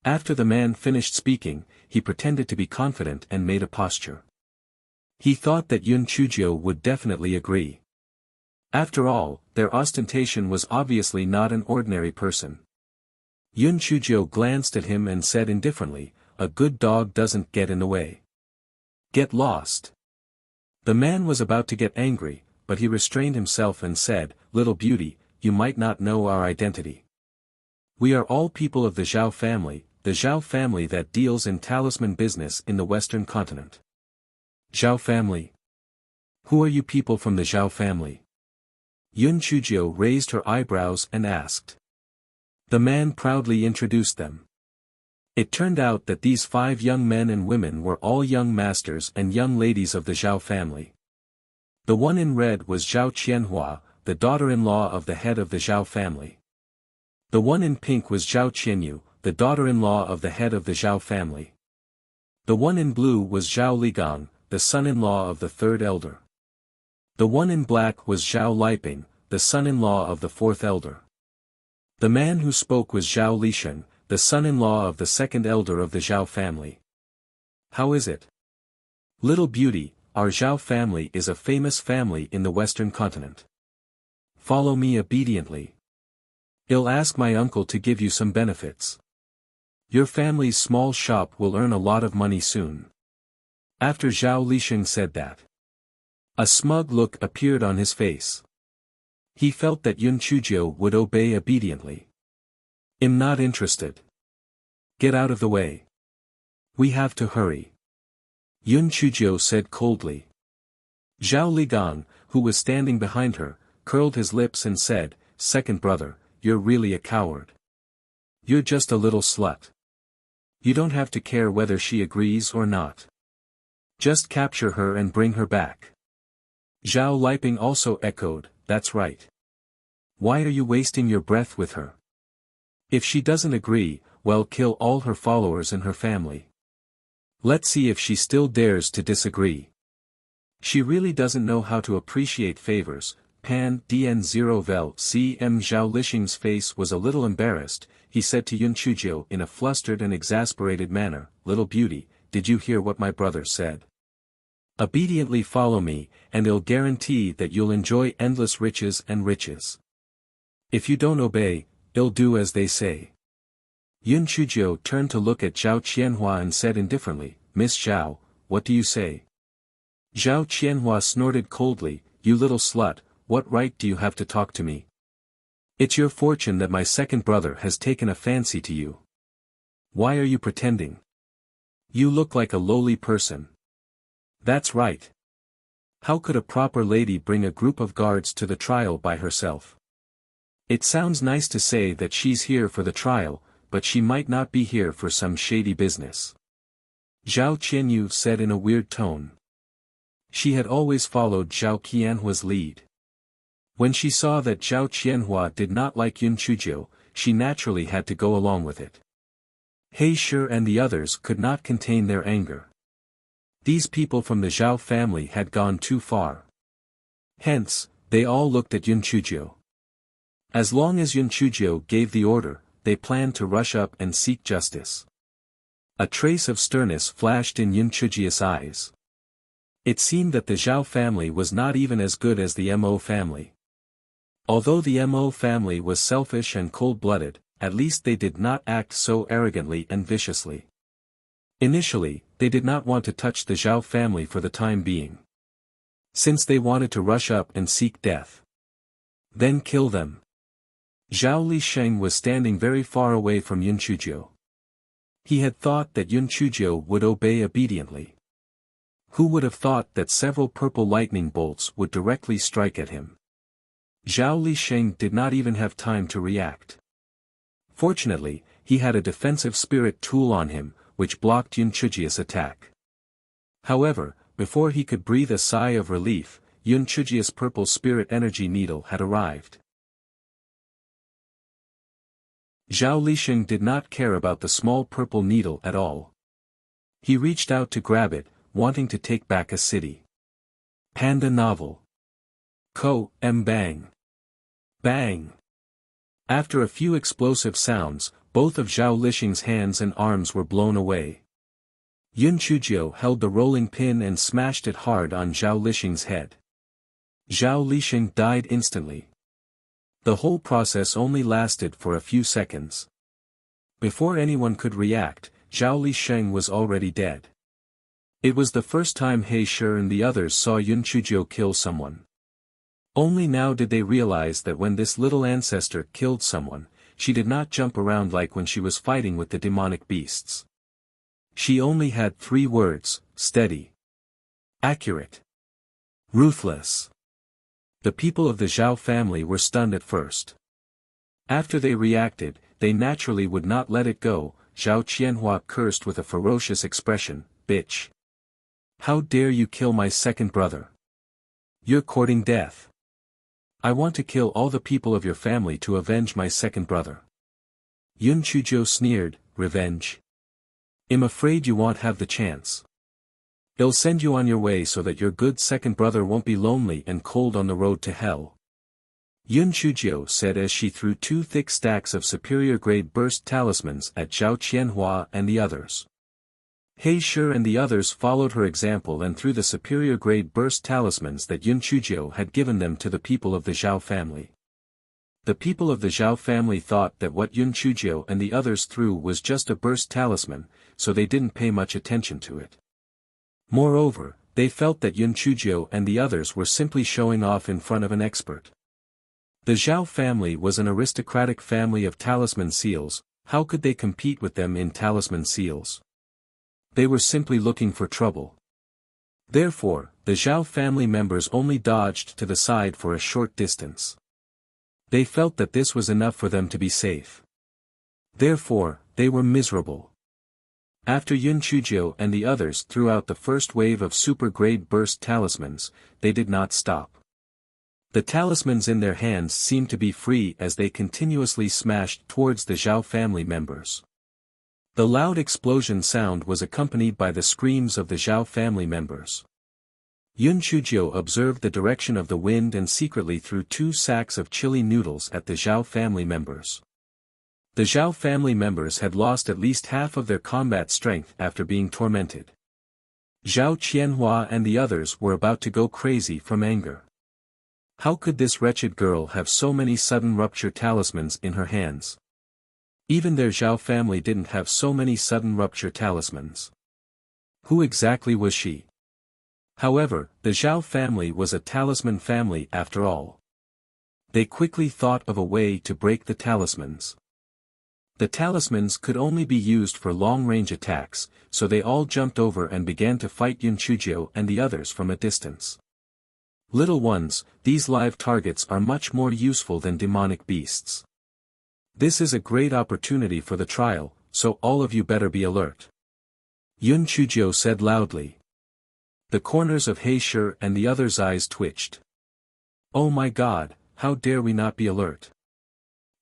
After the man finished speaking, he pretended to be confident and made a posture. He thought that Yun Chujio would definitely agree. After all, their ostentation was obviously not an ordinary person. Yun Chujio glanced at him and said indifferently, "A good dog doesn't get in the way. Get lost." The man was about to get angry, but he restrained himself and said, "Little beauty, you might not know our identity. We are all people of the Zhao family, the Zhao family that deals in talisman business in the western continent." Zhao family? Who are you people from the Zhao family? Yun Chujio raised her eyebrows and asked. The man proudly introduced them. It turned out that these 5 young men and women were all young masters and young ladies of the Zhao family. The one in red was Zhao Qianhua, the daughter-in-law of the head of the Zhao family. The one in pink was Zhao Qianyu, the daughter-in-law of the head of the Zhao family. The one in blue was Zhao Ligang, the son-in-law of the 3rd elder. The one in black was Zhao Liping, the son-in-law of the 4th elder. The man who spoke was Zhao Lisheng, the son-in-law of the 2nd elder of the Zhao family. How is it? Little beauty, our Zhao family is a famous family in the western continent. Follow me obediently. I'll ask my uncle to give you some benefits. Your family's small shop will earn a lot of money soon. After Zhao Lisheng said that, a smug look appeared on his face. He felt that Yun Chujio would obey obediently. I'm not interested. Get out of the way. We have to hurry. Yun Chujio said coldly. Zhao Ligang, who was standing behind her, curled his lips and said, "Second brother, you're really a coward. You're just a little slut. You don't have to care whether she agrees or not. Just capture her and bring her back." Zhao Liping also echoed, "That's right. Why are you wasting your breath with her? If she doesn't agree, well, kill all her followers and her family. Let's see if she still dares to disagree. She really doesn't know how to appreciate favors." Pan Dn0 Vel Cm Zhao Lisheng's face was a little embarrassed. He said to Yun Chujio in a flustered and exasperated manner, "Little beauty, did you hear what my brother said? Obediently follow me, and I'll guarantee that you'll enjoy endless riches and riches. If you don't obey, I'll do as they say." Yun Chujio turned to look at Zhao Qianhua and said indifferently, "Miss Zhao, what do you say?" Zhao Qianhua snorted coldly, "You little slut, what right do you have to talk to me? It's your fortune that my second brother has taken a fancy to you. Why are you pretending? You look like a lowly person." "That's right. How could a proper lady bring a group of guards to the trial by herself? It sounds nice to say that she's here for the trial, but she might not be here for some shady business," Zhao Qianyu said in a weird tone. She had always followed Zhao Qianhua's lead. When she saw that Zhao Qianhua did not like Yun Chujio, she naturally had to go along with it. He Shi and the others could not contain their anger. These people from the Zhao family had gone too far. Hence, they all looked at Yun Chujio. As long as Yun Chujio gave the order, they planned to rush up and seek justice. A trace of sternness flashed in Yun Chujio's eyes. It seemed that the Zhao family was not even as good as the Mo family. Although the Mo family was selfish and cold-blooded, at least they did not act so arrogantly and viciously. Initially, they did not want to touch the Zhao family for the time being. Since they wanted to rush up and seek death. Then kill them. Zhao Lisheng was standing very far away from Yun Chujio. He had thought that Yun Chujio would obey obediently. Who would have thought that several purple lightning bolts would directly strike at him? Zhao Lisheng did not even have time to react. Fortunately, he had a defensive spirit tool on him, which blocked Yun Chujio's attack. However, before he could breathe a sigh of relief, Yun Chujio's purple spirit energy needle had arrived. Zhao Lisheng did not care about the small purple needle at all. He reached out to grab it, wanting to take back a city. Panda novel. Bang. Bang. After a few explosive sounds, Both of Zhao Lixing's hands and arms were blown away. Yun Chujio held the rolling pin and smashed it hard on Zhao Lixing's head. Zhao Lixing died instantly. The whole process only lasted for a few seconds. Before anyone could react, Zhao Lixing was already dead. It was the first time He Shi and the others saw Yun Chujio kill someone. Only now did they realize that when this little ancestor killed someone, she did not jump around like when she was fighting with the demonic beasts. She only had 3 words: steady, accurate, ruthless. The people of the Zhao family were stunned at first. After they reacted, they naturally would not let it go. Zhao Qianhua cursed with a ferocious expression, "Bitch! How dare you kill my second brother? You're courting death. I want to kill all the people of your family to avenge my second brother." Yun Chujio sneered, "Revenge? I'm afraid you won't have the chance. They'll send you on your way so that your good second brother won't be lonely and cold on the road to hell." Yun Chujio said as she threw 2 thick stacks of superior-grade burst talismans at Zhao Qianhua and the others. He Shi and the others followed her example and threw the superior-grade burst talismans that Yun Chujio had given them to the people of the Zhao family. The people of the Zhao family thought that what Yun Chujio and the others threw was just a burst talisman, so they didn't pay much attention to it. Moreover, they felt that Yun Chujio and the others were simply showing off in front of an expert. The Zhao family was an aristocratic family of talisman seals. How could they compete with them in talisman seals? They were simply looking for trouble. Therefore, the Zhao family members only dodged to the side for a short distance. They felt that this was enough for them to be safe. Therefore, they were miserable. After Yun Chujio and the others threw out the first wave of super-grade burst talismans, they did not stop. The talismans in their hands seemed to be free as they continuously smashed towards the Zhao family members. The loud explosion sound was accompanied by the screams of the Zhao family members. Yun Chujio observed the direction of the wind and secretly threw 2 sacks of chili noodles at the Zhao family members. The Zhao family members had lost at least half of their combat strength after being tormented. Zhao Qianhua and the others were about to go crazy from anger. How could this wretched girl have so many sudden rupture talismans in her hands? Even their Zhao family didn't have so many sudden rupture talismans. Who exactly was she? However, the Zhao family was a talisman family after all. They quickly thought of a way to break the talismans. The talismans could only be used for long-range attacks, so they all jumped over and began to fight Yun Chujio and the others from a distance. Little ones, these live targets are much more useful than demonic beasts. This is a great opportunity for the trial, so all of you better be alert. Yun Chujio said loudly. The corners of He Shi and the others' eyes twitched. Oh my God, how dare we not be alert?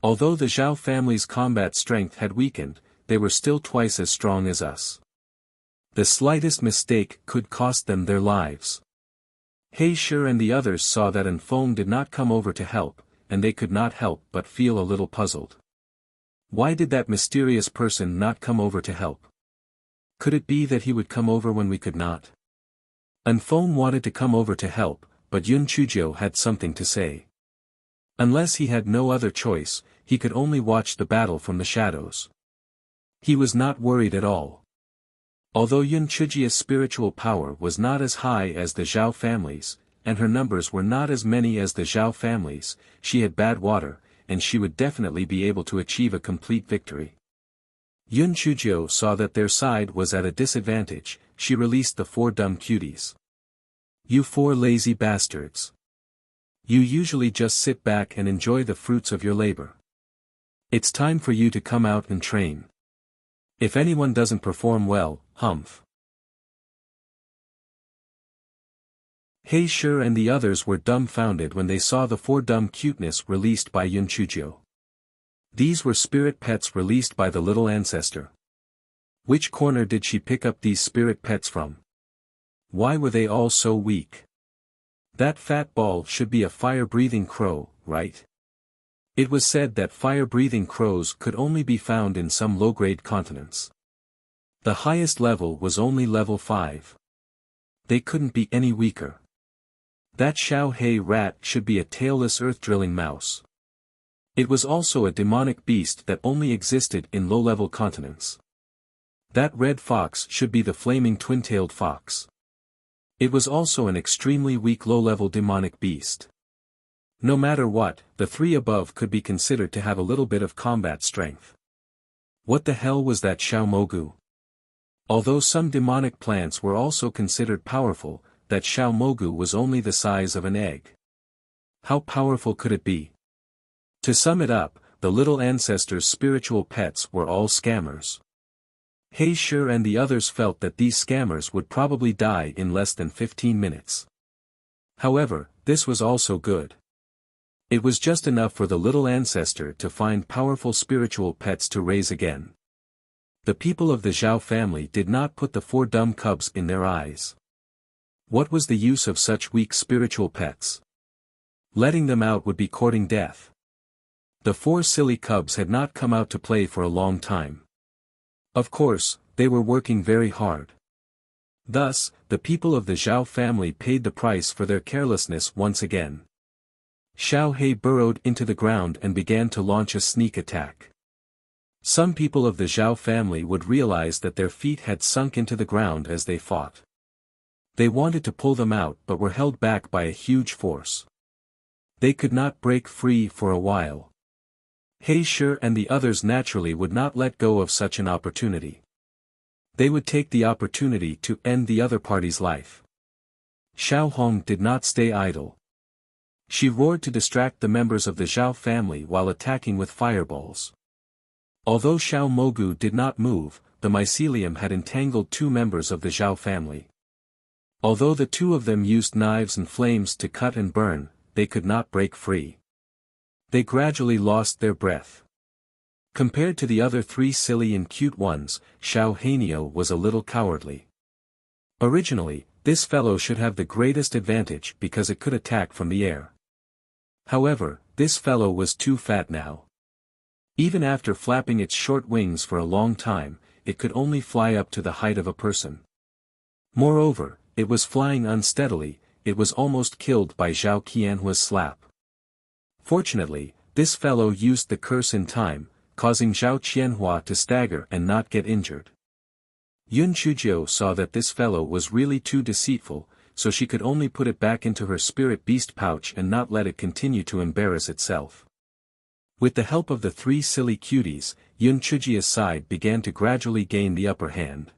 Although the Zhao family's combat strength had weakened, they were still twice as strong as us. The slightest mistake could cost them their lives. He Shi and the others saw that Anfeng did not come over to help, and they could not help but feel a little puzzled. Why did that mysterious person not come over to help? Could it be that he would come over when we could not? Anfeng wanted to come over to help, but Yun Chujio had something to say. Unless he had no other choice, he could only watch the battle from the shadows. He was not worried at all. Although Yun Chujio's spiritual power was not as high as the Zhao family's, and her numbers were not as many as the Zhao family's, she had bad water, and she would definitely be able to achieve a complete victory. Yun Chujio saw that their side was at a disadvantage. She released the 4 dumb cuties. You 4 lazy bastards. You usually just sit back and enjoy the fruits of your labor. It's time for you to come out and train. If anyone doesn't perform well, humph. He Shi and the others were dumbfounded when they saw the 4 dumb cuteness released by Yun Chujio. These were spirit pets released by the little ancestor. Which corner did she pick up these spirit pets from? Why were they all so weak? That fat ball should be a fire-breathing crow, right? It was said that fire-breathing crows could only be found in some low-grade continents. The highest level was only level 5. They couldn't be any weaker. That Xiao Hei rat should be a tailless earth-drilling mouse. It was also a demonic beast that only existed in low-level continents. That red fox should be the flaming twin-tailed fox. It was also an extremely weak low-level demonic beast. No matter what, the three above could be considered to have a little bit of combat strength. What the hell was that Xiao Mogu? Although some demonic plants were also considered powerful, that Xiao Mogu was only the size of an egg. How powerful could it be? To sum it up, the little ancestors' spiritual pets were all scammers. He Shi and the others felt that these scammers would probably die in less than 15 minutes. However, this was also good. It was just enough for the little ancestor to find powerful spiritual pets to raise again. The people of the Zhao family did not put the 4 dumb cubs in their eyes. What was the use of such weak spiritual pets? Letting them out would be courting death. The 4 silly cubs had not come out to play for a long time. Of course, they were working very hard. Thus, the people of the Zhao family paid the price for their carelessness once again. Xiao Hei burrowed into the ground and began to launch a sneak attack. Some people of the Zhao family would realize that their feet had sunk into the ground as they fought. They wanted to pull them out but were held back by a huge force. They could not break free for a while. He Shi and the others naturally would not let go of such an opportunity. They would take the opportunity to end the other party's life. Xiao Hong did not stay idle. She roared to distract the members of the Zhao family while attacking with fireballs. Although Xiao Mogu did not move, the mycelium had entangled 2 members of the Zhao family. Although the 2 of them used knives and flames to cut and burn, they could not break free. They gradually lost their breath. Compared to the other 3 silly and cute ones, Xiao Heinio was a little cowardly. Originally, this fellow should have the greatest advantage because it could attack from the air. However, this fellow was too fat now. Even after flapping its short wings for a long time, it could only fly up to the height of a person. Moreover, it was flying unsteadily, it was almost killed by Zhao Qianhua's slap. Fortunately, this fellow used the curse in time, causing Zhao Qianhua to stagger and not get injured. Yun Chujiu saw that this fellow was really too deceitful, so she could only put it back into her spirit beast pouch and not let it continue to embarrass itself. With the help of the 3 silly cuties, Yun Chujia's side began to gradually gain the upper hand.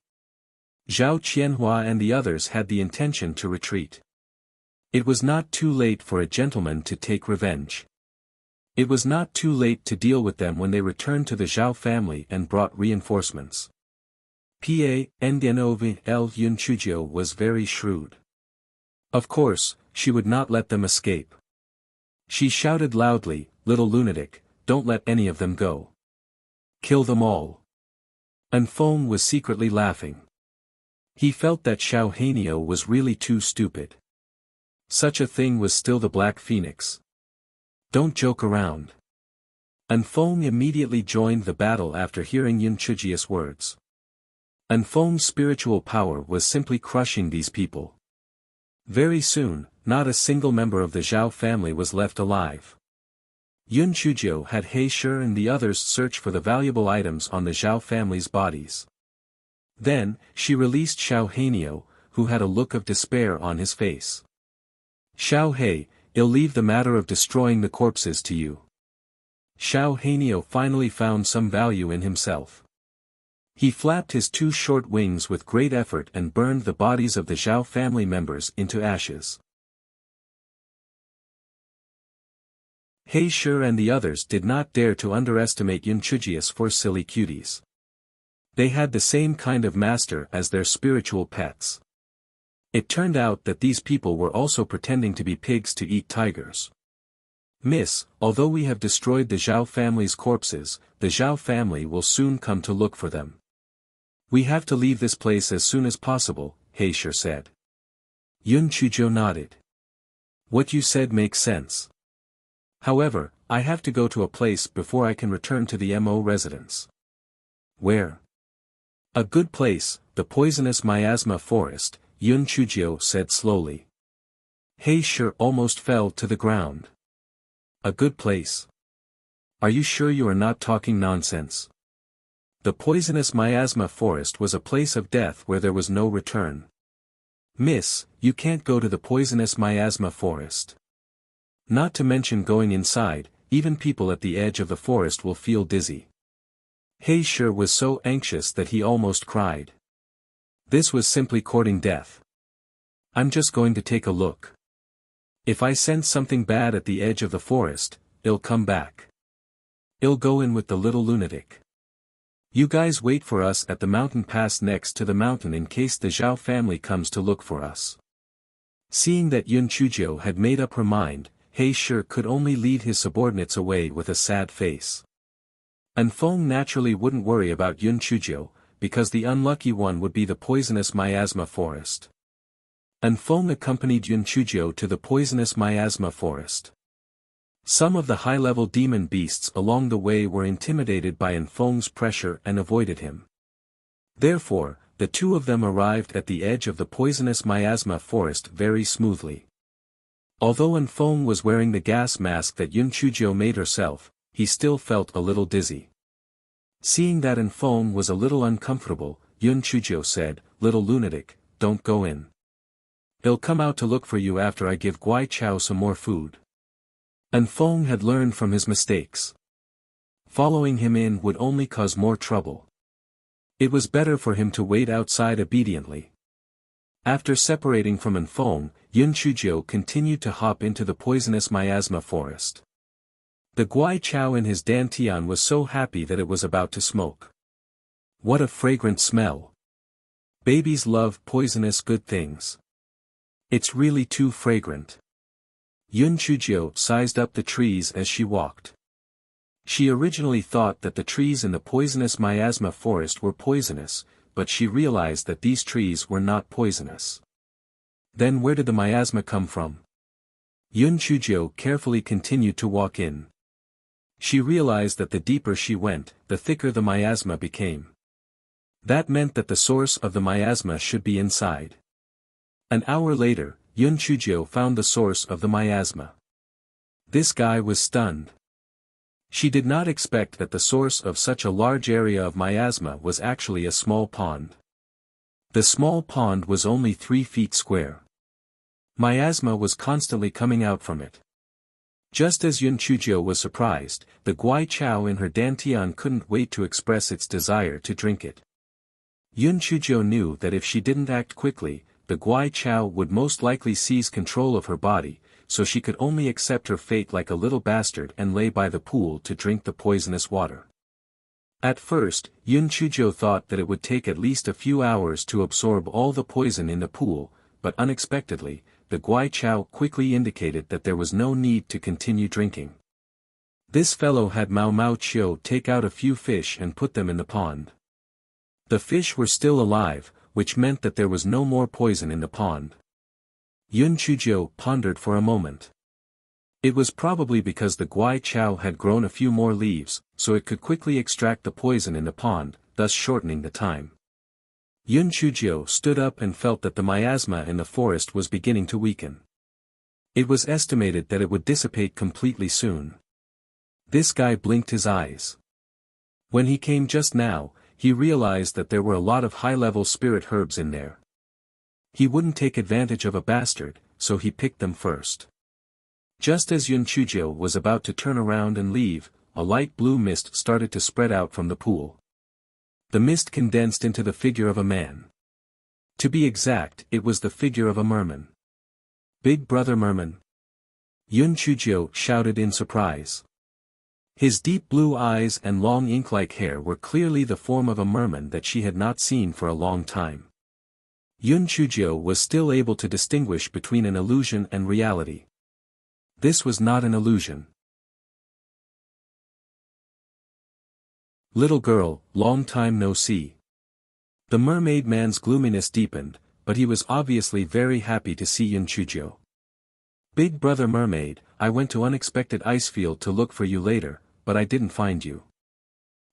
Zhao Qianhua and the others had the intention to retreat. It was not too late for a gentleman to take revenge. It was not too late to deal with them when they returned to the Zhao family and brought reinforcements. Ndnov L. Yun Chujiu was very shrewd. Of course, she would not let them escape. She shouted loudly, "Little lunatic, don't let any of them go. Kill them all." Anfeng was secretly laughing. He felt that Xiao Heinio was really too stupid. Such a thing was still the Black Phoenix. Don't joke around. Anfeng immediately joined the battle after hearing Yun Chujia's words. Anfeng's spiritual power was simply crushing these people. Very soon, not a single member of the Zhao family was left alive. Yun Chujiu had He Shi and the others search for the valuable items on the Zhao family's bodies. Then, she released Xiao Heinio, who had a look of despair on his face. "Xiao Hei, I'll leave the matter of destroying the corpses to you." Xiao Heinio finally found some value in himself. He flapped his 2 short wings with great effort and burned the bodies of the Zhao family members into ashes. He Shi and the others did not dare to underestimate Yun Chujia's 4 silly cuties. They had the same kind of master as their spiritual pets. It turned out that these people were also pretending to be pigs to eat tigers. "Miss, although we have destroyed the Zhao family's corpses, the Zhao family will soon come to look for them. We have to leave this place as soon as possible," He Shi said. Yun Chujiu nodded. "What you said makes sense. However, I have to go to a place before I can return to the Mo residence. Where? A good place, the poisonous miasma forest, Yun Chujio said slowly. He sure almost fell to the ground. A good place? Are you sure you are not talking nonsense? The poisonous miasma forest was a place of death where there was no return. Miss, you can't go to the poisonous miasma forest. Not to mention going inside, even people at the edge of the forest will feel dizzy. He sure was so anxious that he almost cried. This was simply courting death. I'm just going to take a look. If I sense something bad at the edge of the forest, I'll come back. I'll go in with the little lunatic. You guys wait for us at the mountain pass next to the mountain in case the Zhao family comes to look for us. Seeing that Yun Chujio had made up her mind, He sure could only lead his subordinates away with a sad face. Anfeng naturally wouldn't worry about Yun Chujio, because the unlucky one would be the poisonous miasma forest. Anfeng accompanied Yun Chujio to the poisonous miasma forest. Some of the high-level demon beasts along the way were intimidated by Anfeng's pressure and avoided him. Therefore, the two of them arrived at the edge of the poisonous miasma forest very smoothly. Although Anfeng was wearing the gas mask that Yun Chujio made herself, he still felt a little dizzy. Seeing that Anfeng was a little uncomfortable, Yun Chujio said, "Little lunatic, don't go in. They'll come out to look for you after I give Guai Chao some more food." Anfeng had learned from his mistakes. Following him in would only cause more trouble. It was better for him to wait outside obediently. After separating from Anfeng, Yun Chujio continued to hop into the poisonous miasma forest. The Guai Chao in his dantian was so happy that it was about to smoke. What a fragrant smell! Babies love poisonous good things. It's really too fragrant. Yun Chujio sized up the trees as she walked. She originally thought that the trees in the poisonous miasma forest were poisonous, but she realized that these trees were not poisonous. Then where did the miasma come from? Yun Chujio carefully continued to walk in. She realized that the deeper she went, the thicker the miasma became. That meant that the source of the miasma should be inside. An hour later, Yun Chujio found the source of the miasma. This guy was stunned. She did not expect that the source of such a large area of miasma was actually a small pond. The small pond was only 3 feet square. Miasma was constantly coming out from it. Just as Yun Chujio was surprised, the Guai Chao in her dantian couldn't wait to express its desire to drink it. Yun Chujio knew that if she didn't act quickly, the Guai Chao would most likely seize control of her body, so she could only accept her fate like a little bastard and lay by the pool to drink the poisonous water. At first, Yun Chujio thought that it would take at least a few hours to absorb all the poison in the pool, but unexpectedly, the Guai Chao quickly indicated that there was no need to continue drinking. This fellow had Mao Mao Chio take out a few fish and put them in the pond. The fish were still alive, which meant that there was no more poison in the pond. Yun Chujio pondered for a moment. It was probably because the Guai Chao had grown a few more leaves, so it could quickly extract the poison in the pond, thus shortening the time. Yun Chujio stood up and felt that the miasma in the forest was beginning to weaken. It was estimated that it would dissipate completely soon. This guy blinked his eyes. When he came just now, he realized that there were a lot of high-level spirit herbs in there. He wouldn't take advantage of a bastard, so he picked them first. Just as Yun Chujio was about to turn around and leave, a light blue mist started to spread out from the pool. The mist condensed into the figure of a man. To be exact, it was the figure of a merman. "Big brother merman!" Yun Chujio shouted in surprise. His deep blue eyes and long ink-like hair were clearly the form of a merman that she had not seen for a long time. Yun Chujio was still able to distinguish between an illusion and reality. This was not an illusion. "Little girl, long time no see." The mermaid man's gloominess deepened, but he was obviously very happy to see Yun Chujio. "Big brother mermaid, I went to unexpected ice field to look for you later, but I didn't find you.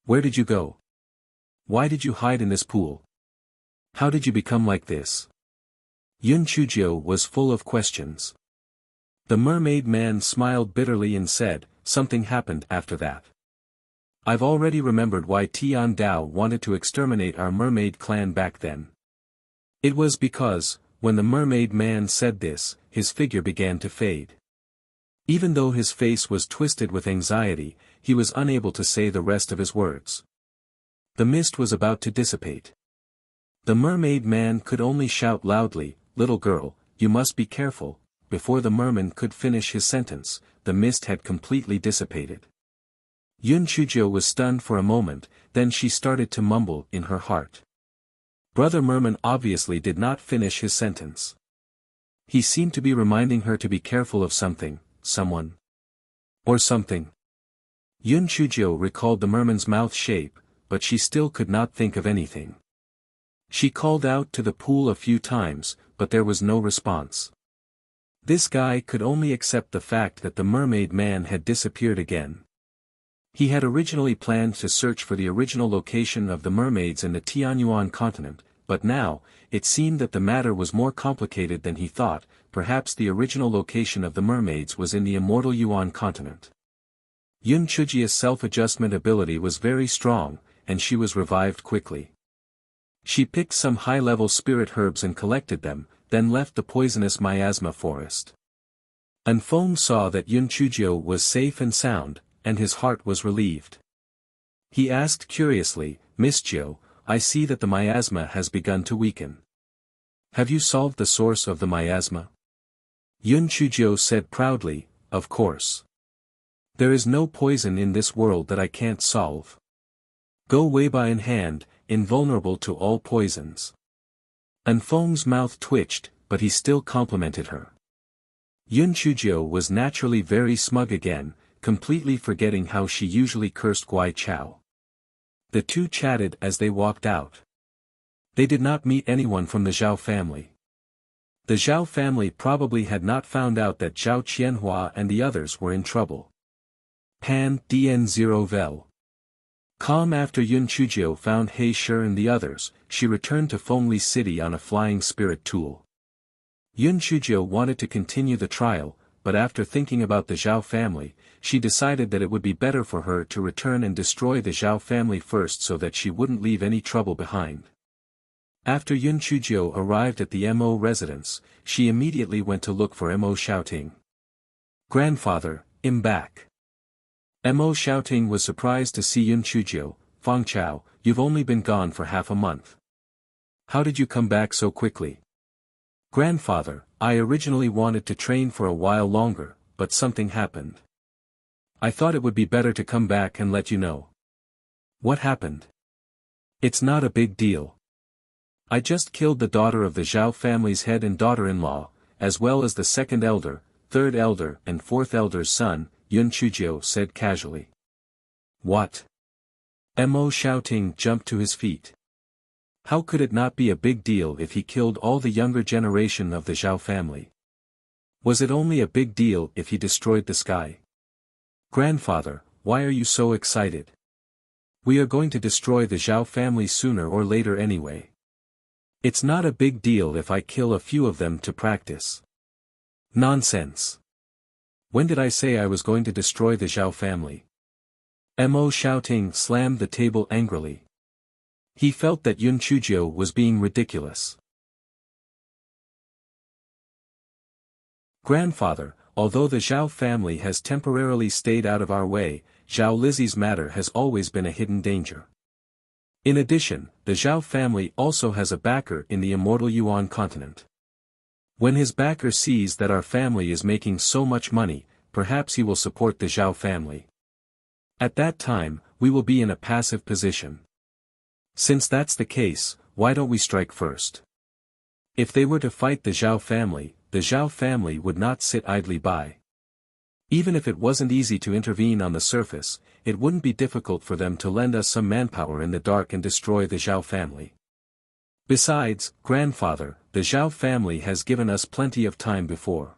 Where did you go? Why did you hide in this pool? How did you become like this? Yun Chujio was full of questions. The mermaid man smiled bitterly and said, something happened after that. I've already remembered why Tian Dao wanted to exterminate our mermaid clan back then. It was because, when the mermaid man said this, his figure began to fade. Even though his face was twisted with anxiety, he was unable to say the rest of his words. The mist was about to dissipate. The mermaid man could only shout loudly, "Little girl, you must be careful." Before the merman could finish his sentence, the mist had completely dissipated. Yun Chujio was stunned for a moment, then she started to mumble in her heart. Brother Merman obviously did not finish his sentence. He seemed to be reminding her to be careful of something, someone, or something. Yun Chujio recalled the merman's mouth shape, but she still could not think of anything. She called out to the pool a few times, but there was no response. This guy could only accept the fact that the mermaid man had disappeared again. He had originally planned to search for the original location of the mermaids in the Tianyuan continent, but now, it seemed that the matter was more complicated than he thought. Perhaps the original location of the mermaids was in the immortal Yuan continent. Yun Chujia's self-adjustment ability was very strong, and she was revived quickly. She picked some high-level spirit herbs and collected them, then left the poisonous miasma forest. Anfeng saw that Yun Chujio was safe and sound, and his heart was relieved. He asked curiously, "Miss Jiu, I see that the miasma has begun to weaken. Have you solved the source of the miasma?" Yun Chujio said proudly, "Of course. There is no poison in this world that I can't solve. Go Weiba in hand, invulnerable to all poisons." Anfeng's mouth twitched, but he still complimented her. Yun Chujio was naturally very smug again, completely forgetting how she usually cursed Guai Chao. The two chatted as they walked out. They did not meet anyone from the Zhao family. The Zhao family probably had not found out that Zhao Qianhua and the others were in trouble. Pan Dn0 Vel. Calm after Yun Chujio found He Shi and the others, she returned to Fengli City on a flying spirit tool. Yun Chujio wanted to continue the trial, but after thinking about the Zhao family, she decided that it would be better for her to return and destroy the Zhao family first so that she wouldn't leave any trouble behind. After Yun Chujio arrived at the Mo residence, she immediately went to look for Mo Xiaoting. "Grandfather, I'm back." Mo Xiaoting was surprised to see Yun Chujio. "Feng Chao, you've only been gone for half a month. How did you come back so quickly?" "Grandfather, I originally wanted to train for a while longer, but something happened. I thought it would be better to come back and let you know." "What happened?" "It's not a big deal. I just killed the daughter of the Zhao family's head and daughter-in-law, as well as the second elder, third elder and fourth elder's son," Yun Chujio said casually. "What?" Mo Xiaoting jumped to his feet. How could it not be a big deal if he killed all the younger generation of the Zhao family? Was it only a big deal if he destroyed the sky? "Grandfather, why are you so excited? We are going to destroy the Zhao family sooner or later anyway. It's not a big deal if I kill a few of them to practice." "Nonsense. When did I say I was going to destroy the Zhao family?" Mo Xiaoting slammed the table angrily. He felt that Yun Chujio was being ridiculous. "Grandfather, although the Zhao family has temporarily stayed out of our way, Zhao Lizi's matter has always been a hidden danger. In addition, the Zhao family also has a backer in the immortal Yuan continent. When his backer sees that our family is making so much money, perhaps he will support the Zhao family. At that time, we will be in a passive position. Since that's the case, why don't we strike first? If they were to fight the Zhao family would not sit idly by. Even if it wasn't easy to intervene on the surface, it wouldn't be difficult for them to lend us some manpower in the dark and destroy the Zhao family. Besides, grandfather, the Zhao family has given us plenty of time before.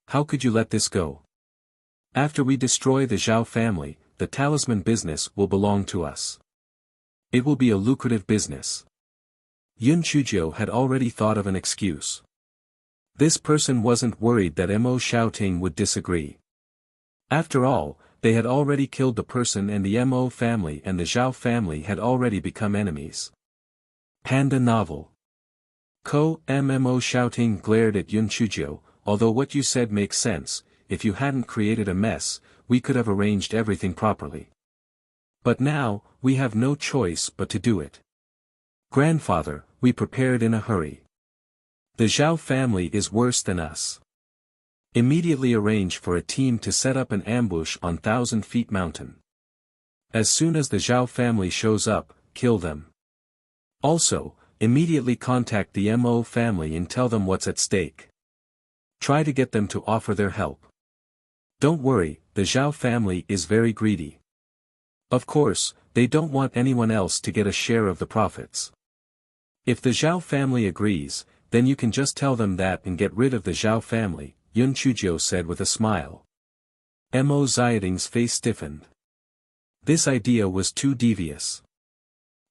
How could you let this go?" After we destroy the Zhao family, the talisman business will belong to us. It will be a lucrative business. Yun Chuzhou had already thought of an excuse. This person wasn't worried that Mo Xiaoting would disagree. After all, they had already killed the person and the Mo family and the Zhao family had already become enemies. Panda novel. Mo Xiaoting glared at Yun Chuzhou, although what you said makes sense, if you hadn't created a mess, we could have arranged everything properly. But now, we have no choice but to do it. Grandfather, we prepared in a hurry. The Zhao family is worse than us. Immediately arrange for a team to set up an ambush on 1,000 Feet Mountain. As soon as the Zhao family shows up, kill them. Also, immediately contact the Mo family and tell them what's at stake. Try to get them to offer their help. Don't worry, the Zhao family is very greedy. Of course, they don't want anyone else to get a share of the profits. If the Zhao family agrees, then you can just tell them that and get rid of the Zhao family, Yun Chuzhou said with a smile. Mo Xiaoting's face stiffened. This idea was too devious.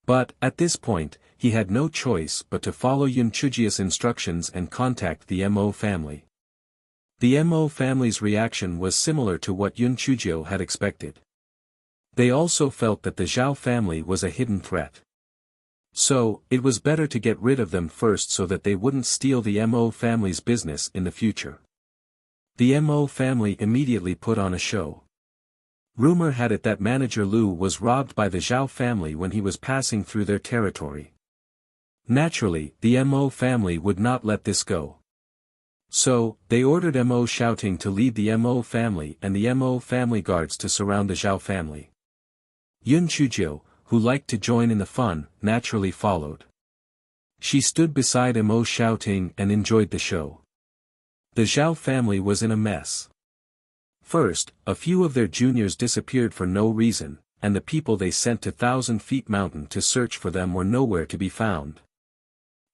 But, at this point, he had no choice but to follow Yun Chuzhou's instructions and contact the Mo family. The Mo family's reaction was similar to what Yun Chuzhou had expected. They also felt that the Zhao family was a hidden threat. So, it was better to get rid of them first so that they wouldn't steal the Mo family's business in the future. The Mo family immediately put on a show. Rumor had it that manager Lu was robbed by the Zhao family when he was passing through their territory. Naturally, the Mo family would not let this go. So, they ordered Mo Xiaoting to lead the Mo family and the Mo family guards to surround the Zhao family. Yun Chuzhou, who liked to join in the fun, naturally followed. She stood beside Mo Xiaoting and enjoyed the show. The Zhao family was in a mess. First, a few of their juniors disappeared for no reason, and the people they sent to 1,000 Feet Mountain to search for them were nowhere to be found.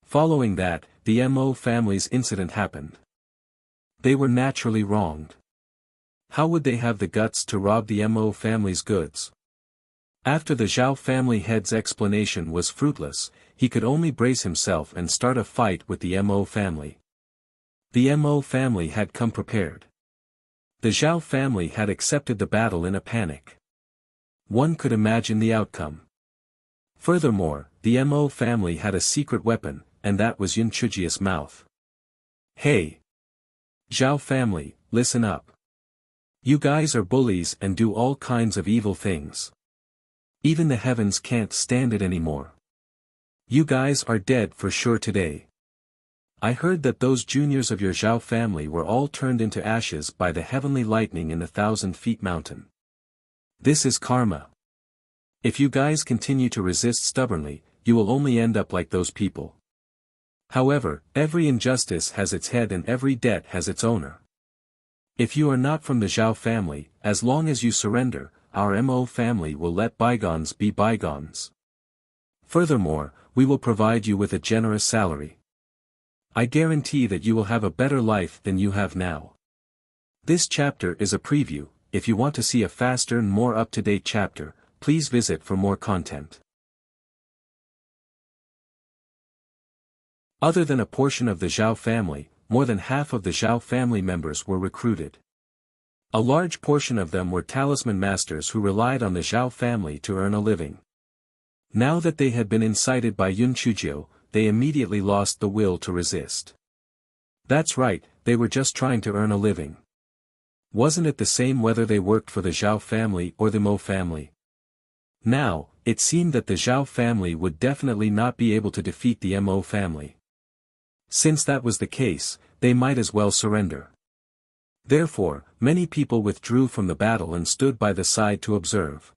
Following that, the Mo family's incident happened. They were naturally wronged. How would they have the guts to rob the Mo family's goods? After the Zhao family head's explanation was fruitless, he could only brace himself and start a fight with the Mo family. The Mo family had come prepared. The Zhao family had accepted the battle in a panic. One could imagine the outcome. Furthermore, the Mo family had a secret weapon, and that was Yun Chuzhou's mouth. Hey! Zhao family, listen up. You guys are bullies and do all kinds of evil things. Even the heavens can't stand it anymore. You guys are dead for sure today. I heard that those juniors of your Zhao family were all turned into ashes by the heavenly lightning in the 1,000 Feet Mountain. This is karma. If you guys continue to resist stubbornly, you will only end up like those people. However, every injustice has its head and every debt has its owner. If you are not from the Zhao family, as long as you surrender, our Mo family will let bygones be bygones. Furthermore, we will provide you with a generous salary. I guarantee that you will have a better life than you have now. This chapter is a preview. If you want to see a faster and more up-to-date chapter, please visit for more content. Other than a portion of the Zhao family, more than half of the Zhao family members were recruited. A large portion of them were talisman masters who relied on the Zhao family to earn a living. Now that they had been incited by Yun Chuzhou, they immediately lost the will to resist. That's right, they were just trying to earn a living. Wasn't it the same whether they worked for the Zhao family or the Mo family? Now, it seemed that the Zhao family would definitely not be able to defeat the Mo family. Since that was the case, they might as well surrender. Therefore, many people withdrew from the battle and stood by the side to observe.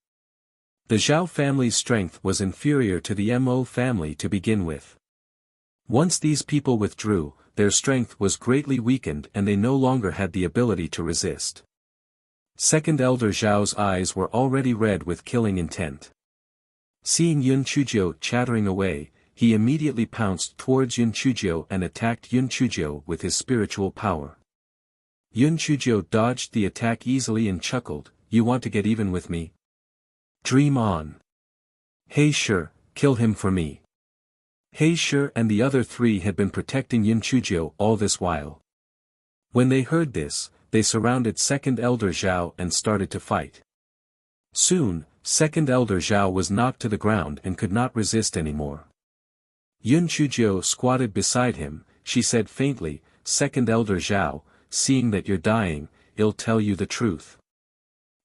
The Zhao family's strength was inferior to the Mo family to begin with. Once these people withdrew, their strength was greatly weakened and they no longer had the ability to resist. Second Elder Zhao's eyes were already red with killing intent. Seeing Yun Chuzhou chattering away, he immediately pounced towards Yun Chuzhou and attacked Yun Chuzhou with his spiritual power. Yun Chujio dodged the attack easily and chuckled, "You want to get even with me? Dream on. Hey sure, kill him for me." Hey sure and the other three had been protecting Yun Chujio all this while. When they heard this, they surrounded Second Elder Zhao and started to fight. Soon, Second Elder Zhao was knocked to the ground and could not resist anymore. Yun Chujio squatted beside him. She said faintly, "Second Elder Zhao, seeing that you're dying, I'll tell you the truth.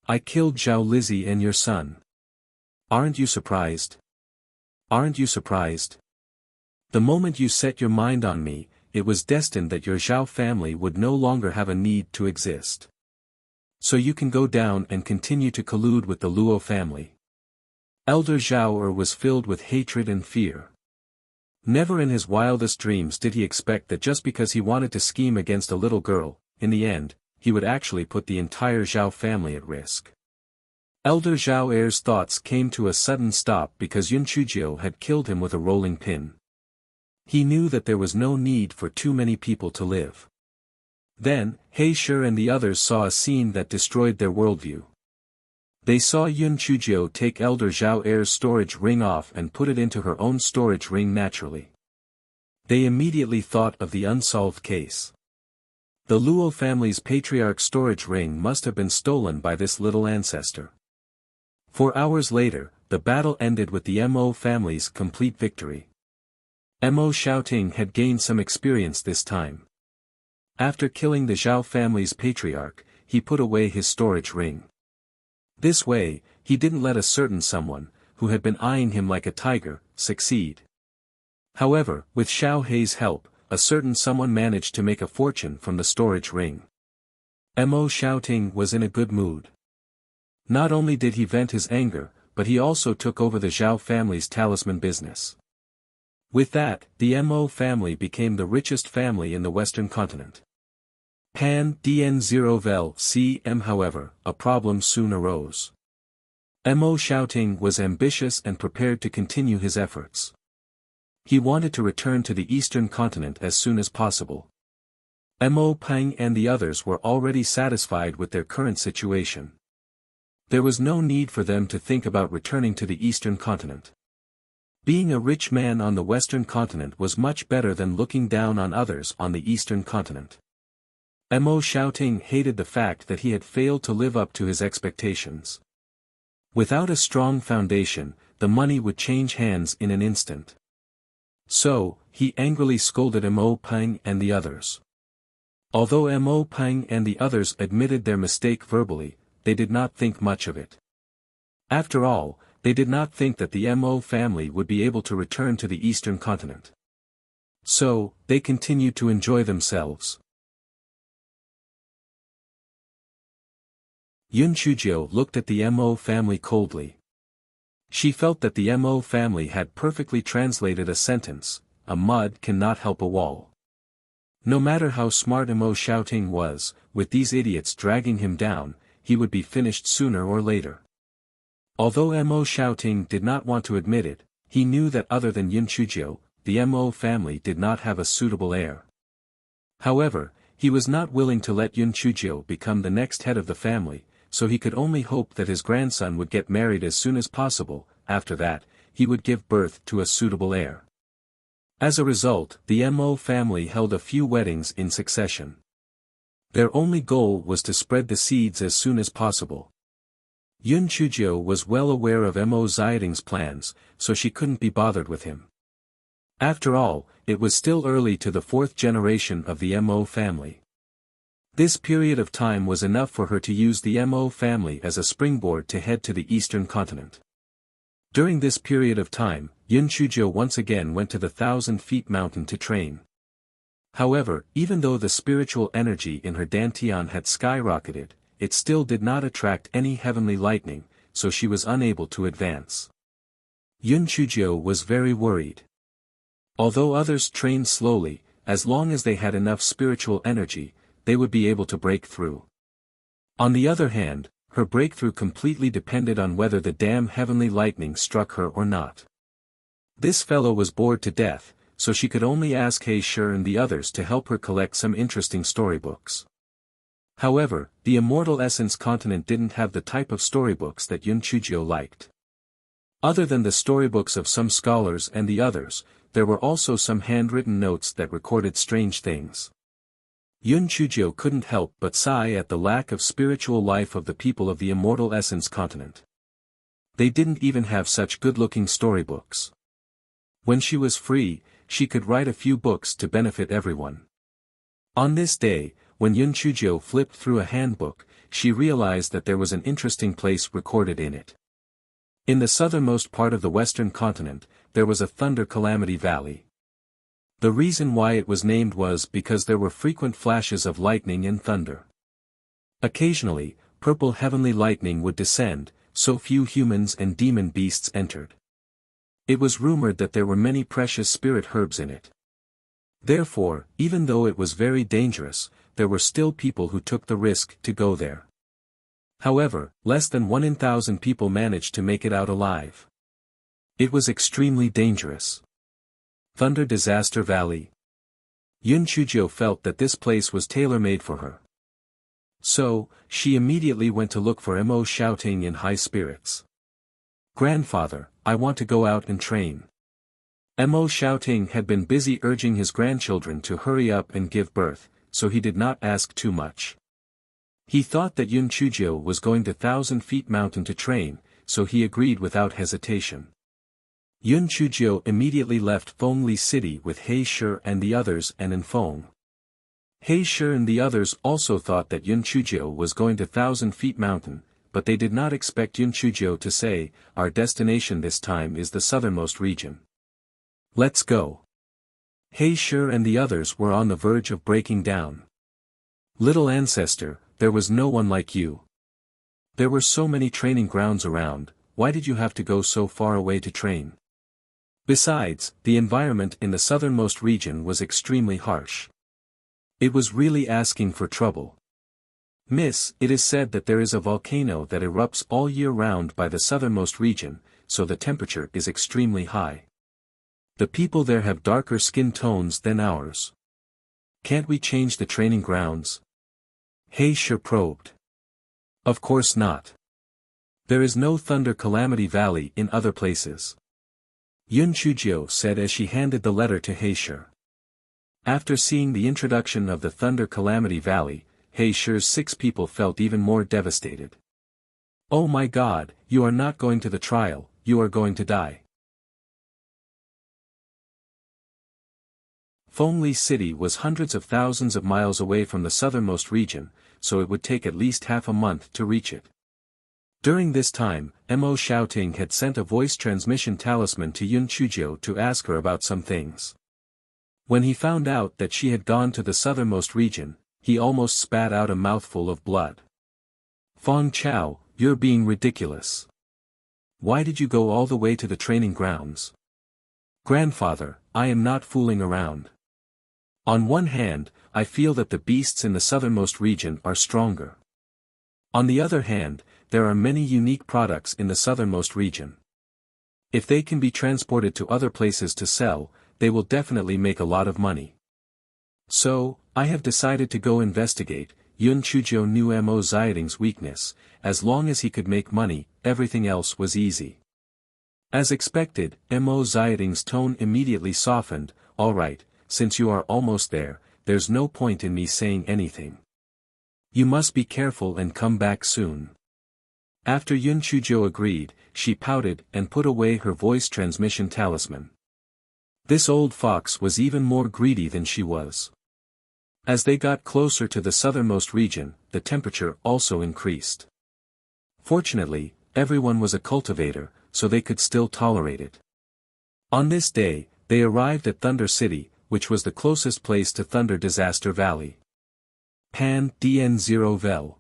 I killed Zhao Lizzie and your son. Aren't you surprised? Aren't you surprised? The moment you set your mind on me, it was destined that your Zhao family would no longer have a need to exist. So you can go down and continue to collude with the Luo family." Elder Zhao was filled with hatred and fear. Never in his wildest dreams did he expect that just because he wanted to scheme against a little girl, in the end, he would actually put the entire Zhao family at risk. Elder Zhao's thoughts came to a sudden stop because Yun Chujio had killed him with a rolling pin. He knew that there was no need for too many people to live. Then, He Shi and the others saw a scene that destroyed their worldview. They saw Yun Chujio take Elder Zhao's storage ring off and put it into her own storage ring naturally. They immediately thought of the unsolved case. The Luo family's patriarch storage ring must have been stolen by this little ancestor. 4 hours later, the battle ended with the Mo family's complete victory. Mo Xiaoting had gained some experience this time. After killing the Zhao family's patriarch, he put away his storage ring. This way, he didn't let a certain someone, who had been eyeing him like a tiger, succeed. However, with Xiao Hei's help, a certain someone managed to make a fortune from the storage ring. Mo Xiaoting was in a good mood. Not only did he vent his anger, but he also took over the Zhao family's talisman business. With that, the Mo family became the richest family in the Western continent. Pan Dn0 Vel CM. However, a problem soon arose. Mo Xiaoting was ambitious and prepared to continue his efforts. He wanted to return to the Eastern continent as soon as possible. Mo Peng and the others were already satisfied with their current situation. There was no need for them to think about returning to the Eastern continent. Being a rich man on the Western continent was much better than looking down on others on the Eastern continent. Mo Xiaoting hated the fact that he had failed to live up to his expectations. Without a strong foundation, the money would change hands in an instant. So, he angrily scolded Mo Peng and the others. Although Mo Peng and the others admitted their mistake verbally, they did not think much of it. After all, they did not think that the Mo family would be able to return to the Eastern continent. So, they continued to enjoy themselves. Yun Chujio looked at the Mo family coldly. She felt that the Mo family had perfectly translated a sentence, "A mud cannot help a wall." No matter how smart Mo Xiaoting was, with these idiots dragging him down, he would be finished sooner or later. Although Mo Xiaoting did not want to admit it, he knew that other than Yun Chujio, the Mo family did not have a suitable heir. However, he was not willing to let Yun Chujio become the next head of the family, so he could only hope that his grandson would get married as soon as possible. After that, he would give birth to a suitable heir. As a result, the Mo family held a few weddings in succession. Their only goal was to spread the seeds as soon as possible. Yun Chujio was well aware of Mo Xiaoting's plans, so she couldn't be bothered with him. After all, it was still early to the 4th generation of the Mo family. This period of time was enough for her to use the Mo family as a springboard to head to the Eastern continent. During this period of time, Yun Chujio once again went to the 1,000-feet mountain to train. However, even though the spiritual energy in her dantian had skyrocketed, it still did not attract any heavenly lightning, so she was unable to advance. Yun Chujio was very worried. Although others trained slowly, as long as they had enough spiritual energy, they would be able to break through. On the other hand, her breakthrough completely depended on whether the damn heavenly lightning struck her or not. This fellow was bored to death, so she could only ask He Shi and the others to help her collect some interesting storybooks. However, the Immortal Essence continent didn't have the type of storybooks that Yun Chujio liked. Other than the storybooks of some scholars and the others, there were also some handwritten notes that recorded strange things. Yun Chujio couldn't help but sigh at the lack of spiritual life of the people of the Immortal Essence continent. They didn't even have such good-looking storybooks. When she was free, she could write a few books to benefit everyone. On this day, when Yun Chujio flipped through a handbook, she realized that there was an interesting place recorded in it. In the southernmost part of the western continent, there was a thunder calamity valley. The reason why it was named was because there were frequent flashes of lightning and thunder. Occasionally, purple heavenly lightning would descend, so few humans and demon beasts entered. It was rumored that there were many precious spirit herbs in it. Therefore, even though it was very dangerous, there were still people who took the risk to go there. However, less than 1 in 1,000 people managed to make it out alive. It was extremely dangerous. Thunder Disaster Valley. Yun Chujio felt that this place was tailor-made for her. So, she immediately went to look for Mo, shouting in high spirits. "Grandfather, I want to go out and train." Mo shouting had been busy urging his grandchildren to hurry up and give birth, so he did not ask too much. He thought that Yun Chujio was going to 1,000 Feet Mountain to train, so he agreed without hesitation. Yun Chujio immediately left Fengli City with He Shi and the others and in Feng. He Shi and the others also thought that Yun Chujio was going to 1,000 Feet Mountain, but they did not expect Yun Chujio to say, "Our destination this time is the southernmost region. Let's go." He Shi and the others were on the verge of breaking down. "Little ancestor, there was no one like you. There were so many training grounds around, why did you have to go so far away to train? Besides, the environment in the southernmost region was extremely harsh. It was really asking for trouble. Miss, it is said that there is a volcano that erupts all year round by the southernmost region, so the temperature is extremely high. The people there have darker skin tones than ours. Can't we change the training grounds?" He Shi probed. "Of course not. There is no Thunder Calamity Valley in other places," Yun Chujio said as she handed the letter to He Shi. After seeing the introduction of the Thunder Calamity Valley, He Shi's 6 people felt even more devastated. "Oh my God, you are not going to the trial, you are going to die." Fengli City was hundreds of thousands of miles away from the southernmost region, so it would take at least half a month to reach it. During this time, Mo Xiaoting had sent a voice transmission talisman to Yun Chujio to ask her about some things. When he found out that she had gone to the southernmost region, he almost spat out a mouthful of blood. "Feng Chao, you're being ridiculous. Why did you go all the way to the training grounds?" "Grandfather, I am not fooling around. On one hand, I feel that the beasts in the southernmost region are stronger. On the other hand, there are many unique products in the southernmost region. If they can be transported to other places to sell, they will definitely make a lot of money. So, I have decided to go investigate." Yun Chujio knew Mo Xiaoting's weakness, as long as he could make money, everything else was easy. As expected, Mo Xiaoting's tone immediately softened. "All right, since you are almost there, there's no point in me saying anything. You must be careful and come back soon." After Yun Chujio agreed, she pouted and put away her voice transmission talisman. This old fox was even more greedy than she was. As they got closer to the southernmost region, the temperature also increased. Fortunately, everyone was a cultivator, so they could still tolerate it. On this day, they arrived at Thunder City, which was the closest place to Thunder Disaster Valley. Pan Dn0 Vel.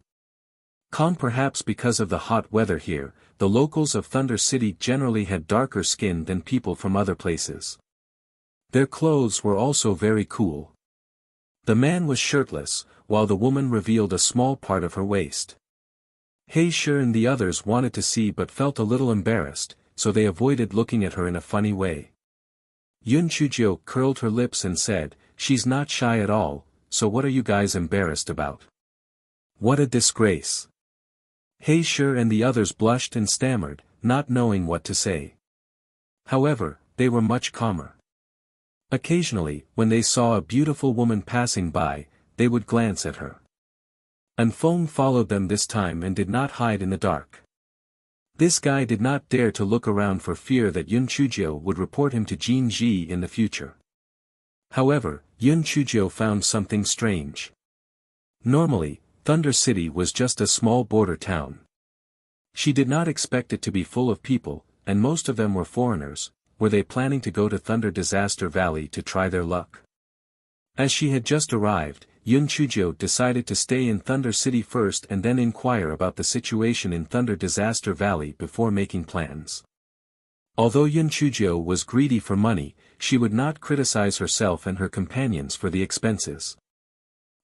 Con. Perhaps because of the hot weather here, the locals of Thunder City generally had darker skin than people from other places. Their clothes were also very cool. The man was shirtless, while the woman revealed a small part of her waist. He Shi and the others wanted to see but felt a little embarrassed, so they avoided looking at her in a funny way. Yun Chujio curled her lips and said, "She's not shy at all, so what are you guys embarrassed about?" What a disgrace. He-Shi and the others blushed and stammered, not knowing what to say. However, they were much calmer. Occasionally, when they saw a beautiful woman passing by, they would glance at her. And Feng followed them this time and did not hide in the dark. This guy did not dare to look around for fear that Yun Chujio would report him to Jin Ji in the future. However, Yun Chujio found something strange. Normally, Thunder City was just a small border town. She did not expect it to be full of people, and most of them were foreigners. Were they planning to go to Thunder Disaster Valley to try their luck? As she had just arrived, Yun Chujio decided to stay in Thunder City first and then inquire about the situation in Thunder Disaster Valley before making plans. Although Yun Chujio was greedy for money, she would not criticize herself and her companions for the expenses.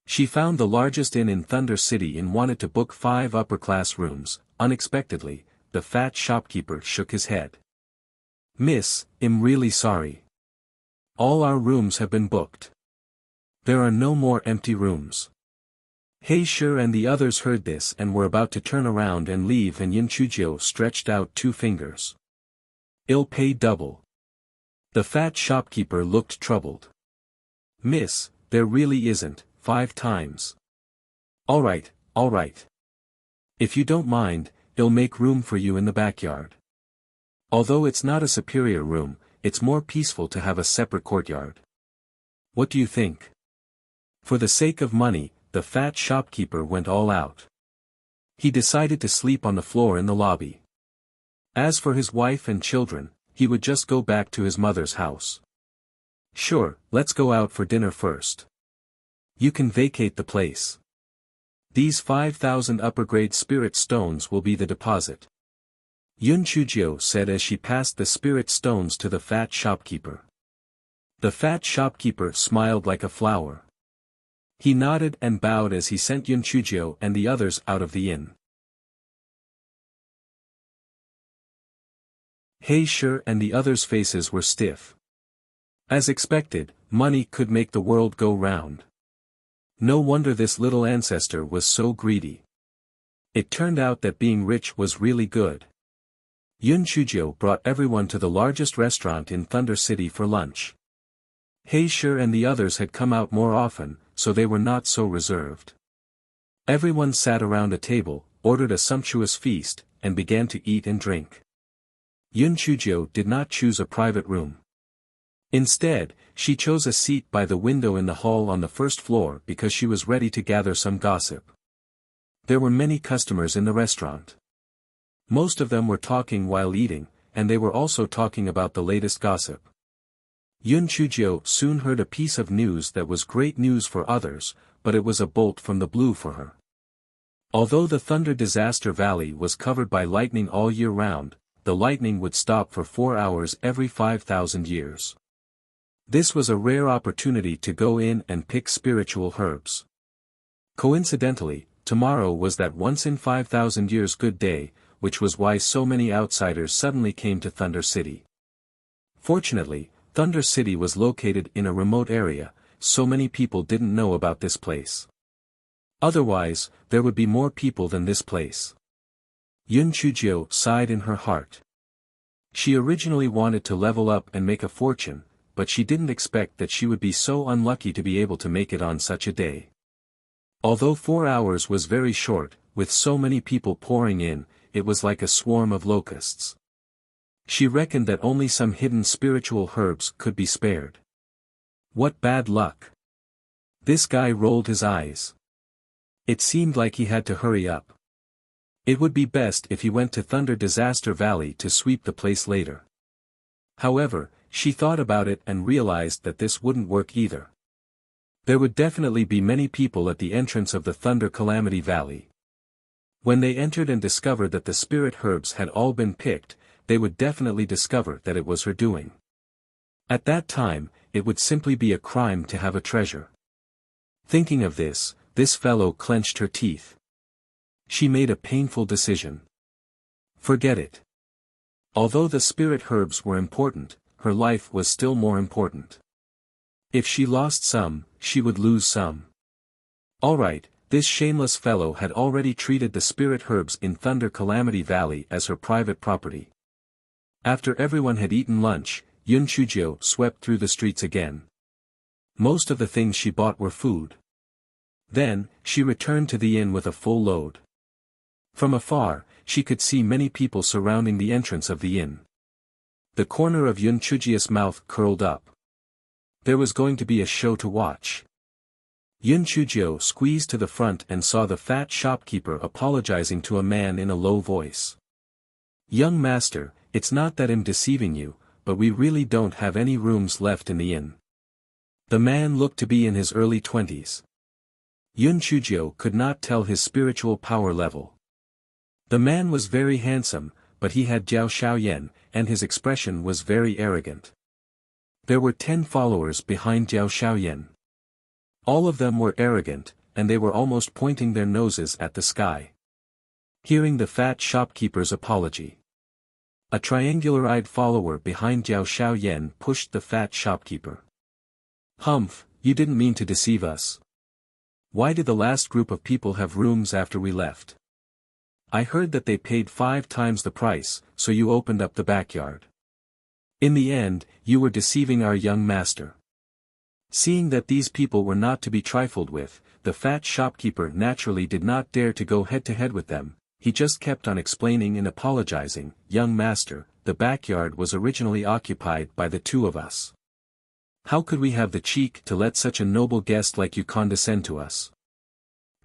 She found the largest inn in Thunder City and wanted to book 5 upper-class rooms. Unexpectedly, the fat shopkeeper shook his head. "Miss, I'm really sorry. All our rooms have been booked. There are no more empty rooms." He-Shi and the others heard this and were about to turn around and leave, and Yun Chujio stretched out 2 fingers. "I'll pay double." The fat shopkeeper looked troubled. "Miss, there really isn't, 5 times. All right. If you don't mind, I'll make room for you in the backyard. Although it's not a superior room, it's more peaceful to have a separate courtyard. What do you think?" For the sake of money, the fat shopkeeper went all out. He decided to sleep on the floor in the lobby. As for his wife and children, he would just go back to his mother's house. "Sure, let's go out for dinner first. You can vacate the place. These 5,000 upper-grade spirit stones will be the deposit," Yun Chujio said as she passed the spirit stones to the fat shopkeeper. The fat shopkeeper smiled like a flower. He nodded and bowed as he sent Yun Chujio and the others out of the inn. He-Shi and the others' faces were stiff. As expected, money could make the world go round. No wonder this little ancestor was so greedy. It turned out that being rich was really good. Yun Chujio brought everyone to the largest restaurant in Thunder City for lunch. He-Shi and the others had come out more often, so they were not so reserved. Everyone sat around a table, ordered a sumptuous feast, and began to eat and drink. Yun Chujio did not choose a private room. Instead, she chose a seat by the window in the hall on the first floor because she was ready to gather some gossip. There were many customers in the restaurant. Most of them were talking while eating, and they were also talking about the latest gossip. Yun Chujio soon heard a piece of news that was great news for others, but it was a bolt from the blue for her. Although the Thunder Disaster Valley was covered by lightning all year round, the lightning would stop for 4 hours every 5,000 years. This was a rare opportunity to go in and pick spiritual herbs. Coincidentally, tomorrow was that once in 5,000 years good day, which was why so many outsiders suddenly came to Thunder City. Fortunately, Thunder City was located in a remote area, so many people didn't know about this place. Otherwise, there would be more people than this place. Yun Chujio sighed in her heart. She originally wanted to level up and make a fortune, but she didn't expect that she would be so unlucky to be able to make it on such a day. Although 4 hours was very short, with so many people pouring in, it was like a swarm of locusts. She reckoned that only some hidden spiritual herbs could be spared. What bad luck. This guy rolled his eyes. It seemed like he had to hurry up. It would be best if he went to Thunder Disaster Valley to sweep the place later. However, she thought about it and realized that this wouldn't work either. There would definitely be many people at the entrance of the Thunder Calamity Valley. When they entered and discovered that the spirit herbs had all been picked, they would definitely discover that it was her doing. At that time, it would simply be a crime to have a treasure. Thinking of this fellow clenched her teeth. She made a painful decision. Forget it. Although the spirit herbs were important, her life was still more important. If she lost some, she would lose some. Alright, This shameless fellow had already treated the spirit herbs in Thunder Calamity Valley as her private property. After everyone had eaten lunch, Yun Chujio swept through the streets again. Most of the things she bought were food. Then, she returned to the inn with a full load. From afar, she could see many people surrounding the entrance of the inn. The corner of Yun Chujio's mouth curled up. There was going to be a show to watch. Yun Chujio squeezed to the front and saw the fat shopkeeper apologizing to a man in a low voice. "Young master, it's not that I'm deceiving you, but we really don't have any rooms left in the inn." The man looked to be in his early 20s. Yun Chujio could not tell his spiritual power level. The man was very handsome, but he had Jiao Shaoyan, and his expression was very arrogant. There were 10 followers behind Jiao Shaoyan. All of them were arrogant, and they were almost pointing their noses at the sky. Hearing the fat shopkeeper's apology, a triangular-eyed follower behind Jiao Shaoyan pushed the fat shopkeeper. "Humph, you didn't mean to deceive us. Why did the last group of people have rooms after we left? I heard that they paid 5 times the price, so you opened up the backyard. In the end, you were deceiving our young master." Seeing that these people were not to be trifled with, the fat shopkeeper naturally did not dare to go head-to-head with them. He just kept on explaining and apologizing. "Young master, the backyard was originally occupied by the 2 of us. How could we have the cheek to let such a noble guest like you condescend to us?"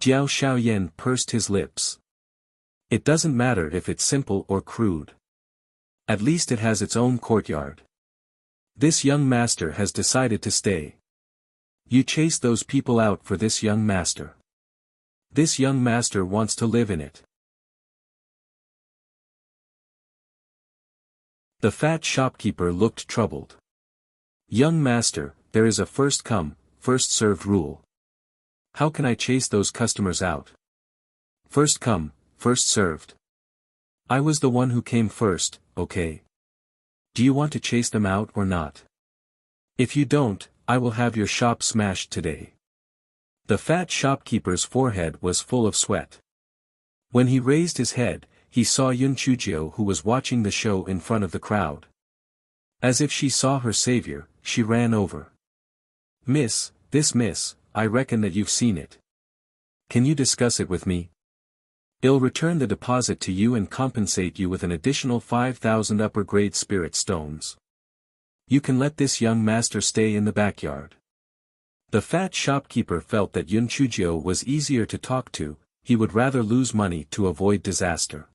Jiao Shaoyan pursed his lips. "It doesn't matter if it's simple or crude. At least it has its own courtyard. This young master has decided to stay. You chased those people out for this young master. This young master wants to live in it." The fat shopkeeper looked troubled. "Young master, there is a first come, first served rule. How can I chase those customers out? First come, first served. I was the one who came first, okay? Do you want to chase them out or not? If you don't, I will have your shop smashed today." The fat shopkeeper's forehead was full of sweat. When he raised his head, he saw Yun Chujio, who was watching the show in front of the crowd. As if she saw her savior, she ran over. Miss, I reckon that you've seen it. Can you discuss it with me? I'll return the deposit to you and compensate you with an additional 5,000 upper-grade spirit stones. You can let this young master stay in the backyard." The fat shopkeeper felt that Yun Chujio was easier to talk to. He would rather lose money to avoid disaster.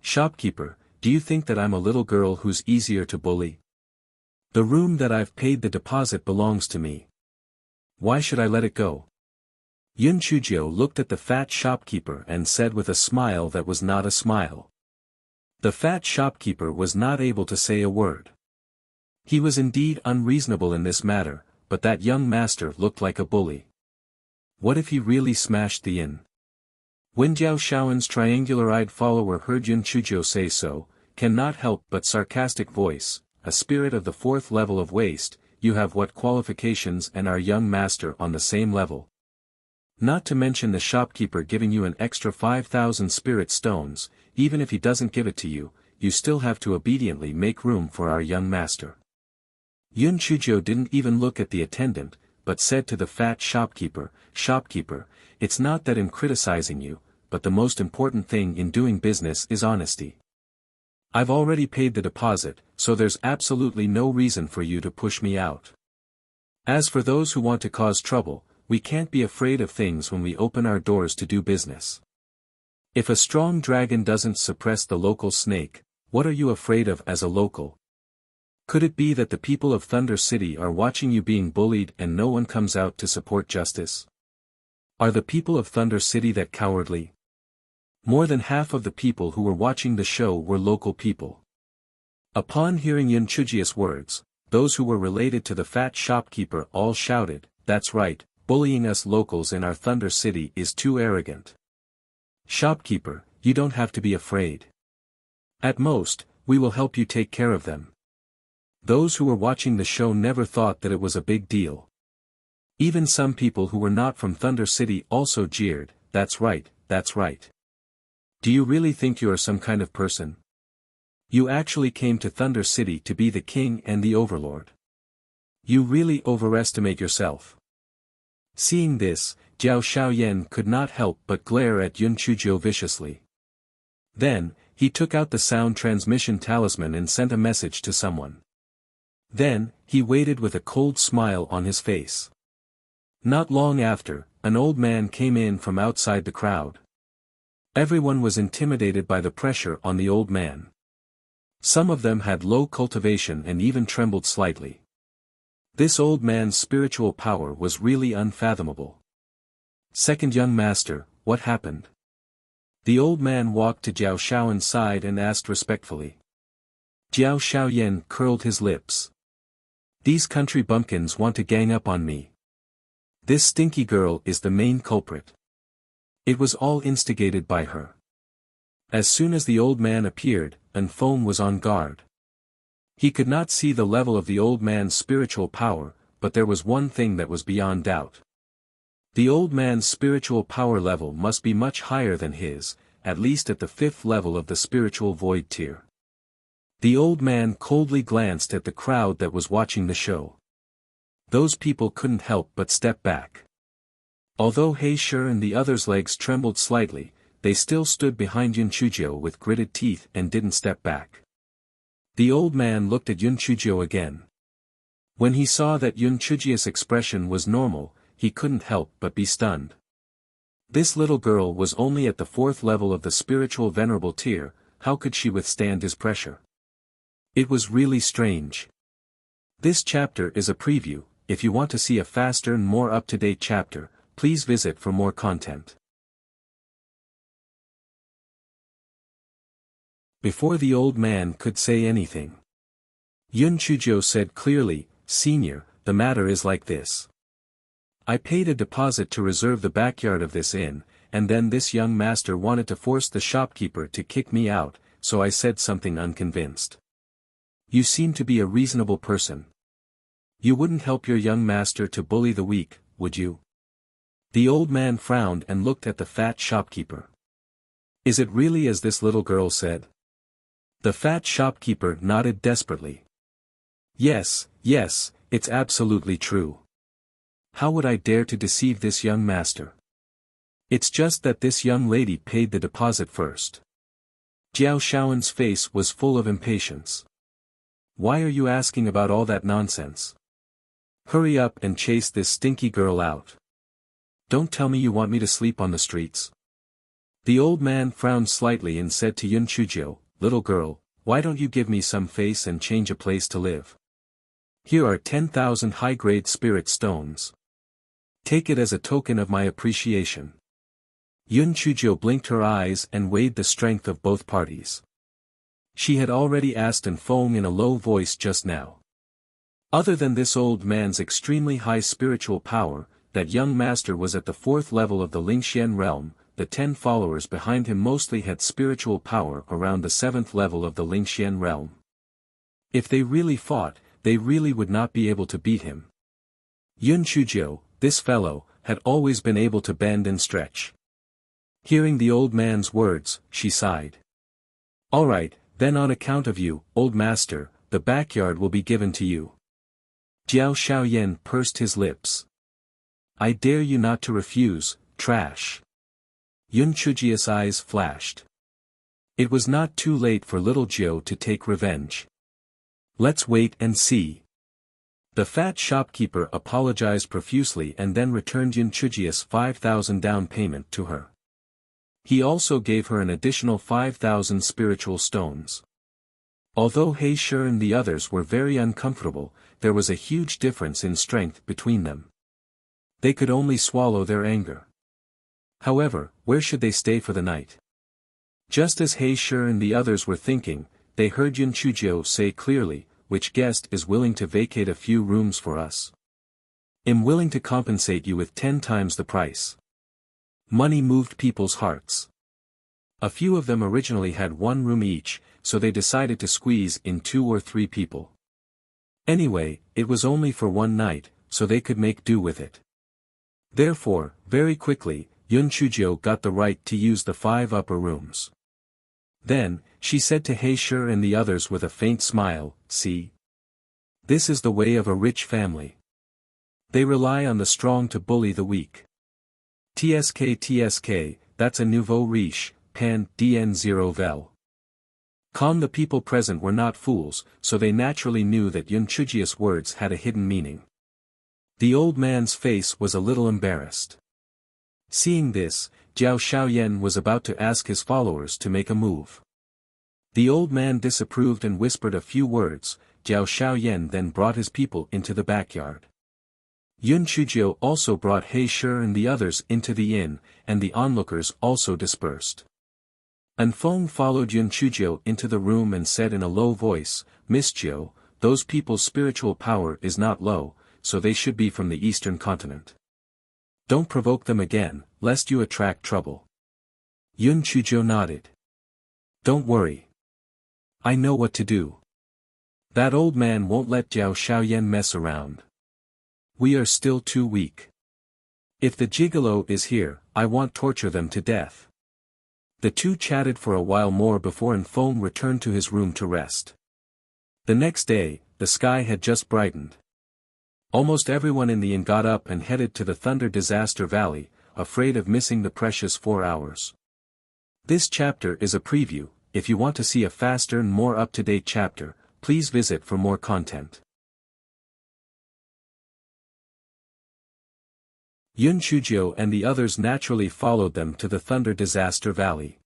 "Shopkeeper, do you think that I'm a little girl who's easier to bully? The room that I've paid the deposit belongs to me. Why should I let it go?" Yun Chujio looked at the fat shopkeeper and said with a smile that was not a smile. The fat shopkeeper was not able to say a word. He was indeed unreasonable in this matter, but that young master looked like a bully. What if he really smashed the inn? When Jiao Shaoyan's triangular-eyed follower heard Yun Chujio say so, cannot help but sarcastic voice, "A spirit of the 4th level of waste, you have what qualifications and our young master on the same level? Not to mention the shopkeeper giving you an extra 5,000 spirit stones, even if he doesn't give it to you, you still have to obediently make room for our young master." Yun Chujio didn't even look at the attendant, but said to the fat shopkeeper, "Shopkeeper, it's not that I'm criticizing you, but the most important thing in doing business is honesty. I've already paid the deposit, so there's absolutely no reason for you to push me out. As for those who want to cause trouble, we can't be afraid of things when we open our doors to do business. If a strong dragon doesn't suppress the local snake, what are you afraid of as a local? Could it be that the people of Thunder City are watching you being bullied and no one comes out to support justice? Are the people of Thunder City that cowardly?" More than half of the people who were watching the show were local people. Upon hearing Yun Chujio's words, those who were related to the fat shopkeeper all shouted, "That's right, bullying us locals in our Thunder City is too arrogant. Shopkeeper, you don't have to be afraid. At most, we will help you take care of them." Those who were watching the show never thought that it was a big deal. Even some people who were not from Thunder City also jeered, "That's right, that's right. Do you really think you are some kind of person? You actually came to Thunder City to be the king and the overlord. You really overestimate yourself." Seeing this, Jiao Shaoyan could not help but glare at Yun Chuzhou viciously. Then, he took out the sound transmission talisman and sent a message to someone. Then, he waited with a cold smile on his face. Not long after, an old man came in from outside the crowd. Everyone was intimidated by the pressure on the old man. Some of them had low cultivation and even trembled slightly. This old man's spiritual power was really unfathomable. "Second young master, what happened?" The old man walked to Jiao Shaoyan's side and asked respectfully. Jiao Shaoyan curled his lips. "These country bumpkins want to gang up on me. This stinky girl is the main culprit. It was all instigated by her." As soon as the old man appeared, Anfeng was on guard. He could not see the level of the old man's spiritual power, but there was one thing that was beyond doubt. The old man's spiritual power level must be much higher than his, at least at the 5th level of the spiritual void tier. The old man coldly glanced at the crowd that was watching the show. Those people couldn't help but step back. Although He Shi and the others' legs trembled slightly, they still stood behind Yun Chuzhou with gritted teeth and didn't step back. The old man looked at Yun Chuzhou again. When he saw that Yun Chuzhou's expression was normal, he couldn't help but be stunned. This little girl was only at the 4th level of the spiritual venerable tier, how could she withstand his pressure? It was really strange. This chapter is a preview. If you want to see a faster and more up-to-date chapter, please visit for more content. Before the old man could say anything, Yun Chuzhou said clearly, "Senior, the matter is like this. I paid a deposit to reserve the backyard of this inn, and then this young master wanted to force the shopkeeper to kick me out, so I said something unconvinced. You seem to be a reasonable person. You wouldn't help your young master to bully the weak, would you?" The old man frowned and looked at the fat shopkeeper. "Is it really as this little girl said?" The fat shopkeeper nodded desperately. Yes, it's absolutely true. How would I dare to deceive this young master? It's just that this young lady paid the deposit first." Jiao Shaoyan's face was full of impatience. "Why are you asking about all that nonsense? Hurry up and chase this stinky girl out. Don't tell me you want me to sleep on the streets." The old man frowned slightly and said to Yun Chuzhou, "Little girl, why don't you give me some face and change a place to live? Here are 10,000 high-grade spirit stones. Take it as a token of my appreciation." Yun Chuzhou blinked her eyes and weighed the strength of both parties. She had already asked Anfeng in a low voice just now. Other than this old man's extremely high spiritual power, that young master was at the 4th level of the Lingxian realm, the 10 followers behind him mostly had spiritual power around the 7th level of the Lingxian realm. If they really fought, they really would not be able to beat him. Yun Chuzhou, this fellow, had always been able to bend and stretch. Hearing the old man's words, she sighed. "All right, then on account of you, old master, the backyard will be given to you." Jiao Shaoyan pursed his lips. "I dare you not to refuse, trash." Yun Chuzhou's eyes flashed. It was not too late for little Jiao to take revenge. Let's wait and see. The fat shopkeeper apologized profusely and then returned Yun Chuzhou's 5,000 down payment to her. He also gave her an additional 5,000 spiritual stones. Although He Shi and the others were very uncomfortable, there was a huge difference in strength between them. They could only swallow their anger. However, where should they stay for the night? Just as He Shi and the others were thinking, they heard Yun Chuzhou say clearly, "Which guest is willing to vacate a few rooms for us? I'm willing to compensate you with 10 times the price." Money moved people's hearts. A few of them originally had 1 room each, so they decided to squeeze in 2 or 3 people. Anyway, it was only for 1 night, so they could make do with it. Therefore, very quickly, Yun Chujio got the right to use the 5 upper rooms. Then, she said to Heisher and the others with a faint smile, "See? This is the way of a rich family. They rely on the strong to bully the weak. TSK, that's a nouveau riche, pan, DN0 vel." Calm. The people present were not fools, so they naturally knew that Yun Chujio's words had a hidden meaning. The old man's face was a little embarrassed. Seeing this, Jiao Shaoyan was about to ask his followers to make a move. The old man disapproved and whispered a few words. Jiao Shaoyan then brought his people into the backyard. Yun Chujio also brought Heisher and the others into the inn, and the onlookers also dispersed. Anfeng followed Yun Chujio into the room and said in a low voice, "Miss Jiao, those people's spiritual power is not low, so they should be from the eastern continent. Don't provoke them again, lest you attract trouble." Yun Chujio nodded. "Don't worry. I know what to do. That old man won't let Jiao Shaoyan mess around. We are still too weak. If the gigolo is here, I want torture them to death." The two chatted for a while more before Anfeng returned to his room to rest. The next day, the sky had just brightened. Almost everyone in the inn got up and headed to the Thunder Disaster Valley, afraid of missing the precious 4 hours. This chapter is a preview. If you want to see a faster and more up-to-date chapter, please visit for more content. Yun Chujio and the others naturally followed them to the Thunder Disaster Valley.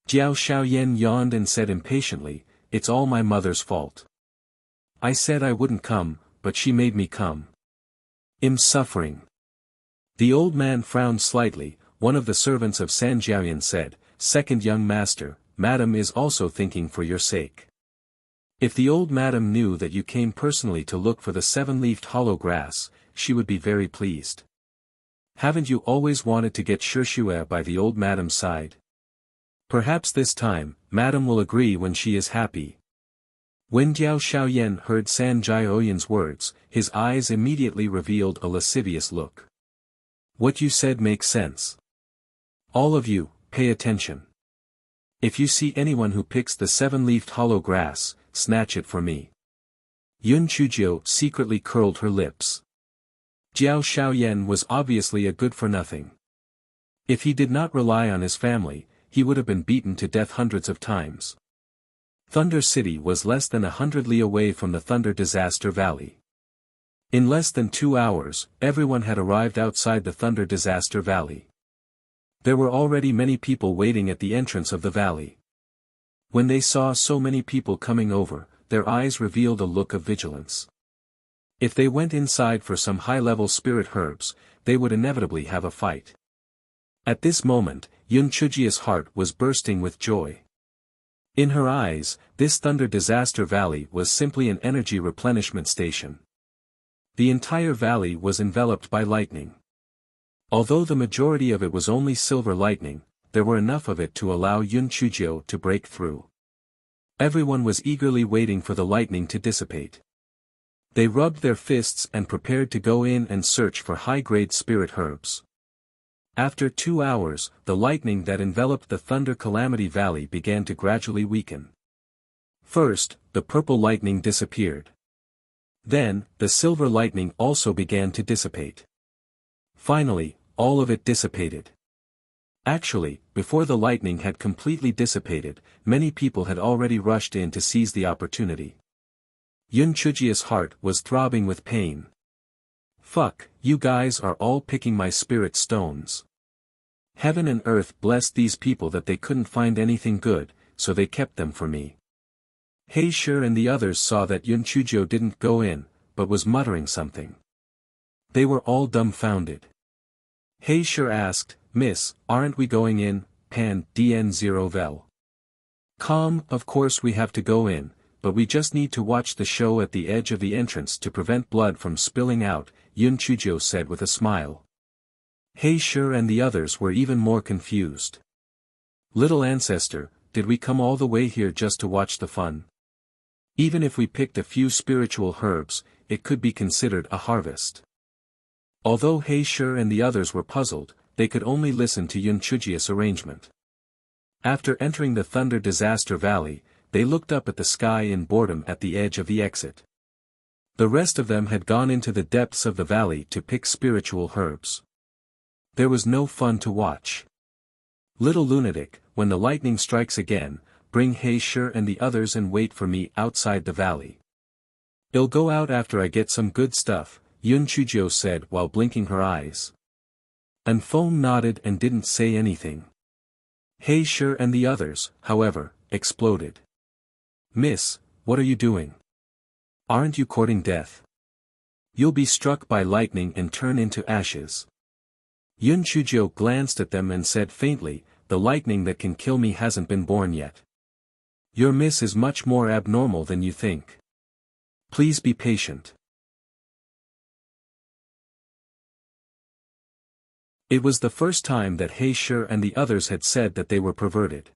Jiao Shaoyan yawned and said impatiently, "It's all my mother's fault. I said I wouldn't come, but she made me come. I'm suffering." The old man frowned slightly. One of the servants of San Jiaoyan said, "Second young master, Madam is also thinking for your sake. If the old madam knew that you came personally to look for the 7-leafed hollow grass, she would be very pleased. Haven't you always wanted to get Shishue by the old madam's side? Perhaps this time, madam will agree when she is happy." When Jiao Shaoyan heard San Jiaoyan's words, his eyes immediately revealed a lascivious look. "What you said makes sense. All of you, pay attention. If you see anyone who picks the 7-leafed hollow grass, snatch it for me." Yun Chujio secretly curled her lips. Jiao Shaoyan was obviously a good-for-nothing. If he did not rely on his family, he would have been beaten to death hundreds of times. Thunder City was less than 100 li away from the Thunder Disaster Valley. In less than 2 hours, everyone had arrived outside the Thunder Disaster Valley. There were already many people waiting at the entrance of the valley. When they saw so many people coming over, their eyes revealed a look of vigilance. If they went inside for some high-level spirit herbs, they would inevitably have a fight. At this moment, Yun Chujio's heart was bursting with joy. In her eyes, this Thunder Disaster Valley was simply an energy replenishment station. The entire valley was enveloped by lightning. Although the majority of it was only silver lightning, there were enough of it to allow Yun Chujio to break through. Everyone was eagerly waiting for the lightning to dissipate. They rubbed their fists and prepared to go in and search for high-grade spirit herbs. After 2 hours, the lightning that enveloped the Thunder Calamity Valley began to gradually weaken. First, the purple lightning disappeared. Then, the silver lightning also began to dissipate. Finally, all of it dissipated. Actually, before the lightning had completely dissipated, many people had already rushed in to seize the opportunity. Yun Chujio's heart was throbbing with pain. "Fuck, you guys are all picking my spirit stones. Heaven and earth blessed these people that they couldn't find anything good, so they kept them for me." Heisher and the others saw that Yun Chujio didn't go in, but was muttering something. They were all dumbfounded. Heisher asked, "Miss, aren't we going in, pan, DN0 vel?" "Calm, of course we have to go in, but we just need to watch the show at the edge of the entrance to prevent blood from spilling out," Yun Chujio said with a smile. Heisher and the others were even more confused. "Little ancestor, did we come all the way here just to watch the fun? Even if we picked a few spiritual herbs, it could be considered a harvest." Although He Shi and the others were puzzled, they could only listen to Yun Chujia's arrangement. After entering the Thunder Disaster Valley, they looked up at the sky in boredom at the edge of the exit. The rest of them had gone into the depths of the valley to pick spiritual herbs. There was no fun to watch. Little lunatic, when the lightning strikes again, bring He Shi and the others and wait for me outside the valley. I'll go out after I get some good stuff, Yun Chujio said while blinking her eyes. And Feng nodded and didn't say anything. He Shi and the others, however, exploded. Miss, what are you doing? Aren't you courting death? You'll be struck by lightning and turn into ashes. Yun Chujio glanced at them and said faintly, the lightning that can kill me hasn't been born yet. Your miss is much more abnormal than you think. Please be patient. It was the first time that He Shi and the others had said that they were perverted.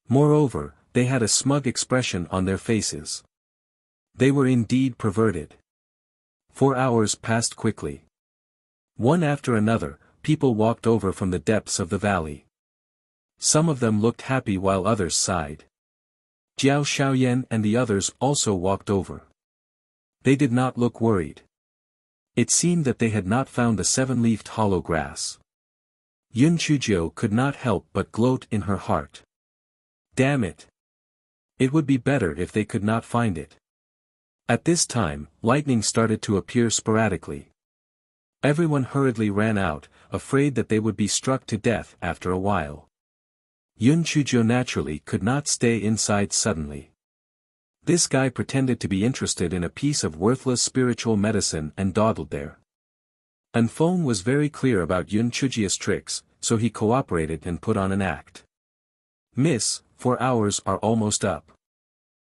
Moreover, they had a smug expression on their faces. They were indeed perverted. 4 hours passed quickly. One after another, people walked over from the depths of the valley. Some of them looked happy while others sighed. Jiao Shaoyan and the others also walked over. They did not look worried. It seemed that they had not found the 7-leafed hollow grass. Yun Chujio could not help but gloat in her heart. Damn it! It would be better if they could not find it. At this time, lightning started to appear sporadically. Everyone hurriedly ran out, afraid that they would be struck to death after a while. Yun Chujio naturally could not stay inside suddenly. This guy pretended to be interested in a piece of worthless spiritual medicine and dawdled there. And Feng was very clear about Yun Chujio's tricks, so he cooperated and put on an act. Miss, 4 hours are almost up.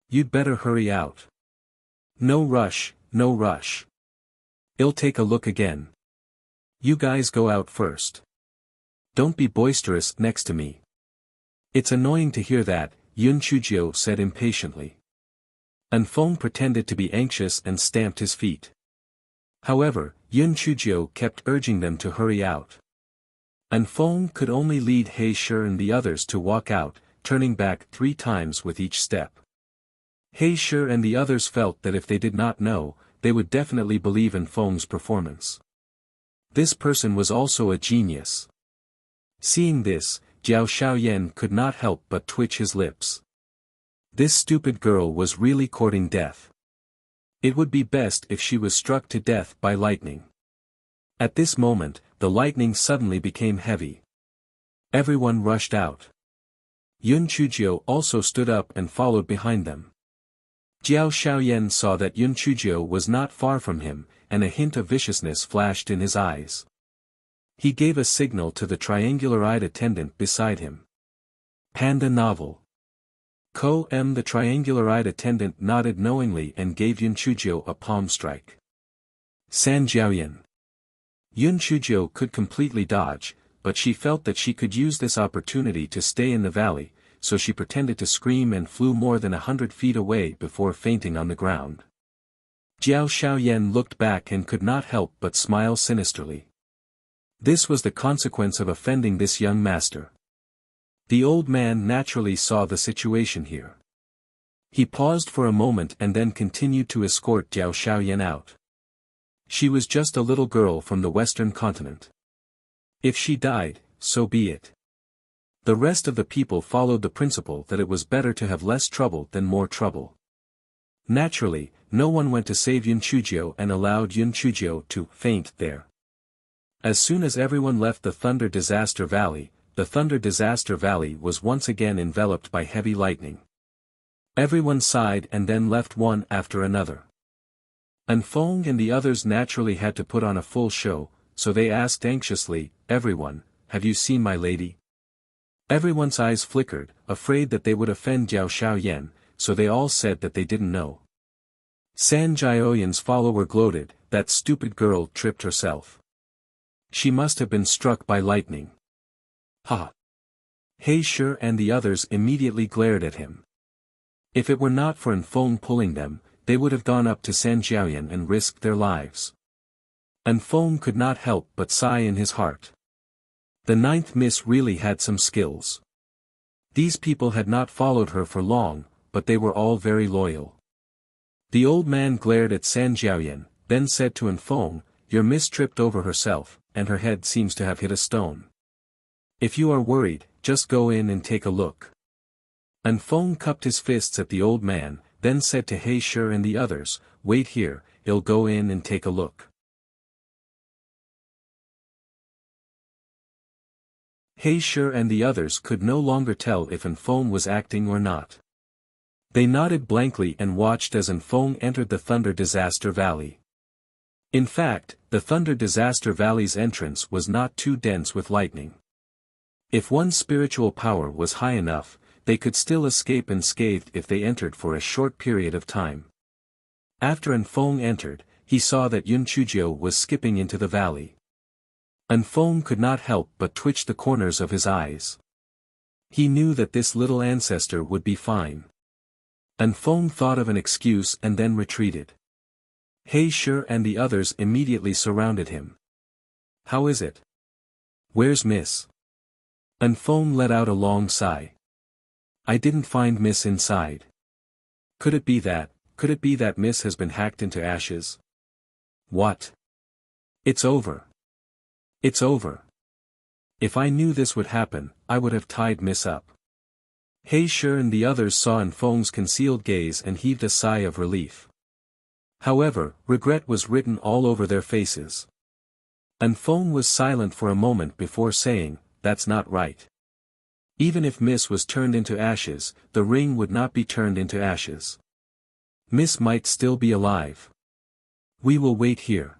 You'd better hurry out. No rush, no rush. I'll take a look again. You guys go out first. Don't be boisterous next to me. It's annoying to hear that, Yun Chujio said impatiently. And Feng pretended to be anxious and stamped his feet. However, Yun Chujio kept urging them to hurry out. And Feng could only lead He Shi and the others to walk out, turning back 3 times with each step. He Shi and the others felt that if they did not know, they would definitely believe in Feng's performance. This person was also a genius. Seeing this, Jiao Shaoyan could not help but twitch his lips. This stupid girl was really courting death. It would be best if she was struck to death by lightning. At this moment, the lightning suddenly became heavy. Everyone rushed out. Yun Chujio also stood up and followed behind them. Jiao Shaoyan saw that Yun Chujio was not far from him, and a hint of viciousness flashed in his eyes. He gave a signal to the triangular-eyed attendant beside him. Panda novel. The triangular-eyed attendant nodded knowingly and gave Yun Chujio a palm strike. San Jiaoyan. Yun Chujio could completely dodge, but she felt that she could use this opportunity to stay in the valley, so she pretended to scream and flew more than 100 feet away before fainting on the ground. Jiao Shaoyan looked back and could not help but smile sinisterly. This was the consequence of offending this young master. The old man naturally saw the situation here. He paused for a moment and then continued to escort Jiao Shaoyan out. She was just a little girl from the western continent. If she died, so be it. The rest of the people followed the principle that it was better to have less trouble than more trouble. Naturally, no one went to save Yun Chujio and allowed Yun Chujio to faint there. As soon as everyone left the Thunder Disaster Valley, the Thunder Disaster Valley was once again enveloped by heavy lightning. Everyone sighed and then left one after another. And Feng and the others naturally had to put on a full show, so they asked anxiously, "Everyone, have you seen my lady?" Everyone's eyes flickered, afraid that they would offend Jiao Shaoyan, so they all said that they didn't know. San Jiaoyan's follower gloated, "That stupid girl tripped herself. She must have been struck by lightning." Ha! He Shi and the others immediately glared at him. If it were not for Feng pulling them, they would have gone up to San Jiaoyan and risked their lives. And Feng could not help but sigh in his heart. The ninth miss really had some skills. These people had not followed her for long, but they were all very loyal. The old man glared at San Jiaoyan, then said to Feng, "Your miss tripped over herself, and her head seems to have hit a stone. If you are worried, just go in and take a look." Feng cupped his fists at the old man, then said to He Shi and the others, "Wait here, I'll go in and take a look." He Shi and the others could no longer tell if Feng was acting or not. They nodded blankly and watched as Feng entered the Thunder Disaster Valley. In fact, the Thunder Disaster Valley's entrance was not too dense with lightning. If one's spiritual power was high enough, they could still escape unscathed if they entered for a short period of time. After Feng entered, he saw that Yun Chujio was skipping into the valley. Feng could not help but twitch the corners of his eyes. He knew that this little ancestor would be fine. Feng thought of an excuse and then retreated. He Shi and the others immediately surrounded him. "How is it? Where's Miss?" Feng let out a long sigh. "I didn't find Miss inside. Could it be that Miss has been hacked into ashes?" "What? It's over. It's over. If I knew this would happen, I would have tied Miss up." He Shi and the others saw Feng's concealed gaze and heaved a sigh of relief. However, regret was written all over their faces. Feng was silent for a moment before saying, "That's not right. Even if Miss was turned into ashes, the ring would not be turned into ashes. Miss might still be alive. We will wait here.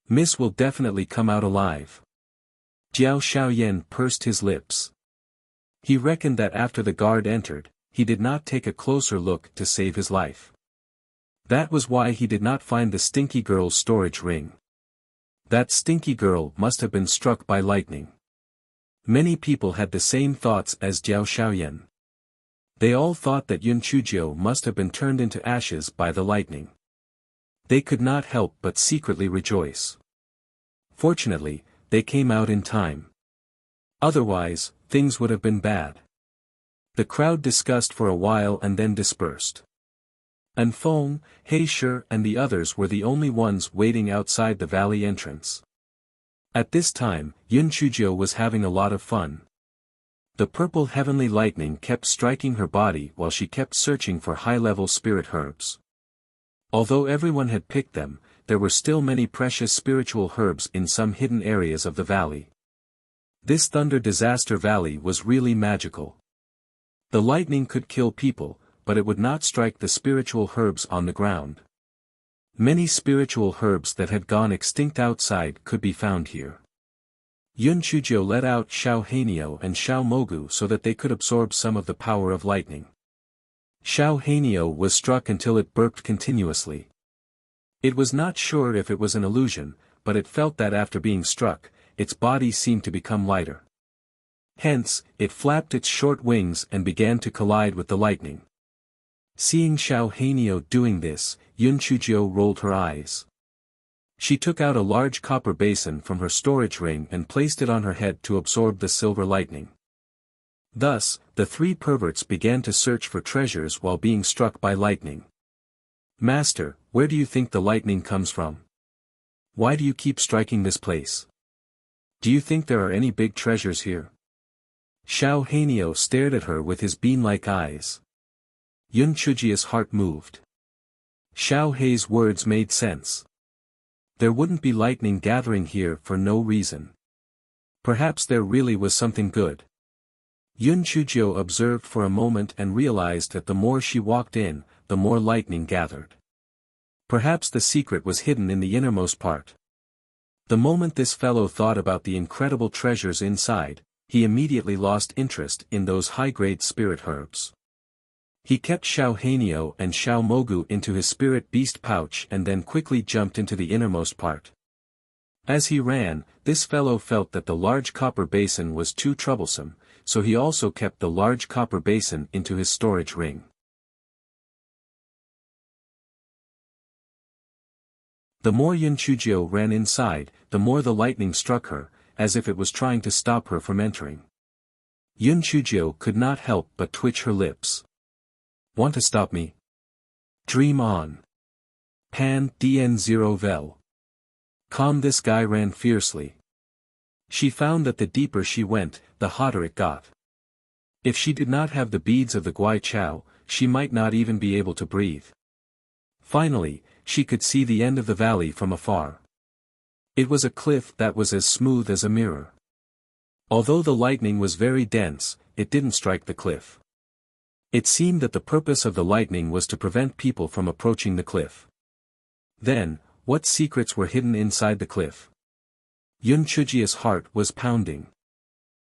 Miss will definitely come out alive." Jiao Shaoyan pursed his lips. He reckoned that after the guard entered, he did not take a closer look to save his life. That was why he did not find the stinky girl's storage ring. That stinky girl must have been struck by lightning. Many people had the same thoughts as Jiao Shaoyan. They all thought that Yun Chujio must have been turned into ashes by the lightning. They could not help but secretly rejoice. Fortunately, they came out in time. Otherwise, things would have been bad. The crowd discussed for a while and then dispersed. Feng, He Shi and the others were the only ones waiting outside the valley entrance. At this time, Yun Chujio was having a lot of fun. The purple heavenly lightning kept striking her body while she kept searching for high-level spirit herbs. Although everyone had picked them, there were still many precious spiritual herbs in some hidden areas of the valley. This Thunder Disaster Valley was really magical. The lightning could kill people, but it would not strike the spiritual herbs on the ground. Many spiritual herbs that had gone extinct outside could be found here. Yun Chujio let out Xiao Hanio and Xiao Mogu so that they could absorb some of the power of lightning. Xiao Hanio was struck until it burped continuously. It was not sure if it was an illusion, but it felt that after being struck, its body seemed to become lighter. Hence, it flapped its short wings and began to collide with the lightning. Seeing Xiao Hanio doing this, Yun Chujio rolled her eyes. She took out a large copper basin from her storage ring and placed it on her head to absorb the silver lightning. Thus, the three perverts began to search for treasures while being struck by lightning. "Master, where do you think the lightning comes from? Why do you keep striking this place? Do you think there are any big treasures here?" Xiao Hanio stared at her with his bean-like eyes. Yun Chujio's heart moved. Xiao Hei's words made sense. There wouldn't be lightning gathering here for no reason. Perhaps there really was something good. Yun Chujio observed for a moment and realized that the more she walked in, the more lightning gathered. Perhaps the secret was hidden in the innermost part. The moment this fellow thought about the incredible treasures inside, he immediately lost interest in those high-grade spirit herbs. He kept Xiao Hanio and Xiao Mogu into his spirit beast pouch and then quickly jumped into the innermost part. As he ran, this fellow felt that the large copper basin was too troublesome, so he also kept the large copper basin into his storage ring. The more Yun Chujio ran inside, the more the lightning struck her, as if it was trying to stop her from entering. Yun Chujio could not help but twitch her lips. Want to stop me? Dream on. Pan DN0 Vel. Calm. This guy ran fiercely. She found that the deeper she went, the hotter it got. If she did not have the beads of the Guai Chao, she might not even be able to breathe. Finally, she could see the end of the valley from afar. It was a cliff that was as smooth as a mirror. Although the lightning was very dense, it didn't strike the cliff. It seemed that the purpose of the lightning was to prevent people from approaching the cliff. Then, what secrets were hidden inside the cliff? Yun Chujia's heart was pounding.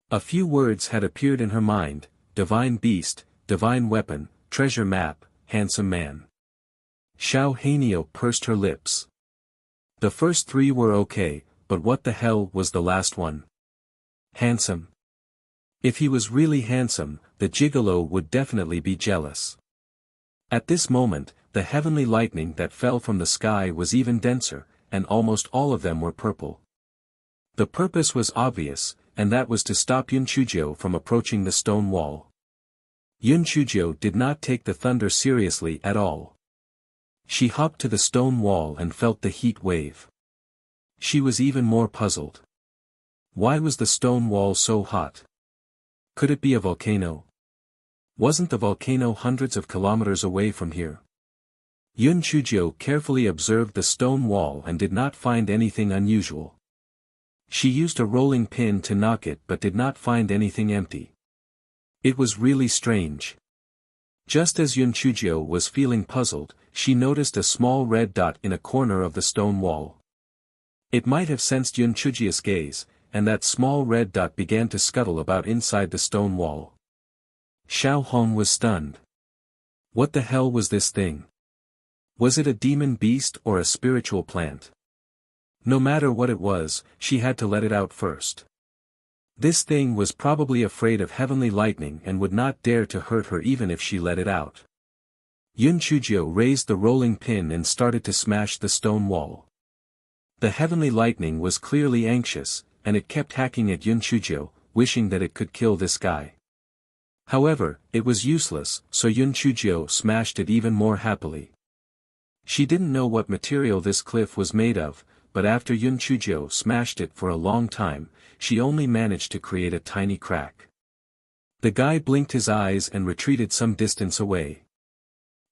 A few words had appeared in her mind: divine beast, divine weapon, treasure map, handsome man. Xiao Hanio pursed her lips. The first three were okay, but what the hell was the last one? Handsome. If he was really handsome, the gigolo would definitely be jealous. At this moment, the heavenly lightning that fell from the sky was even denser, and almost all of them were purple. The purpose was obvious, and that was to stop Yun Chujio from approaching the stone wall. Yun Chujio did not take the thunder seriously at all. She hopped to the stone wall and felt the heat wave. She was even more puzzled. Why was the stone wall so hot? Could it be a volcano? Wasn't the volcano hundreds of kilometers away from here? Yun Chujio carefully observed the stone wall and did not find anything unusual. She used a rolling pin to knock it but did not find anything empty. It was really strange. Just as Yun Chujio was feeling puzzled, she noticed a small red dot in a corner of the stone wall. It might have sensed Yun Chujio's gaze, and that small red dot began to scuttle about inside the stone wall. Xiao Hong was stunned. What the hell was this thing? Was it a demon beast or a spiritual plant? No matter what it was, she had to let it out first. This thing was probably afraid of heavenly lightning and would not dare to hurt her even if she let it out. Yun Chujio raised the rolling pin and started to smash the stone wall. The heavenly lightning was clearly anxious, and it kept hacking at Yun Chujio, wishing that it could kill this guy. However, it was useless, so Yun Chujio smashed it even more happily. She didn't know what material this cliff was made of, but after Yun Chujio smashed it for a long time, she only managed to create a tiny crack. The guy blinked his eyes and retreated some distance away.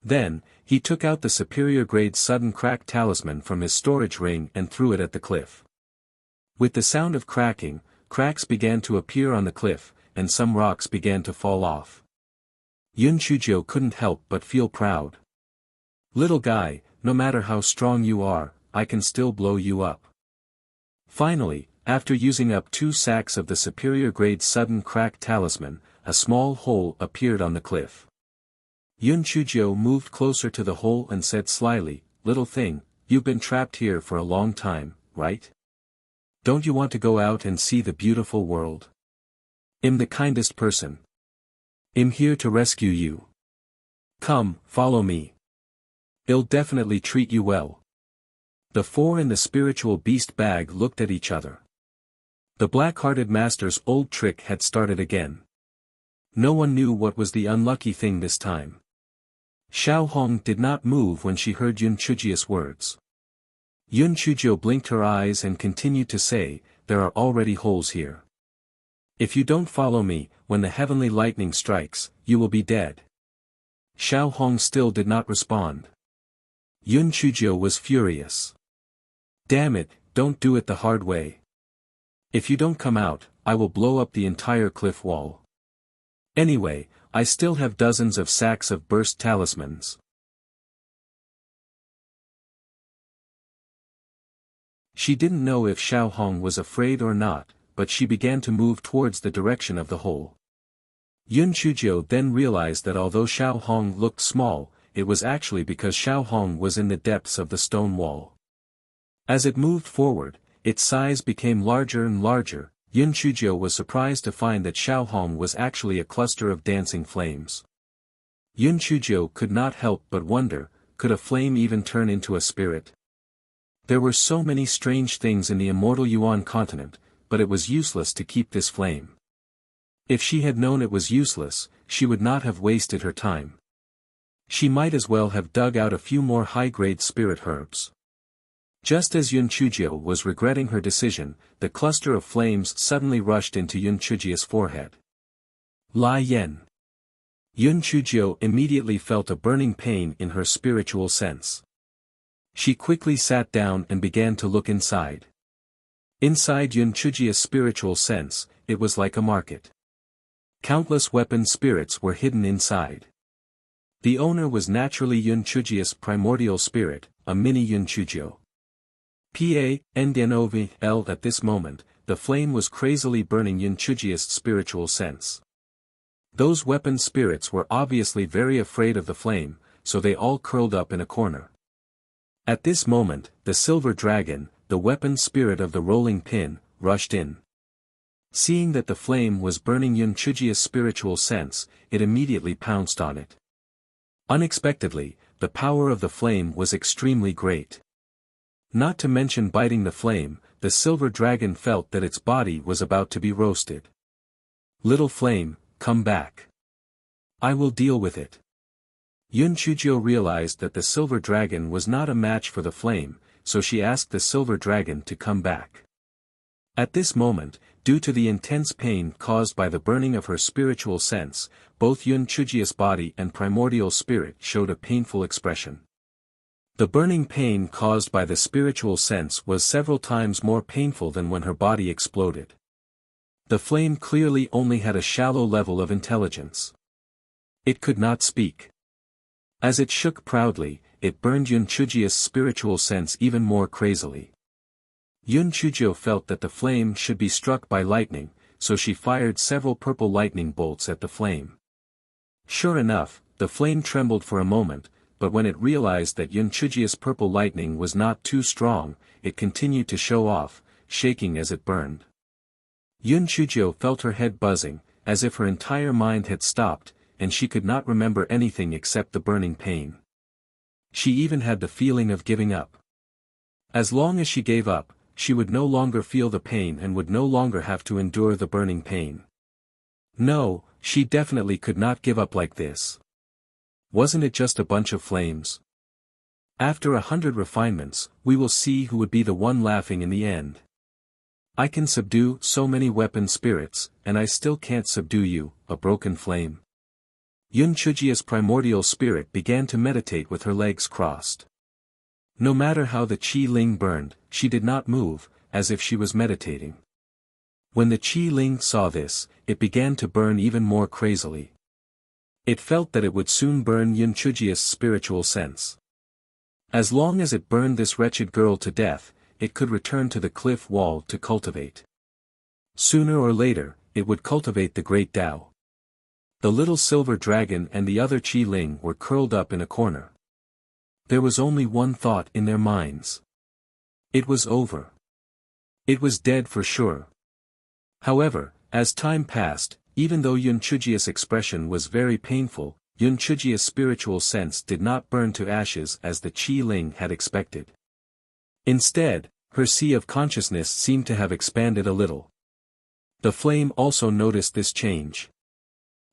Then, he took out the superior-grade sudden crack talisman from his storage ring and threw it at the cliff. With the sound of cracking, cracks began to appear on the cliff, and some rocks began to fall off. Yun Chujio couldn't help but feel proud. Little guy, no matter how strong you are, I can still blow you up. Finally, after using up 2 sacks of the superior-grade sudden crack talisman, a small hole appeared on the cliff. Yun Chujio moved closer to the hole and said slyly, "Little thing, you've been trapped here for a long time, right? Don't you want to go out and see the beautiful world? I'm the kindest person. I'm here to rescue you. Come, follow me. I'll definitely treat you well." The 4 in the spiritual beast bag looked at each other. The black-hearted master's old trick had started again. No one knew what was the unlucky thing this time. Xiao Hong did not move when she heard Yun Chujio's words. Yun Chujio blinked her eyes and continued to say, "There are already holes here. If you don't follow me, when the heavenly lightning strikes, you will be dead." Xiao Hong still did not respond. Yun Chujio was furious. "Damn it, don't do it the hard way. If you don't come out, I will blow up the entire cliff wall. Anyway, I still have dozens of sacks of burst talismans." She didn't know if Xiao Hong was afraid or not, but she began to move towards the direction of the hole. Yun Chujio then realized that although Xiao Hong looked small, it was actually because Xiao Hong was in the depths of the stone wall. As it moved forward, its size became larger and larger. Yun Chujio was surprised to find that Xiao Hong was actually a cluster of dancing flames. Yun Chujio could not help but wonder, could a flame even turn into a spirit? There were so many strange things in the immortal Yuan continent, but it was useless to keep this flame. If she had known it was useless, she would not have wasted her time. She might as well have dug out a few more high-grade spirit herbs. Just as Yun Chujio was regretting her decision, the cluster of flames suddenly rushed into Yun Chujio's forehead. Lai Yen. Yun Chujio immediately felt a burning pain in her spiritual sense. She quickly sat down and began to look inside. Inside Yun Chujio's spiritual sense, it was like a market. Countless weapon spirits were hidden inside. The owner was naturally Yun Chujio's primordial spirit, a mini Yun Chujio. PANDNOVL. At this moment, the flame was crazily burning Yun Chujio's spiritual sense. Those weapon spirits were obviously very afraid of the flame, so they all curled up in a corner. At this moment, the silver dragon, the weapon spirit of the rolling pin, rushed in. Seeing that the flame was burning Yun Chujio's spiritual sense, it immediately pounced on it. Unexpectedly, the power of the flame was extremely great. Not to mention biting the flame, the silver dragon felt that its body was about to be roasted. Little flame, come back. I will deal with it. Yun Chujio realized that the silver dragon was not a match for the flame, so she asked the silver dragon to come back. At this moment, due to the intense pain caused by the burning of her spiritual sense, both Yun Chujio's body and primordial spirit showed a painful expression. The burning pain caused by the spiritual sense was several times more painful than when her body exploded. The flame clearly only had a shallow level of intelligence. It could not speak. As it shook proudly, it burned Yun Chujio's spiritual sense even more crazily. Yun Chujio felt that the flame should be struck by lightning, so she fired several purple lightning bolts at the flame. Sure enough, the flame trembled for a moment, but when it realized that Yun Chujio's purple lightning was not too strong, it continued to show off, shaking as it burned. Yun Chujio felt her head buzzing, as if her entire mind had stopped, and she could not remember anything except the burning pain. She even had the feeling of giving up. As long as she gave up, she would no longer feel the pain and would no longer have to endure the burning pain. No, she definitely could not give up like this. Wasn't it just a bunch of flames? After 100 refinements, we will see who would be the one laughing in the end. I can subdue so many weapon spirits, and I still can't subdue you, a broken flame. Yun Chujio's primordial spirit began to meditate with her legs crossed. No matter how the Qi Ling burned, she did not move, as if she was meditating. When the Qi Ling saw this, it began to burn even more crazily. It felt that it would soon burn Yun Chujio's spiritual sense. As long as it burned this wretched girl to death, it could return to the cliff wall to cultivate. Sooner or later, it would cultivate the great Tao. The little silver dragon and the other Qi Ling were curled up in a corner. There was only one thought in their minds. It was over. It was dead for sure. However, as time passed, even though Yun Chujio's expression was very painful, Yun Chujio's spiritual sense did not burn to ashes as the Qi Ling had expected. Instead, her sea of consciousness seemed to have expanded a little. The flame also noticed this change.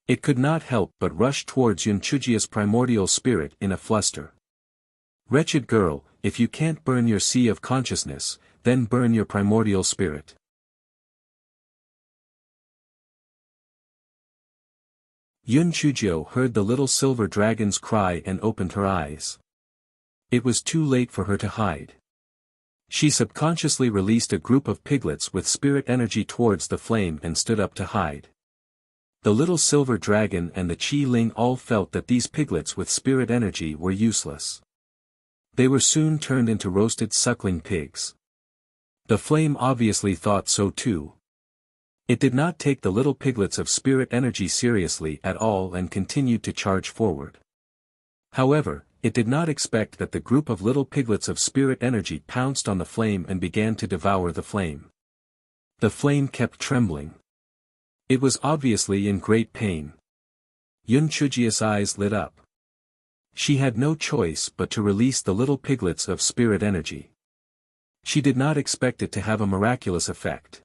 It could not help but rush towards Yun Chujio's primordial spirit in a fluster. Wretched girl, if you can't burn your sea of consciousness, then burn your primordial spirit. Yun Chujio heard the little silver dragon's cry and opened her eyes. It was too late for her to hide. She subconsciously released a group of piglets with spirit energy towards the flame and stood up to hide. The little silver dragon and the Qi Ling all felt that these piglets with spirit energy were useless. They were soon turned into roasted suckling pigs. The flame obviously thought so too. It did not take the little piglets of spirit energy seriously at all and continued to charge forward. However, it did not expect that the group of little piglets of spirit energy pounced on the flame and began to devour the flame. The flame kept trembling. It was obviously in great pain. Yun Chujio's eyes lit up. She had no choice but to release the little piglets of spirit energy. She did not expect it to have a miraculous effect.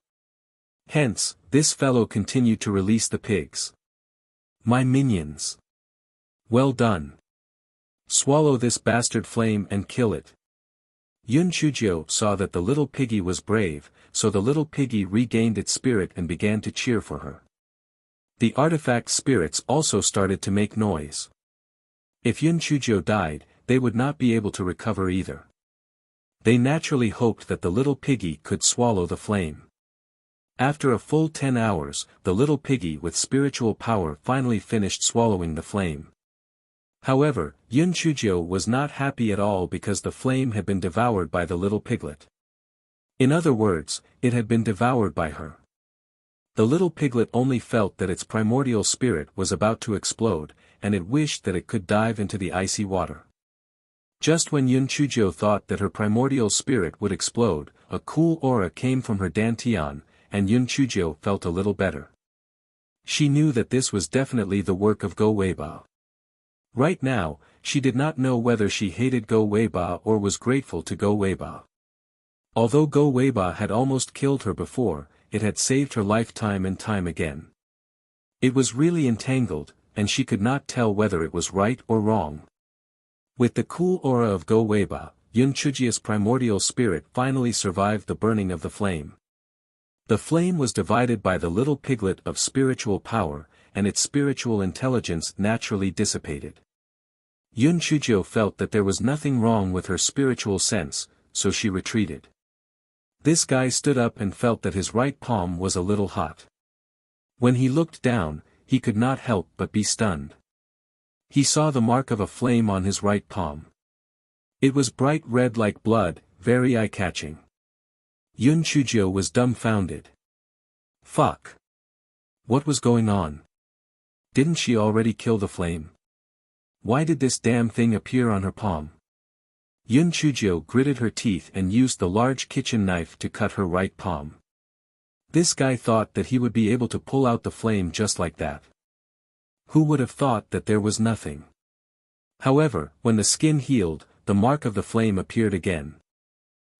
Hence, this fellow continued to release the pigs. My minions. Well done. Swallow this bastard flame and kill it. Yun Chujio saw that the little piggy was brave, so the little piggy regained its spirit and began to cheer for her. The artifact spirits also started to make noise. If Yun Chujio died, they would not be able to recover either. They naturally hoped that the little piggy could swallow the flame. After a full 10 hours, the little piggy with spiritual power finally finished swallowing the flame. However, Yun Chujio was not happy at all because the flame had been devoured by the little piglet. In other words, it had been devoured by her. The little piglet only felt that its primordial spirit was about to explode, and it wished that it could dive into the icy water. Just when Yun Chujio thought that her primordial spirit would explode, a cool aura came from her dantian, and Yun Chujio felt a little better. She knew that this was definitely the work of Go Weiba. Right now, she did not know whether she hated Go Weiba or was grateful to Go Weiba. Although Go Weiba had almost killed her before, it had saved her life time and time again. It was really entangled, and she could not tell whether it was right or wrong. With the cool aura of Go Weiba, Yun Chujio's primordial spirit finally survived the burning of the flame. The flame was divided by the little piglet of spiritual power, and its spiritual intelligence naturally dissipated. Yun Chujio felt that there was nothing wrong with her spiritual sense, so she retreated. This guy stood up and felt that his right palm was a little hot. When he looked down, he could not help but be stunned. He saw the mark of a flame on his right palm. It was bright red like blood, very eye-catching. Yun Chujio was dumbfounded. Fuck. What was going on? Didn't she already kill the flame? Why did this damn thing appear on her palm? Yun Chujio gritted her teeth and used the large kitchen knife to cut her right palm. This guy thought that he would be able to pull out the flame just like that. Who would have thought that there was nothing? However, when the skin healed, the mark of the flame appeared again.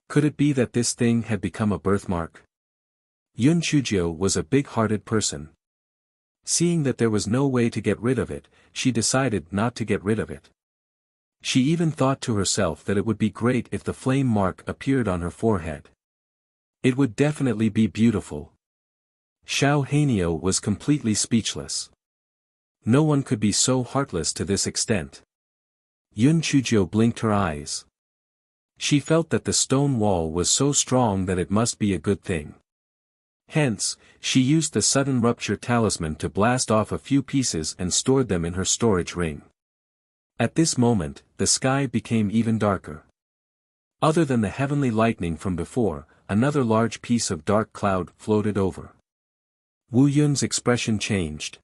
Could it be that this thing had become a birthmark? Yun Chujio was a big-hearted person. Seeing that there was no way to get rid of it, she decided not to get rid of it. She even thought to herself that it would be great if the flame mark appeared on her forehead. It would definitely be beautiful. Xiao Hanio was completely speechless. No one could be so heartless to this extent. Yun Chujio blinked her eyes. She felt that the stone wall was so strong that it must be a good thing. Hence, she used the sudden rupture talisman to blast off a few pieces and stored them in her storage ring. At this moment, the sky became even darker. Other than the heavenly lightning from before, another large piece of dark cloud floated over. Wu Yun's expression changed.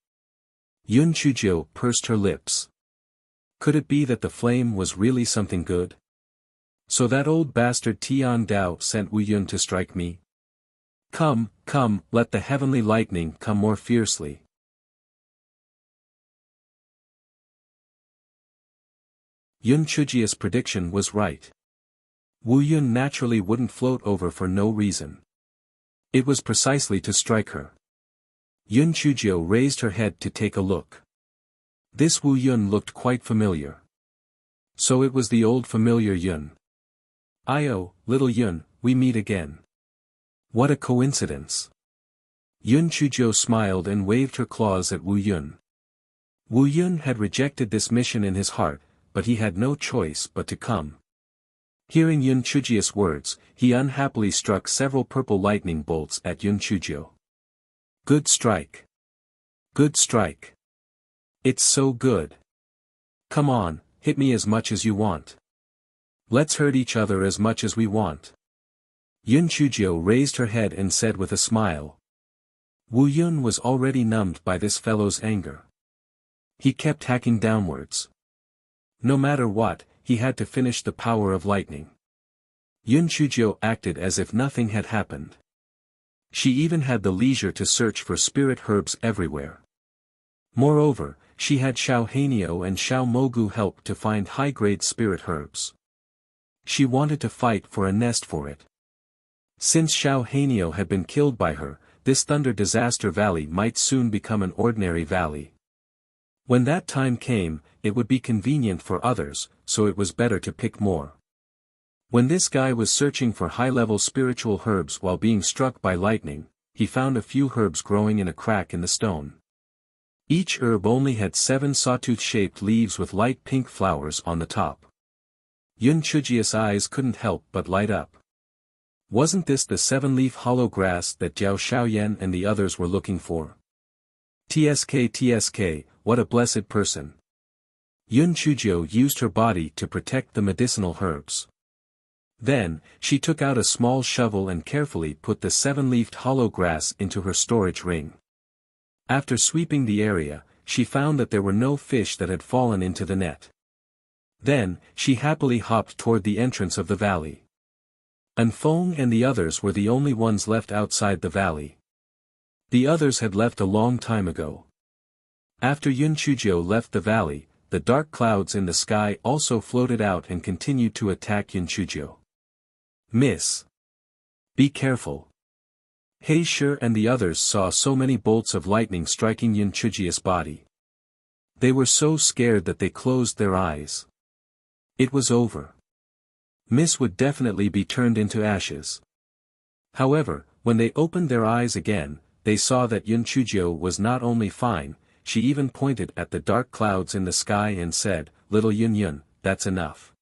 Yun Chujio pursed her lips. Could it be that the flame was really something good? So that old bastard Tian Dao sent Wu Yun to strike me? Come, come, let the heavenly lightning come more fiercely. Yun Chujio's prediction was right. Wu Yun naturally wouldn't float over for no reason. It was precisely to strike her. Yun Chujio raised her head to take a look. This Wu Yun looked quite familiar. So it was the old familiar Yun. Io, little Yun, we meet again. What a coincidence. Yun Chujio smiled and waved her claws at Wu Yun. Wu Yun had rejected this mission in his heart, but he had no choice but to come. Hearing Yun Chujio's words, he unhappily struck several purple lightning bolts at Yun Chujio. Good strike. Good strike. It's so good. Come on, hit me as much as you want. Let's hurt each other as much as we want. Yun Chujio raised her head and said with a smile. Wu Yun was already numbed by this fellow's anger. He kept hacking downwards. No matter what, he had to finish the power of lightning. Yun Chujio acted as if nothing had happened. She even had the leisure to search for spirit herbs everywhere. Moreover, she had Xiao Hanio and Xiao Mogu help to find high-grade spirit herbs. She wanted to fight for a nest for it. Since Xiao Hanio had been killed by her, this Thunder Disaster Valley might soon become an ordinary valley. When that time came, it would be convenient for others, so it was better to pick more. When this guy was searching for high-level spiritual herbs while being struck by lightning, he found a few herbs growing in a crack in the stone. Each herb only had 7 sawtooth-shaped leaves with light pink flowers on the top. Yun Chujia's eyes couldn't help but light up. Wasn't this the 7-leaf hollow grass that Jiao Shaoyan and the others were looking for? TSK, what a blessed person. Yun Chujio used her body to protect the medicinal herbs. Then, she took out a small shovel and carefully put the 7-leafed hollow grass into her storage ring. After sweeping the area, she found that there were no fish that had fallen into the net. Then, she happily hopped toward the entrance of the valley. Anfeng and the others were the only ones left outside the valley. The others had left a long time ago. After Yun Chujio left the valley, the dark clouds in the sky also floated out and continued to attack Yun Chujio. Miss. Be careful. He Shi and the others saw so many bolts of lightning striking Yun Chujio's body. They were so scared that they closed their eyes. It was over. Miss would definitely be turned into ashes. However, when they opened their eyes again, they saw that Yun Chujio was not only fine, she even pointed at the dark clouds in the sky and said, "Little Yun, that's enough.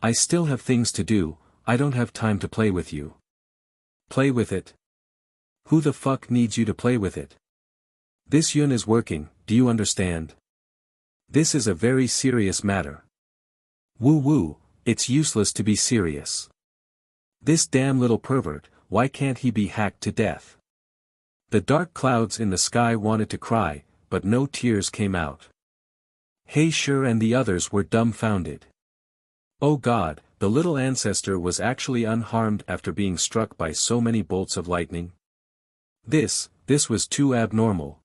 I still have things to do, I don't have time to play with you." Play with it? Who the fuck needs you to play with it? This Yun is working, do you understand? This is a very serious matter. Woo, it's useless to be serious. This damn little pervert, why can't he be hacked to death? The dark clouds in the sky wanted to cry, but no tears came out. He Shi and the others were dumbfounded. Oh God, the little ancestor was actually unharmed after being struck by so many bolts of lightning? This was too abnormal.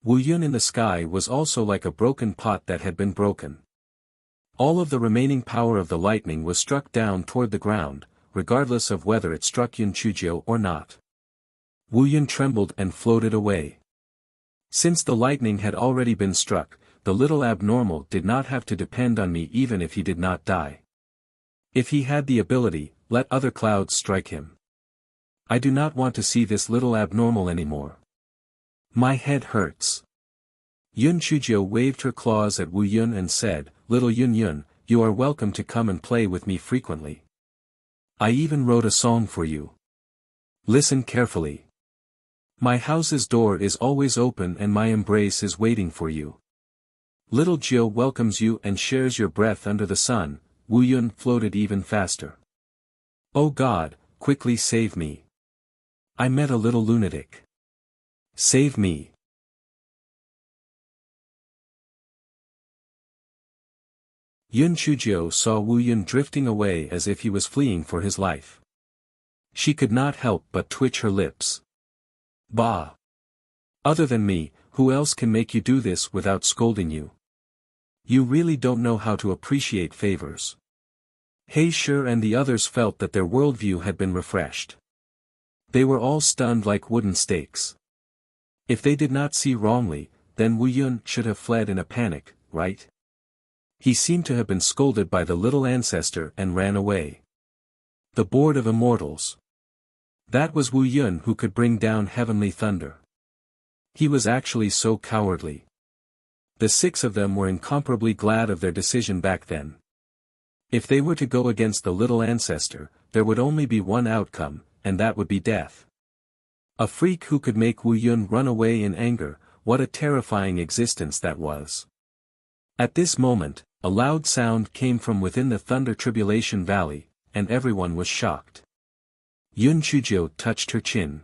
Wu Yun in the sky was also like a broken pot that had been broken. All of the remaining power of the lightning was struck down toward the ground, regardless of whether it struck Yun Chujio or not. Wu Yun trembled and floated away. Since the lightning had already been struck, the little abnormal did not have to depend on me even if he did not die. If he had the ability, let other clouds strike him. I do not want to see this little abnormal anymore. My head hurts. Yun Chujio waved her claws at Wu Yun and said, "Little Yun, you are welcome to come and play with me frequently. I even wrote a song for you. Listen carefully. My house's door is always open and my embrace is waiting for you. Little Jill welcomes you and shares your breath under the sun." Wu Yun floated even faster. Oh God, quickly save me. I met a little lunatic. Save me. Yun Chujio saw Wu Yun drifting away as if he was fleeing for his life. She could not help but twitch her lips. Bah! Other than me, who else can make you do this without scolding you? You really don't know how to appreciate favors. He Shi and the others felt that their worldview had been refreshed. They were all stunned like wooden stakes. If they did not see wrongly, then Wu Yun should have fled in a panic, right? He seemed to have been scolded by the little ancestor and ran away. The Board of Immortals. That was Wu Yun who could bring down heavenly thunder. He was actually so cowardly. The 6 of them were incomparably glad of their decision back then. If they were to go against the little ancestor, there would only be one outcome, and that would be death. A freak who could make Wu Yun run away in anger, what a terrifying existence that was. At this moment, a loud sound came from within the Thunder Tribulation Valley, and everyone was shocked. Yun Chujio touched her chin.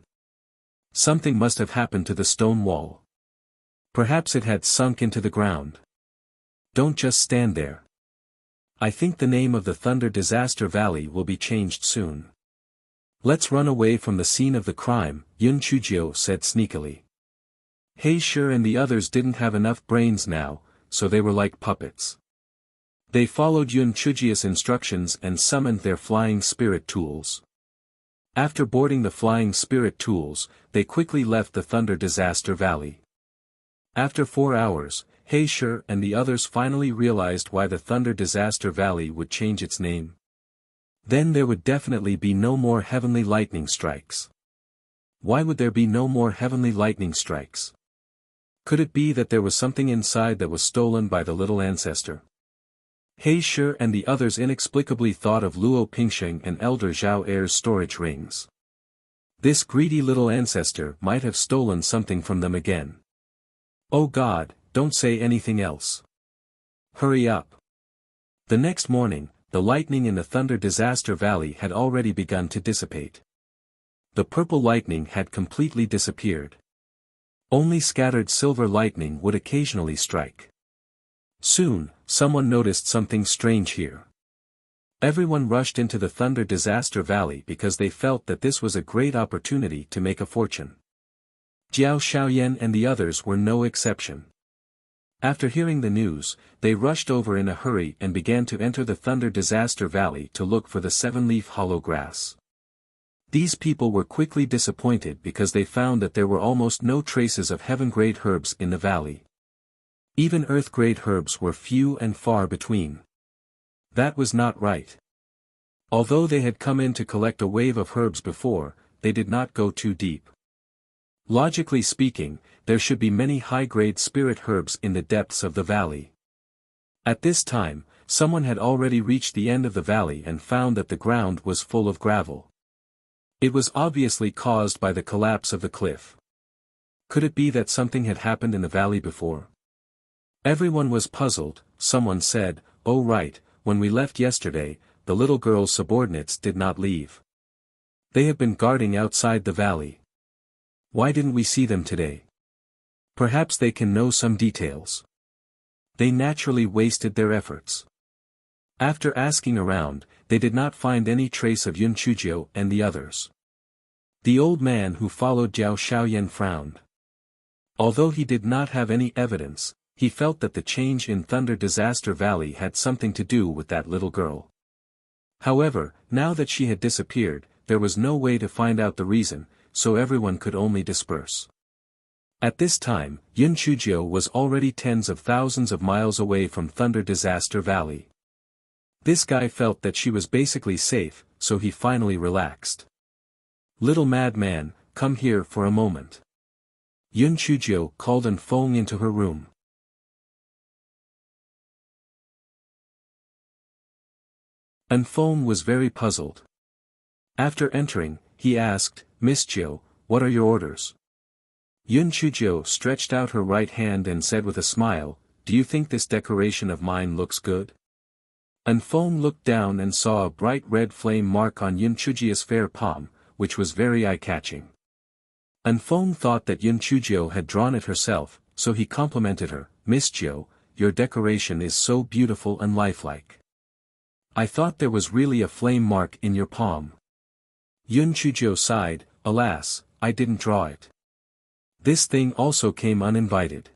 Something must have happened to the stone wall. Perhaps it had sunk into the ground. Don't just stand there. I think the name of the Thunder Disaster Valley will be changed soon. Let's run away from the scene of the crime, Yun Chujio said sneakily. He Shi and the others didn't have enough brains now, so they were like puppets. They followed Yun Chujio's instructions and summoned their flying spirit tools. After boarding the flying spirit tools, they quickly left the Thunder Disaster Valley. After 4 hours, He and the others finally realized why the Thunder Disaster Valley would change its name. Then there would definitely be no more heavenly lightning strikes. Why would there be no more heavenly lightning strikes? Could it be that there was something inside that was stolen by the little ancestor? He and the others inexplicably thought of Luo Pingsheng and Elder Zhao Er's storage rings. This greedy little ancestor might have stolen something from them again. Oh God, don't say anything else. Hurry up. The next morning, the lightning in the Thunder Disaster Valley had already begun to dissipate. The purple lightning had completely disappeared. Only scattered silver lightning would occasionally strike. Soon, someone noticed something strange here. Everyone rushed into the Thunder Disaster Valley because they felt that this was a great opportunity to make a fortune. Jiao Shaoyan and the others were no exception. After hearing the news, they rushed over in a hurry and began to enter the Thunder Disaster Valley to look for the 7-leaf hollow grass. These people were quickly disappointed because they found that there were almost no traces of heaven-grade herbs in the valley. Even earth-grade herbs were few and far between. That was not right. Although they had come in to collect a wave of herbs before, they did not go too deep. Logically speaking, there should be many high-grade spirit herbs in the depths of the valley. At this time, someone had already reached the end of the valley and found that the ground was full of gravel. It was obviously caused by the collapse of the cliff. Could it be that something had happened in the valley before? Everyone was puzzled. Someone said, "Oh right, when we left yesterday, the little girl's subordinates did not leave. They have been guarding outside the valley. Why didn't we see them today? Perhaps they can know some details." They naturally wasted their efforts. After asking around, they did not find any trace of Yun Chuzhou and the others. The old man who followed Jiao Shaoyan frowned. Although he did not have any evidence, he felt that the change in Thunder Disaster Valley had something to do with that little girl. However, now that she had disappeared, there was no way to find out the reason, so everyone could only disperse. At this time, Yun Chuzhou was already tens of thousands of miles away from Thunder Disaster Valley. This guy felt that she was basically safe, so he finally relaxed. "Little madman, come here for a moment." Yun Chuzhou called An Feng into her room. An Feng was very puzzled. After entering, he asked, "Miss Jiao, what are your orders?" Yun Chuzhou stretched out her right hand and said with a smile, "Do you think this decoration of mine looks good?" An Feng looked down and saw a bright red flame mark on Yun Chuzhou's fair palm, which was very eye-catching. An Feng thought that Yun Chuzhou had drawn it herself, so he complimented her, "Miss Jiao, your decoration is so beautiful and lifelike. I thought there was really a flame mark in your palm." Yun Chuzhou sighed, "Alas, I didn't draw it. This thing also came uninvited.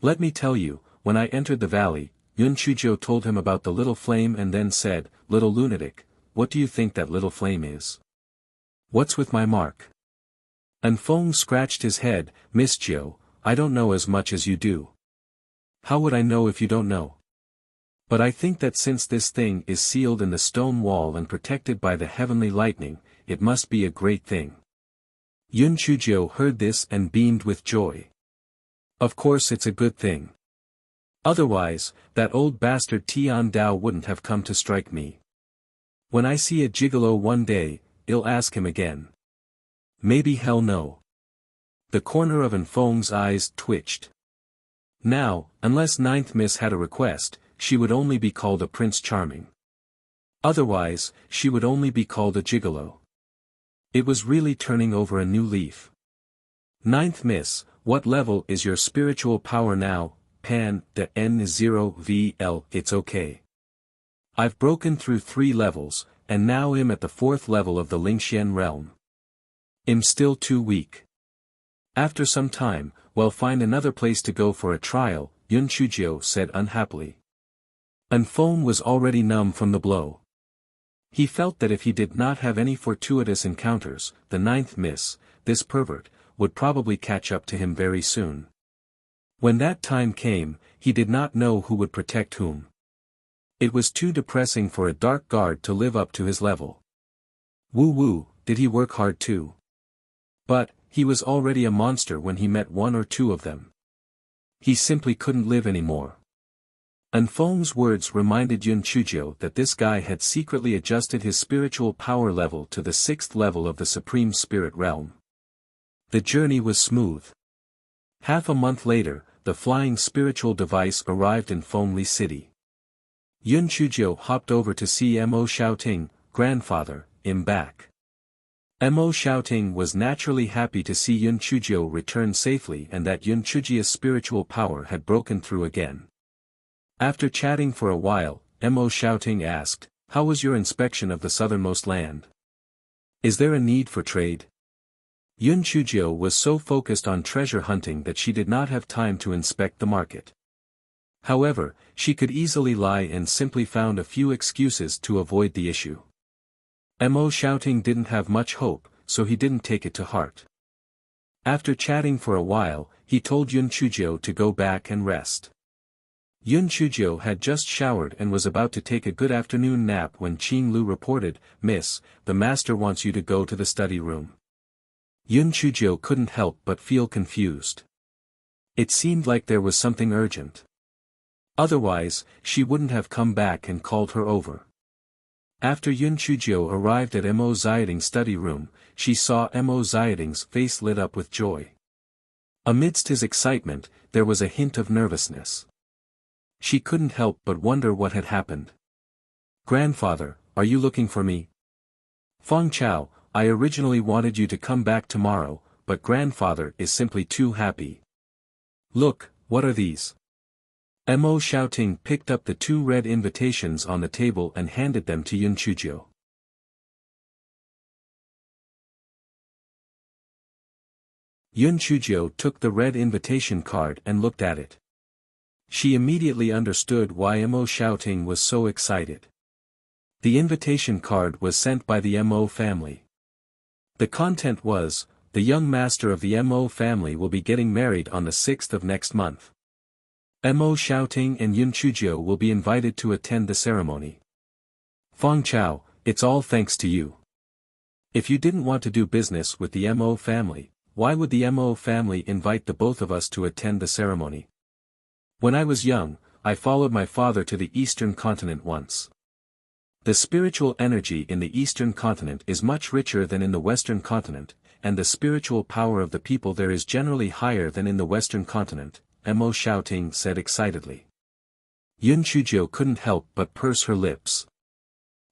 Let me tell you, when I entered the valley," Yun Chuzhou told him about the little flame and then said, "Little lunatic, what do you think that little flame is? What's with my mark?" An Feng scratched his head, "Miss Jiao, I don't know as much as you do." "How would I know if you don't know? But I think that since this thing is sealed in the stone wall and protected by the heavenly lightning, it must be a great thing." Yun Chuzhou heard this and beamed with joy. "Of course it's a good thing. Otherwise, that old bastard Tian Dao wouldn't have come to strike me. When I see a gigolo one day, I'll ask him again." "Maybe hell no." The corner of An Feng's eyes twitched. Now, unless Ninth Miss had a request, she would only be called a Prince Charming. Otherwise, she would only be called a gigolo. It was really turning over a new leaf. "Ninth Miss, what level is your spiritual power now?" "Pan, the N0VL, it's okay. I've broken through 3 levels, and now I'm at the 4th level of the Lingxian realm. I'm still too weak." After some time, "Well, find another place to go for a trial," Yun Chuzhou said unhappily. An Feng was already numb from the blow. He felt that if he did not have any fortuitous encounters, the ninth miss, this pervert, would probably catch up to him very soon. When that time came, he did not know who would protect whom. It was too depressing for a dark guard to live up to his level. Woo, did he work hard too? But, he was already a monster when he met one or two of them. He simply couldn't live anymore. Anfeng's words reminded Yun Chujio that this guy had secretly adjusted his spiritual power level to the 6th level of the Supreme Spirit Realm. The journey was smooth. Half a month later, the flying spiritual device arrived in Fengli City. Yun Chujio hopped over to see Mo Xiaoting, grandfather, him back. Mo Xiaoting was naturally happy to see Yun Chujio return safely and that Yun Chujio's spiritual power had broken through again. After chatting for a while, Mo Xiaoting asked, "How was your inspection of the southernmost land? Is there a need for trade?" Yun Chujio was so focused on treasure hunting that she did not have time to inspect the market. However, she could easily lie and simply found a few excuses to avoid the issue. Mo Xiaoting didn't have much hope, so he didn't take it to heart. After chatting for a while, he told Yun Chujio to go back and rest. Yun Chujio had just showered and was about to take a good afternoon nap when Qing Lu reported, "Miss, the master wants you to go to the study room." Yun Chujio couldn't help but feel confused. It seemed like there was something urgent. Otherwise, she wouldn't have come back and called her over. After Yun Chujio arrived at Mo Xiaoting's study room, she saw Mo Xiaoting's face lit up with joy. Amidst his excitement, there was a hint of nervousness. She couldn't help but wonder what had happened. "Grandfather, are you looking for me?" "Feng Chao, I originally wanted you to come back tomorrow, but grandfather is simply too happy." "Look, what are these?" Mo Xiaoting picked up the 2 red invitations on the table and handed them to Yun Chujio. Yun Chujio took the red invitation card and looked at it. She immediately understood why Mo Xiaoting was so excited. The invitation card was sent by the Mo family. The content was, "The young master of the Mo family will be getting married on the 6th of next month. Mo Xiaoting and Yun Chujio will be invited to attend the ceremony. Feng Chao, it's all thanks to you. If you didn't want to do business with the Mo family, why would the Mo family invite the both of us to attend the ceremony? When I was young, I followed my father to the Eastern continent once. The spiritual energy in the Eastern continent is much richer than in the Western continent, and the spiritual power of the people there is generally higher than in the Western continent," Mo Xiaoting said excitedly. Yun Chujio couldn't help but purse her lips.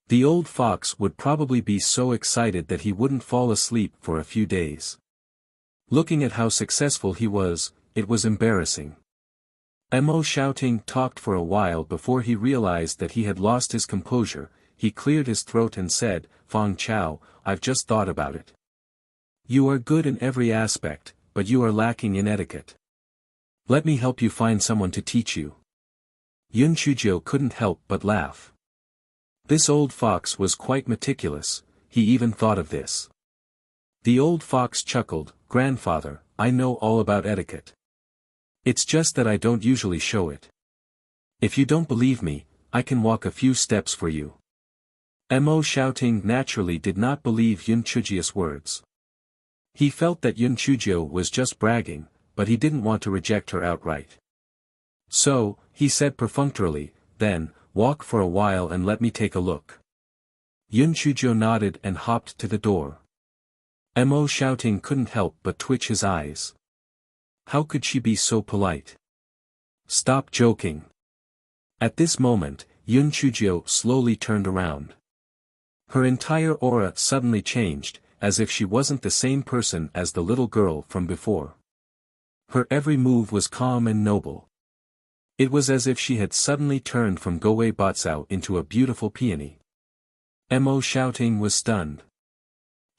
The old fox would probably be so excited that he wouldn't fall asleep for a few days. Looking at how successful he was, it was embarrassing. Mo Xiaoting talked for a while before he realized that he had lost his composure. He cleared his throat and said, "Feng Chao, I've just thought about it. You are good in every aspect, but you are lacking in etiquette. Let me help you find someone to teach you." Yun Chujio couldn't help but laugh. This old fox was quite meticulous, he even thought of this. The old fox chuckled, "Grandfather, I know all about etiquette. It's just that I don't usually show it. If you don't believe me, I can walk a few steps for you." Mo Xiaoting naturally did not believe Yun Chujio's words. He felt that Yun Chujio was just bragging, but he didn't want to reject her outright. So, he said perfunctorily, "Then, walk for a while and let me take a look." Yun Chujio nodded and hopped to the door. Mo Xiaoting couldn't help but twitch his eyes. How could she be so polite? Stop joking. At this moment, Yun Chujio slowly turned around. Her entire aura suddenly changed, as if she wasn't the same person as the little girl from before. Her every move was calm and noble. It was as if she had suddenly turned from Gowei Batsao into a beautiful peony. Mo Xiaoting was stunned.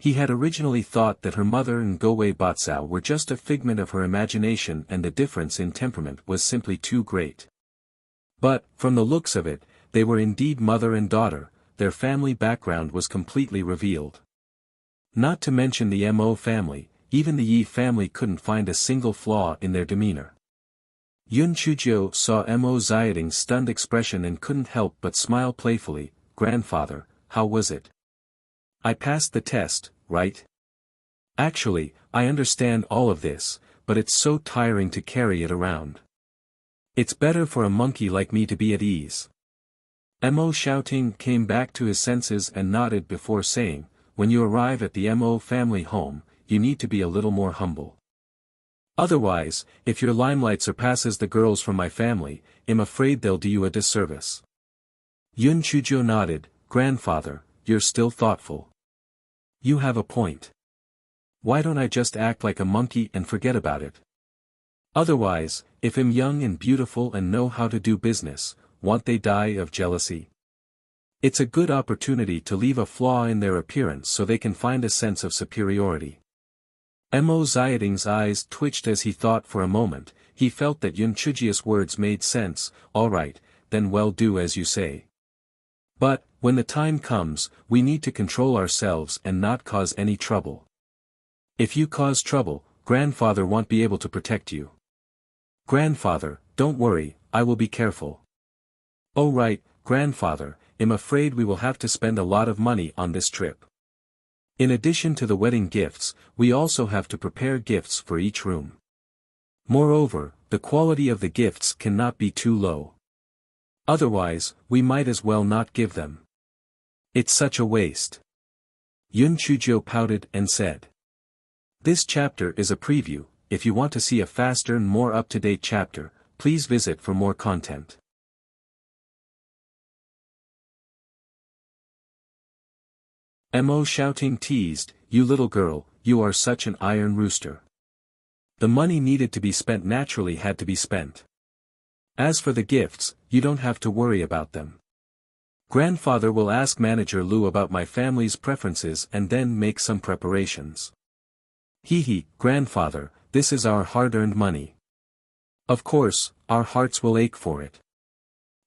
He had originally thought that her mother and Gowei Batsao were just a figment of her imagination and the difference in temperament was simply too great. But, from the looks of it, they were indeed mother and daughter. their family background was completely revealed. Not to mention the Mo family, even the Yi family couldn't find a single flaw in their demeanor. Yun Chujio saw Mo Xiaoting's stunned expression and couldn't help but smile playfully. "Grandfather, how was it?" "I passed the test, right?" "Actually, I understand all of this, but it's so tiring to carry it around. It's better for a monkey like me to be at ease." Mo Xiaoting came back to his senses and nodded before saying, "When you arrive at the Mo family home, you need to be a little more humble. Otherwise, if your limelight surpasses the girls from my family, I'm afraid they'll do you a disservice." Yun Chujio nodded. "Grandfather, you're still thoughtful. You have a point. Why don't I just act like a monkey and forget about it? Otherwise, if I'm young and beautiful and know how to do business, won't they die of jealousy? It's a good opportunity to leave a flaw in their appearance so they can find a sense of superiority." Mo Xiaoting's eyes twitched as he thought for a moment. He felt that Yun Chujio's words made sense. "All right, then we'll do as you say. But, when the time comes, we need to control ourselves and not cause any trouble. If you cause trouble, grandfather won't be able to protect you." "Grandfather, don't worry, I will be careful." "Oh right, grandfather, I'm afraid we will have to spend a lot of money on this trip. In addition to the wedding gifts, we also have to prepare gifts for each room. Moreover, the quality of the gifts cannot be too low. Otherwise, we might as well not give them. It's such a waste." Yun Chujio pouted and said. This chapter is a preview. If you want to see a faster and more up-to-date chapter, please visit for more content. Mo Xiaoting teased, "You little girl, you are such an iron rooster." The money needed to be spent naturally had to be spent. As for the gifts, you don't have to worry about them. Grandfather will ask Manager Lu about my family's preferences and then make some preparations. Hee, grandfather, this is our hard-earned money. Of course, our hearts will ache for it.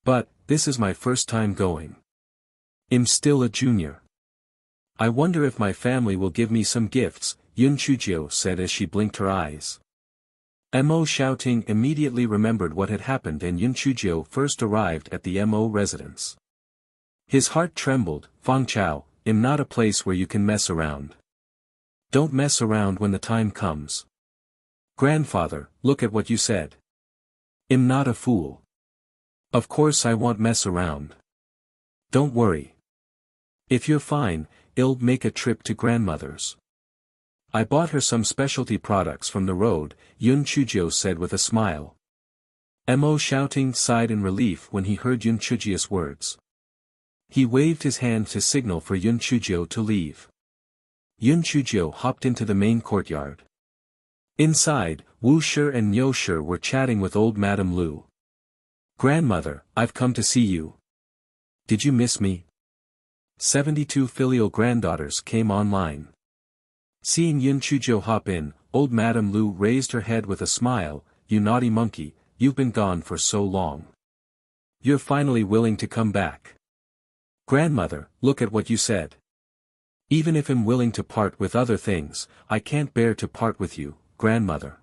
But, this is my first time going. I'm still a junior. I wonder if my family will give me some gifts, Yun Chujio said as she blinked her eyes. Mo Xiaoting immediately remembered what had happened and Yun Chujio first arrived at the Mo residence. His heart trembled. "Fang Chao, I'm not a place where you can mess around. Don't mess around when the time comes." "Grandfather, look at what you said. I'm not a fool. Of course I won't mess around. Don't worry. If you're fine, I'll make a trip to grandmother's. I bought her some specialty products from the road," Yun Chujio said with a smile. Mo Xiaoting sighed in relief when he heard Yun Chujio's words. He waved his hand to signal for Yun Chujio to leave. Yun Chujio hopped into the main courtyard. Inside, Wuxia and Niu were chatting with old Madame Lu. "Grandmother, I've come to see you. Did you miss me?" 72 filial granddaughters came online. Seeing Yun Chujio hop in, old Madame Lu raised her head with a smile. "You naughty monkey, you've been gone for so long. You're finally willing to come back. Grandmother, look at what you said. Even if I'm willing to part with other things, I can't bear to part with you, grandmother.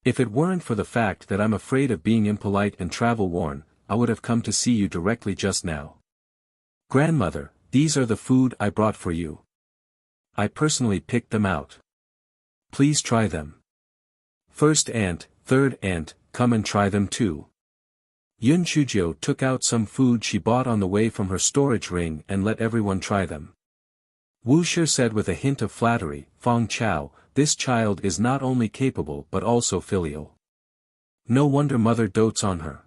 If it weren't for the fact that I'm afraid of being impolite and travel-worn, I would have come to see you directly just now. Grandmother, these are the food I brought for you. I personally picked them out. Please try them. First aunt, third aunt, come and try them too." Yun Chujio took out some food she bought on the way from her storage ring and let everyone try them. Wuxia said with a hint of flattery, "Fang Chao, this child is not only capable but also filial. No wonder mother dotes on her."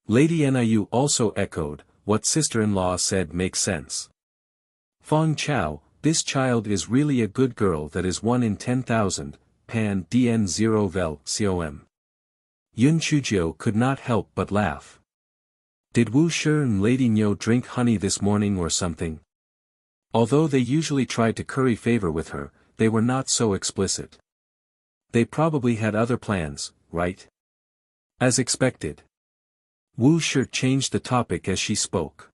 Lady Niu also echoed, "What sister-in-law said makes sense. Fang Chao, this child is really a good girl that is 1 in 10,000, pan dn 0 vel com." Yun Chujio could not help but laugh. Did Wuxia and Lady Niu drink honey this morning or something? Although they usually tried to curry favor with her, they were not so explicit. They probably had other plans, right? As expected. Wuxia changed the topic as she spoke.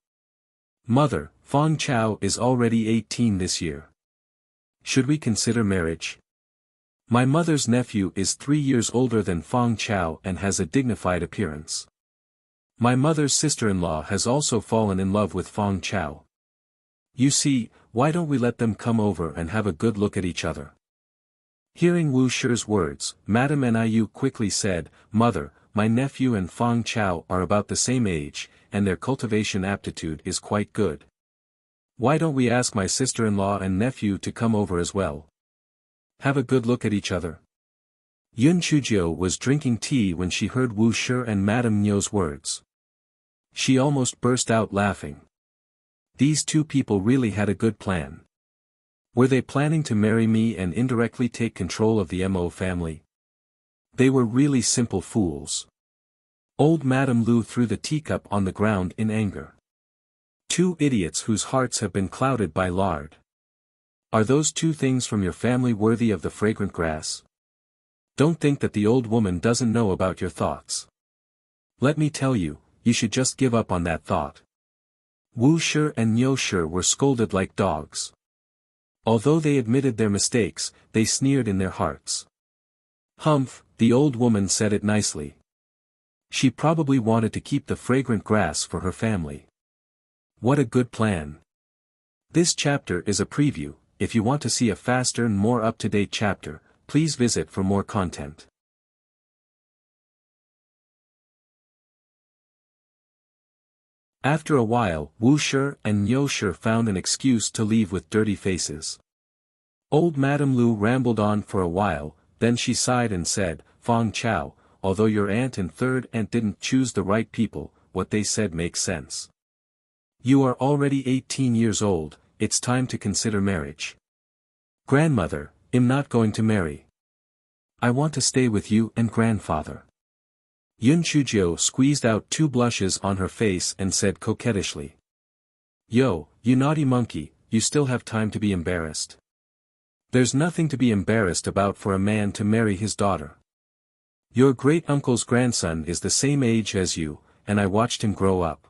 Mother, Fong Chao is already 18 this year. Should we consider marriage? My mother's nephew is 3 years older than Fong Chao and has a dignified appearance. My mother's sister-in-law has also fallen in love with Fong Chao. You see, why don't we let them come over and have a good look at each other? Hearing Wu Shi's words, Madame Niu quickly said, Mother, my nephew and Fong Chao are about the same age, and their cultivation aptitude is quite good. Why don't we ask my sister-in-law and nephew to come over as well? Have a good look at each other. Yun Chujio was drinking tea when she heard Wu Shi and Madame Niu's words. She almost burst out laughing. These two people really had a good plan. Were they planning to marry me and indirectly take control of the Mo family? They were really simple fools. Old Madame Lu threw the teacup on the ground in anger. Two idiots whose hearts have been clouded by lard. Are those two things from your family worthy of the fragrant grass? Don't think that the old woman doesn't know about your thoughts. Let me tell you, you should just give up on that thought. Wu Shi and Niu Shi were scolded like dogs. Although they admitted their mistakes, they sneered in their hearts. Humph, the old woman said it nicely. She probably wanted to keep the fragrant grass for her family. What a good plan. This chapter is a preview. If you want to see a faster and more up-to-date chapter, please visit for more content. After a while, Wu Shi and Niu Shi found an excuse to leave with dirty faces. Old Madame Lu rambled on for a while, then she sighed and said, Fong Chao, although your aunt and third aunt didn't choose the right people, what they said makes sense. You are already 18 years old, it's time to consider marriage. Grandmother, I'm not going to marry. I want to stay with you and grandfather. Yun Chujio squeezed out 2 blushes on her face and said coquettishly. Yo, you naughty monkey, you still have time to be embarrassed. There's nothing to be embarrassed about for a man to marry his daughter. Your great-uncle's grandson is the same age as you, and I watched him grow up.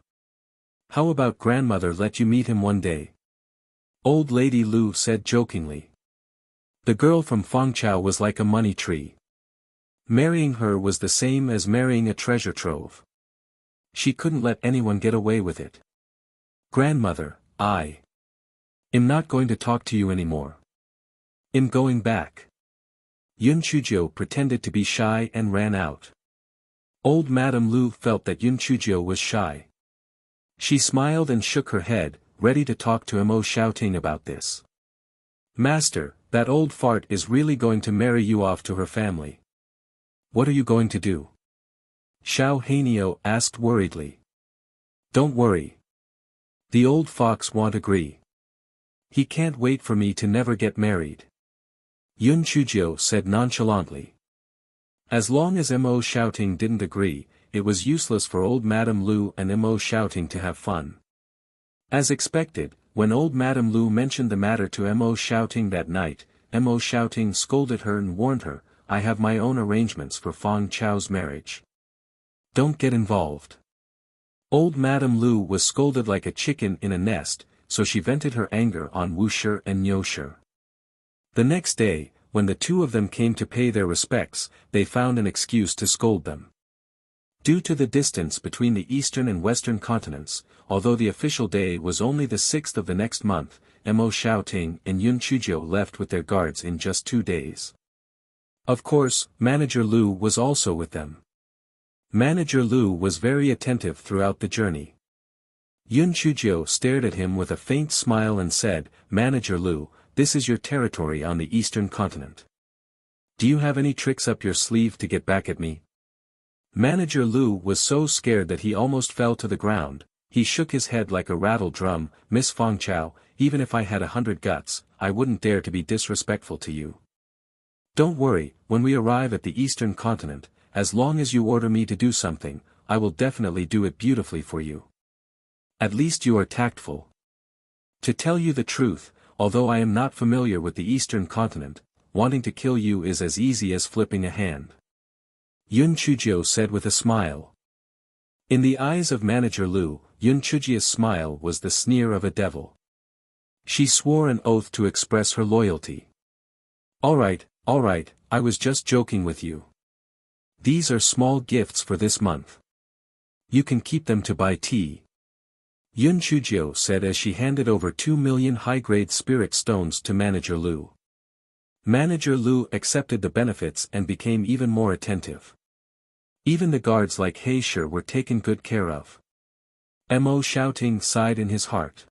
How about grandmother let you meet him one day? Old Lady Lu said jokingly. The girl from Fong Chao was like a money tree. Marrying her was the same as marrying a treasure trove. She couldn't let anyone get away with it. Grandmother, I'm not going to talk to you anymore. I'm going back. Yun Chujio pretended to be shy and ran out. Old Madame Lu felt that Yun Chujio was shy. She smiled and shook her head, ready to talk to Mo shouting about this. Master, that old fart is really going to marry you off to her family. What are you going to do? Xiao Hanio asked worriedly. Don't worry. The old fox won't agree. He can't wait for me to never get married. Yun Chujio said nonchalantly. As long as Mo shouting didn't agree, it was useless for old Madame Lu and Mo shouting to have fun. As expected, when old Madame Lu mentioned the matter to Mo shouting that night, Mo shouting scolded her and warned her, I have my own arrangements for Fong Chao's marriage. Don't get involved. Old Madame Lu was scolded like a chicken in a nest, so she vented her anger on Wu Shi and Niu Shi. The next day, when the two of them came to pay their respects, they found an excuse to scold them. Due to the distance between the eastern and western continents, although the official day was only the 6th of the next month, Mo Xiaoting and Yun Chujio left with their guards in just 2 days. Of course, Manager Lu was also with them. Manager Lu was very attentive throughout the journey. Yun Chujio stared at him with a faint smile and said, Manager Lu, this is your territory on the eastern continent. Do you have any tricks up your sleeve to get back at me? Manager Lu was so scared that he almost fell to the ground. He shook his head like a rattle drum. Miss Fong Chao, even if I had 100 guts, I wouldn't dare to be disrespectful to you. Don't worry, when we arrive at the eastern continent, as long as you order me to do something, I will definitely do it beautifully for you. At least you are tactful. To tell you the truth, although I am not familiar with the eastern continent, wanting to kill you is as easy as flipping a hand. Yun Chujio said with a smile. In the eyes of Manager Lu, Yun Chujia's smile was the sneer of a devil. She swore an oath to express her loyalty. All right, I was just joking with you. These are small gifts for this month. You can keep them to buy tea. Yun Chujio said as she handed over 2 million high-grade spirit stones to Manager Lu. Manager Lu accepted the benefits and became even more attentive. Even the guards like He Shi were taken good care of. Mo Xiaoting sighed in his heart.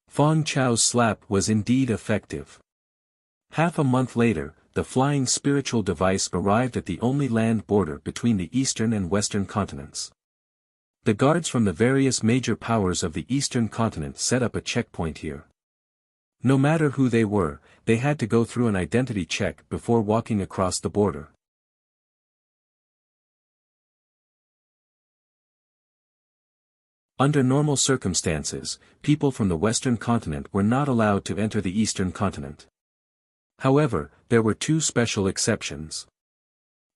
Fong Chao's slap was indeed effective. Half a month later, the flying spiritual device arrived at the only land border between the eastern and western continents. The guards from the various major powers of the eastern continent set up a checkpoint here. No matter who they were, they had to go through an identity check before walking across the border. Under normal circumstances, people from the western continent were not allowed to enter the eastern continent. However, there were two special exceptions.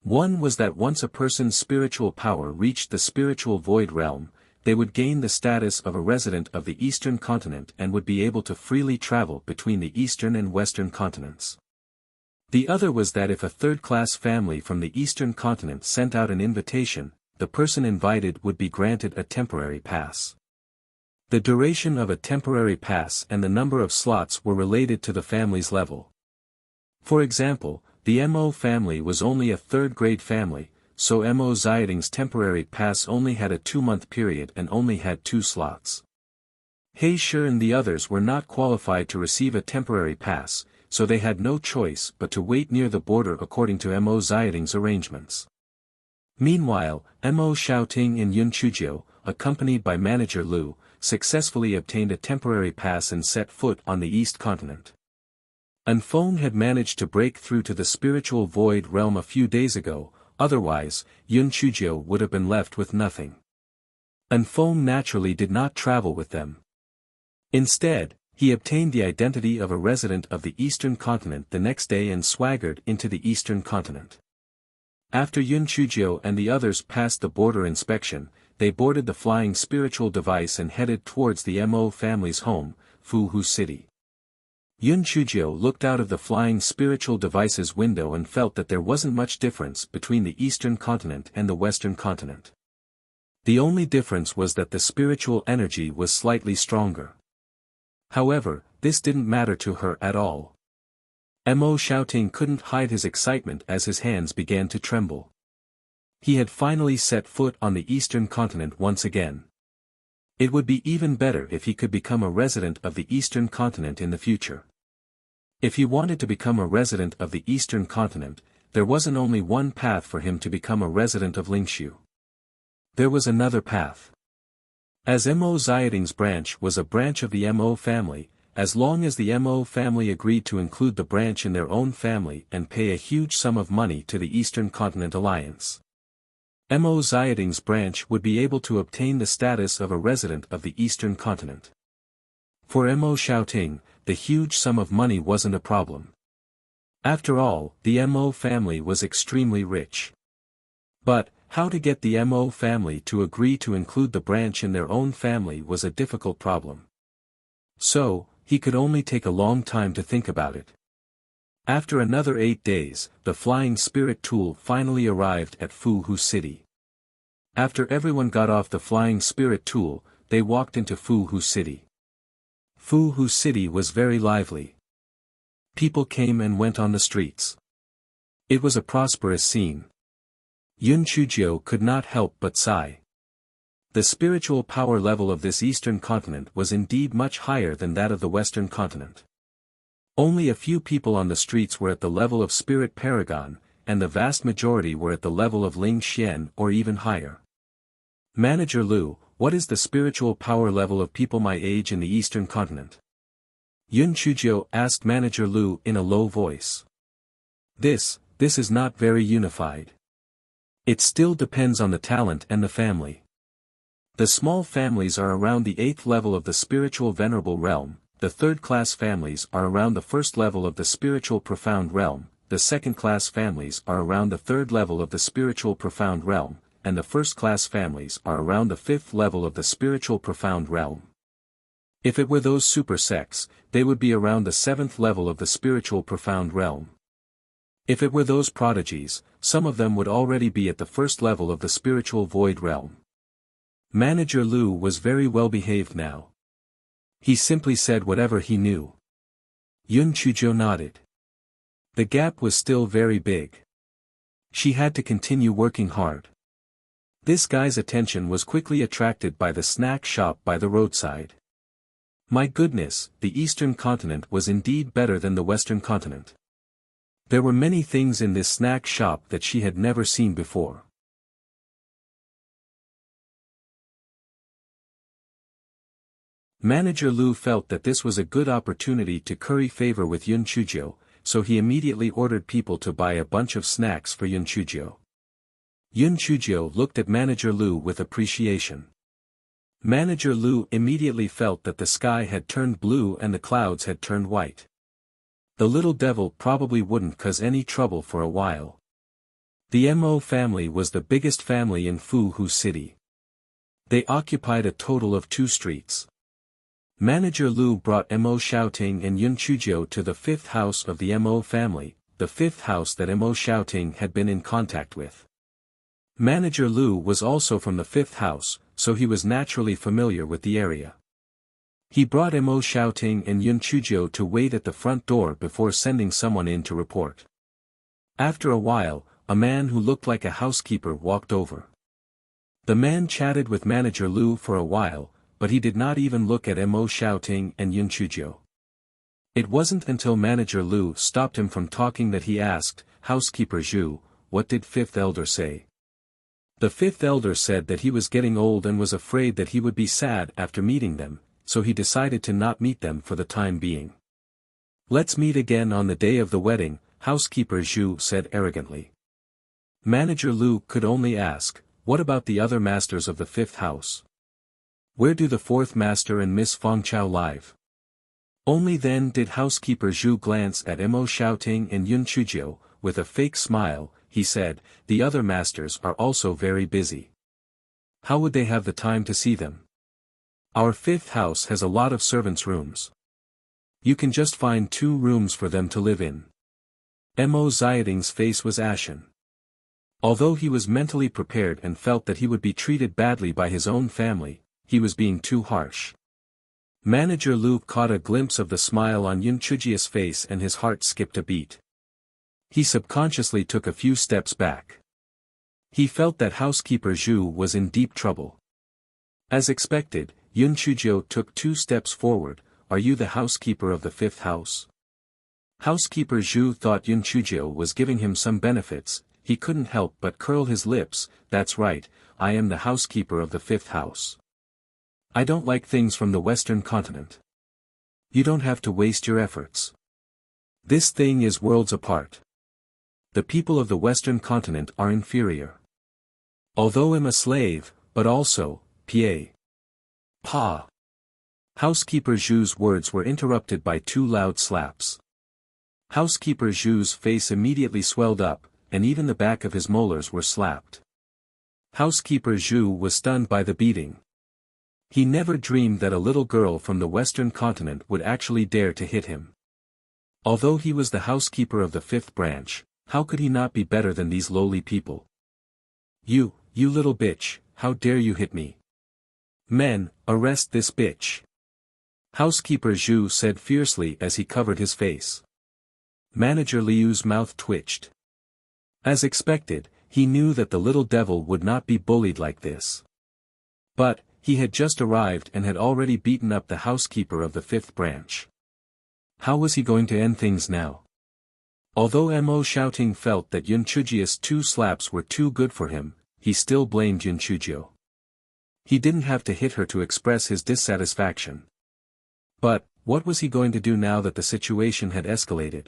One was that once a person's spiritual power reached the spiritual void realm, they would gain the status of a resident of the eastern continent and would be able to freely travel between the eastern and western continents. The other was that if a third-class family from the eastern continent sent out an invitation, the person invited would be granted a temporary pass. The duration of a temporary pass and the number of slots were related to the family's level. For example, the Mo family was only a third-grade family, so Mo Xiaoting's temporary pass only had a 2-month period and only had 2 slots. He Shi and the others were not qualified to receive a temporary pass, so they had no choice but to wait near the border according to Mo Xiaoting's arrangements. Meanwhile, Mo Xiaoting and Yun Chujio, accompanied by Manager Lu, successfully obtained a temporary pass and set foot on the East continent. Anfeng had managed to break through to the spiritual void realm a few days ago, otherwise, Yun Chujio would have been left with nothing. Anfeng naturally did not travel with them. Instead, he obtained the identity of a resident of the eastern continent the next day and swaggered into the eastern continent. After Yun Chujio and the others passed the border inspection, they boarded the flying spiritual device and headed towards the Mo family's home, Fuhu City. Yun Chujio looked out of the flying spiritual device's window and felt that there wasn't much difference between the eastern continent and the western continent. The only difference was that the spiritual energy was slightly stronger. However, this didn't matter to her at all. Mo Xiaoting couldn't hide his excitement as his hands began to tremble. He had finally set foot on the eastern continent once again. It would be even better if he could become a resident of the eastern continent in the future. If he wanted to become a resident of the eastern continent, there wasn't only one path for him to become a resident of Lingshu. There was another path. As Mo Xiaoting's branch was a branch of the Mo family, as long as the Mo family agreed to include the branch in their own family and pay a huge sum of money to the Eastern Continent Alliance, Mo Xiaoting's branch would be able to obtain the status of a resident of the Eastern Continent. For Mo Xiaoting, the huge sum of money wasn't a problem. After all, the Mo family was extremely rich. But, how to get the Mo family to agree to include the branch in their own family was a difficult problem. So, he could only take a long time to think about it. After another 8 days, the flying spirit tool finally arrived at Fuhu City. After everyone got off the flying spirit tool, they walked into Fuhu City. Fuhu City was very lively. People came and went on the streets. It was a prosperous scene. Yun Chujio could not help but sigh. The spiritual power level of this eastern continent was indeed much higher than that of the western continent. Only a few people on the streets were at the level of Spirit Paragon, and the vast majority were at the level of Ling Xian or even higher. Manager Lu, what is the spiritual power level of people my age in the eastern continent? Yun Chujio asked Manager Lu in a low voice. This is not very unified. It still depends on the talent and the family. The small families are around the 8th level of the spiritual venerable realm, the 3rd-class families are around the 1st level of the spiritual profound realm, the 2nd-class families are around the 3rd level of the spiritual profound realm, and the first-class families are around the fifth level of the spiritual profound realm. If it were those super sects, they would be around the seventh level of the spiritual profound realm. If it were those prodigies, some of them would already be at the first level of the spiritual void realm. Manager Lu was very well behaved now. He simply said whatever he knew. Yun Chuzhou nodded. The gap was still very big. She had to continue working hard. This guy's attention was quickly attracted by the snack shop by the roadside. My goodness, the Eastern continent was indeed better than the Western continent. There were many things in this snack shop that she had never seen before. Manager Lu felt that this was a good opportunity to curry favor with Yun Chuzhou, so he immediately ordered people to buy a bunch of snacks for Yun Chuzhou. Yun Chuzhou looked at Manager Lu with appreciation. Manager Lu immediately felt that the sky had turned blue and the clouds had turned white. The little devil probably wouldn't cause any trouble for a while. The Mo family was the biggest family in Fuhu City. They occupied a total of 2 streets. Manager Lu brought Mo Xiaoting and Yun Chuzhou to the 5th house of the Mo family, the 5th house that Mo Xiaoting had been in contact with. Manager Lu was also from the 5th house, so he was naturally familiar with the area. He brought Mo Xiaoting and Yun Chuzhou to wait at the front door before sending someone in to report. After a while, a man who looked like a housekeeper walked over. The man chatted with Manager Lu for a while, but he did not even look at Mo Xiaoting and Yun Chuzhou. It wasn't until Manager Lu stopped him from talking that he asked, "Housekeeper Zhu, what did 5th elder say?" The 5th elder said that he was getting old and was afraid that he would be sad after meeting them, so he decided to not meet them for the time being. "Let's meet again on the day of the wedding," Housekeeper Zhu said arrogantly. Manager Lu could only ask, "What about the other masters of the 5th house? Where do the 4th master and Miss Fangchao live?" Only then did Housekeeper Zhu glance at Mo Xiaoting and Yun Chuzhou. With a fake smile, he said, "The other masters are also very busy. How would they have the time to see them? Our 5th house has a lot of servants' rooms. You can just find 2 rooms for them to live in." Mo Xiaoting's face was ashen. Although he was mentally prepared and felt that he would be treated badly by his own family, he was being too harsh. Manager Lu caught a glimpse of the smile on Yun Chuzhou's face and his heart skipped a beat. He subconsciously took a few steps back. He felt that Housekeeper Zhu was in deep trouble. As expected, Yun Chuzhou took 2 steps forward. "Are you the housekeeper of the 5th house?" Housekeeper Zhu thought Yun Chuzhou was giving him some benefits. He couldn't help but curl his lips. "That's right, I am the housekeeper of the 5th house. I don't like things from the Western continent. You don't have to waste your efforts. This thing is worlds apart. The people of the Western continent are inferior. Although I'm a slave, but also, Pa. Housekeeper Zhu's words were interrupted by 2 loud slaps. Housekeeper Zhu's face immediately swelled up, and even the back of his molars were slapped. Housekeeper Zhu was stunned by the beating. He never dreamed that a little girl from the Western continent would actually dare to hit him. Although he was the housekeeper of the 5th branch, how could he not be better than these lowly people? You little bitch, how dare you hit me? Men, arrest this bitch. Housekeeper Zhu said fiercely as he covered his face. Manager Liu's mouth twitched. As expected, he knew that the little devil would not be bullied like this. But, he had just arrived and had already beaten up the housekeeper of the 5th branch. How was he going to end things now? Although Mo Xiaoting felt that Yun Chuzhou's 2 slaps were too good for him, he still blamed Yun Chuzhou. He didn't have to hit her to express his dissatisfaction. But, what was he going to do now that the situation had escalated?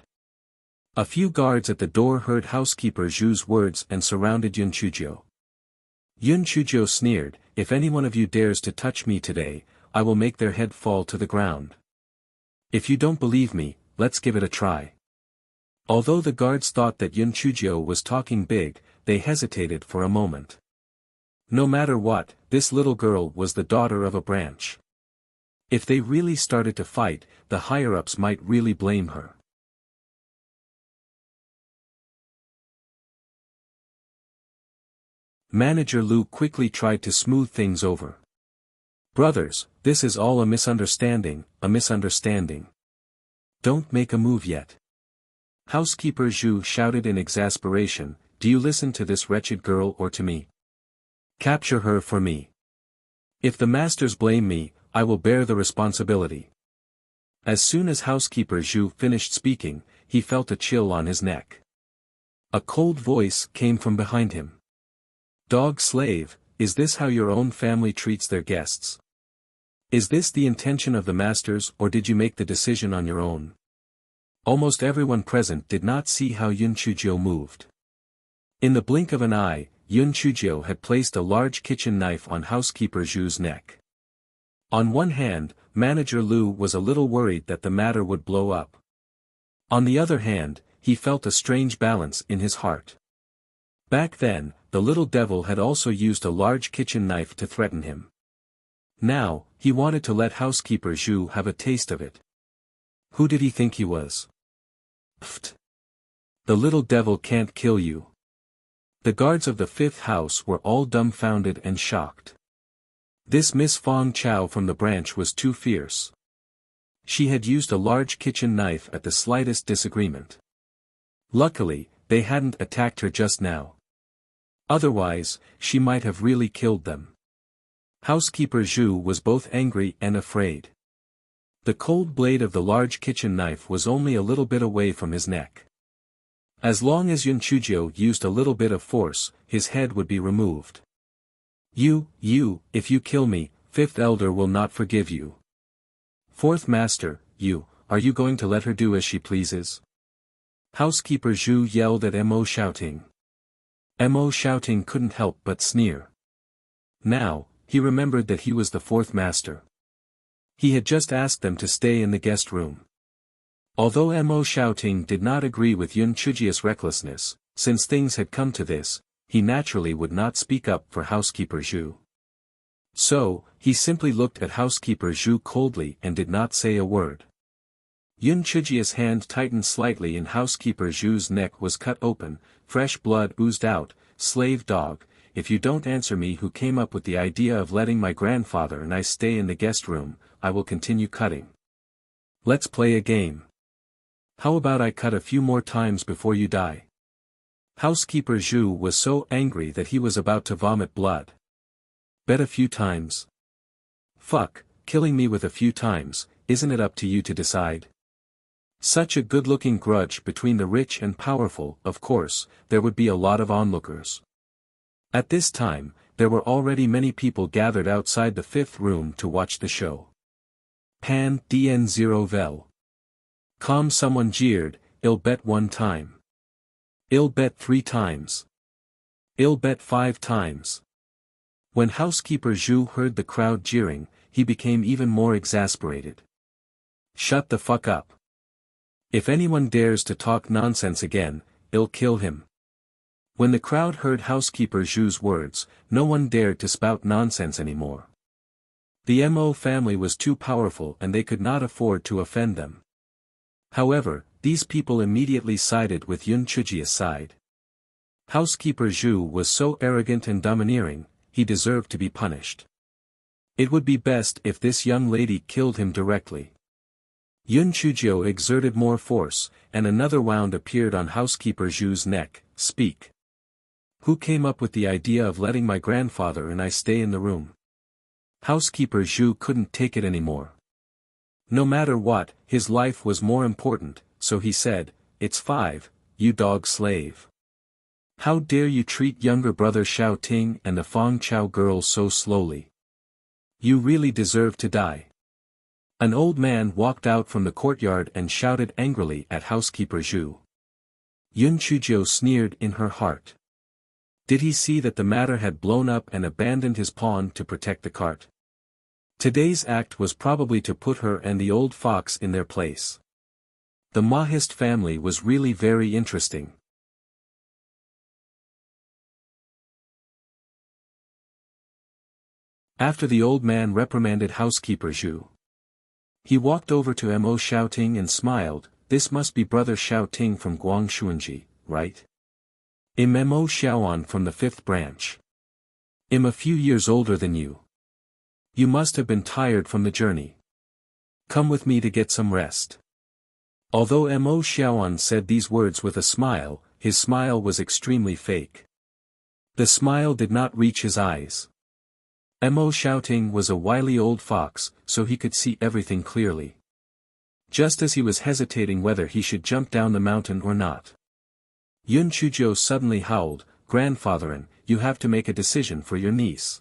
A few guards at the door heard Housekeeper Zhu's words and surrounded Yun Chuzhou. Yun Chuzhou sneered, "If any one of you dares to touch me today, I will make their head fall to the ground. If you don't believe me, let's give it a try." Although the guards thought that Yun Chuzhou was talking big, they hesitated for a moment. No matter what, this little girl was the daughter of a branch. If they really started to fight, the higher-ups might really blame her. Manager Lu quickly tried to smooth things over. Brothers, this is all a misunderstanding, a misunderstanding. Don't make a move yet. Housekeeper Zhu shouted in exasperation, do you listen to this wretched girl or to me? Capture her for me. If the masters blame me, I will bear the responsibility. As soon as Housekeeper Zhu finished speaking, he felt a chill on his neck. A cold voice came from behind him. Dog slave, is this how your own family treats their guests? Is this the intention of the masters, or did you make the decision on your own? Almost everyone present did not see how Yun Chujio moved. In the blink of an eye, Yun Chujio had placed a large kitchen knife on Housekeeper Zhu's neck. On one hand, Manager Lu was a little worried that the matter would blow up. On the other hand, he felt a strange balance in his heart. Back then, the little devil had also used a large kitchen knife to threaten him. Now, he wanted to let Housekeeper Zhu have a taste of it. Who did he think he was? Pfft. The little devil can't kill you. The guards of the fifth house were all dumbfounded and shocked. This Miss Fong Chao from the branch was too fierce. She had used a large kitchen knife at the slightest disagreement. Luckily, they hadn't attacked her just now. Otherwise, she might have really killed them. Housekeeper Zhu was both angry and afraid. The cold blade of the large kitchen knife was only a little bit away from his neck. As long as Yun Chujio used a little bit of force, his head would be removed. If you kill me, fifth elder will not forgive you. Fourth master, are you going to let her do as she pleases? Housekeeper Zhu yelled at Mo shouting. Mo shouting couldn't help but sneer. Now, he remembered that he was the fourth master. He had just asked them to stay in the guest room. Although Mo shouting did not agree with Yun Chujio's recklessness, since things had come to this, he naturally would not speak up for Housekeeper Zhu. So, he simply looked at Housekeeper Zhu coldly and did not say a word. Yun Chujio's hand tightened slightly and Housekeeper Zhu's neck was cut open, fresh blood oozed out. Slave dog, if you don't answer me who came up with the idea of letting my grandfather and I stay in the guest room, I will continue cutting. Let's play a game. How about I cut a few more times before you die? Housekeeper Zhu was so angry that he was about to vomit blood. Bet a few times. Fuck, killing me with a few times, isn't it up to you to decide? Such a good-looking grudge between the rich and powerful, of course, there would be a lot of onlookers. At this time, there were already many people gathered outside the fifth room to watch the show. Pan DN0 Vel. Calm, someone jeered, I'll bet 1 time. I'll bet 3 times. I'll bet 5 times. When Housekeeper Zhu heard the crowd jeering, he became even more exasperated. Shut the fuck up. If anyone dares to talk nonsense again, I'll kill him. When the crowd heard Housekeeper Zhu's words, no one dared to spout nonsense anymore. The Mo family was too powerful and they could not afford to offend them. However, these people immediately sided with Yun Chujio's side. Housekeeper Zhu was so arrogant and domineering, he deserved to be punished. It would be best if this young lady killed him directly. Yun Chujio exerted more force, and another wound appeared on Housekeeper Zhu's neck. Speak. Who came up with the idea of letting my grandfather and I stay in the room? Housekeeper Zhu couldn't take it anymore. No matter what, his life was more important, so he said, It's 5, you dog slave. How dare you treat younger brother Xiao Ting and the Fong Chao girl so slowly? You really deserve to die. An old man walked out from the courtyard and shouted angrily at Housekeeper Zhu. Yun Chujio sneered in her heart. Did he see that the matter had blown up and abandoned his pawn to protect the cart? Today's act was probably to put her and the old fox in their place. The Mahist family was really very interesting. After the old man reprimanded housekeeper Zhu, he walked over to Mo Xiaoting and smiled. This must be brother Xiaoting from Guangshuanji, right? Mo Xiaoan from the 5th branch. A few years older than you. You must have been tired from the journey. Come with me to get some rest. Although Mo Xiaoan said these words with a smile, his smile was extremely fake. The smile did not reach his eyes. Mo Xiaoting was a wily old fox, so he could see everything clearly. Just as he was hesitating whether he should jump down the mountain or not, Yun Chuzhou suddenly howled, "Grandfatherin, you have to make a decision for your niece.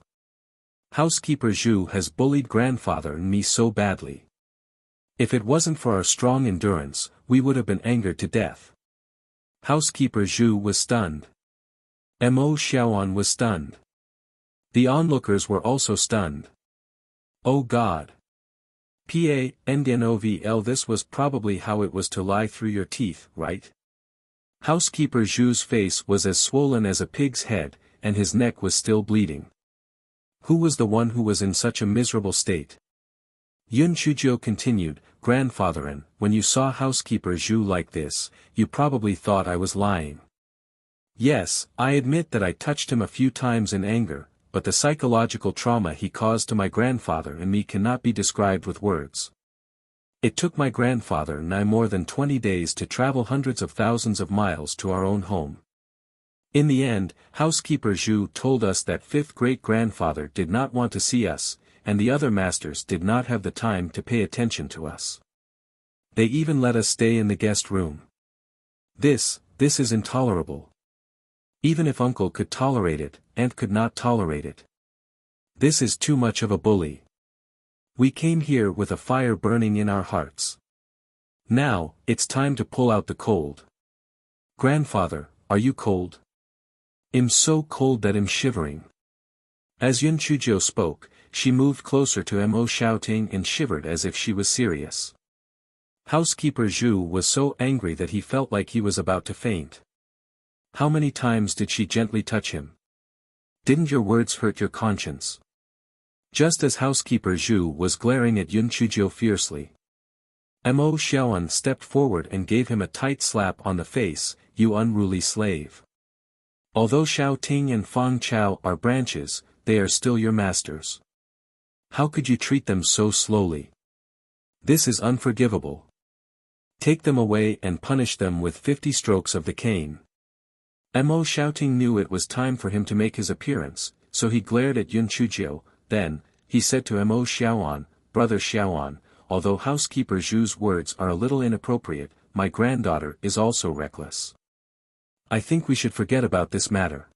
Housekeeper Zhu has bullied grandfather and me so badly. If it wasn't for our strong endurance, we would have been angered to death." Housekeeper Zhu was stunned. Mo Xiaoan was stunned. The onlookers were also stunned. Oh God! PANDNOVL, this was probably how it was to lie through your teeth, right? Housekeeper Zhu's face was as swollen as a pig's head, and his neck was still bleeding. Who was the one who was in such a miserable state? Yun Chuzhou continued, "Grandfatherin, when you saw housekeeper Zhu like this, you probably thought I was lying. Yes, I admit that I touched him a few times in anger, but the psychological trauma he caused to my grandfather and me cannot be described with words. It took my grandfather and I more than 20 days to travel hundreds of thousands of miles to our own home. In the end, housekeeper Zhu told us that 5th great-grandfather did not want to see us, and the other masters did not have the time to pay attention to us. They even let us stay in the guest room. This is intolerable. Even if uncle could tolerate it, aunt could not tolerate it. This is too much of a bully. We came here with a fire burning in our hearts. Now, it's time to pull out the cold. Grandfather, are you cold? I'm so cold that I'm shivering." As Yun Chuzhou spoke, she moved closer to Mo Xiaoting and shivered as if she was serious. Housekeeper Zhu was so angry that he felt like he was about to faint. How many times did she gently touch him? Didn't your words hurt your conscience? Just as housekeeper Zhu was glaring at Yun Chuzhou fiercely, Mo Xiaoan stepped forward and gave him a tight slap on the face. "You unruly slave. Although Xiaoting and Fang Chao are branches, they are still your masters. How could you treat them so slowly? This is unforgivable. Take them away and punish them with 50 strokes of the cane." Mo Xiaoting knew it was time for him to make his appearance, so he glared at Yun Chuzhou. Then, he said to Mo Xiaoan, "Brother Xiaoan, although housekeeper Zhu's words are a little inappropriate, my granddaughter is also reckless. I think we should forget about this matter."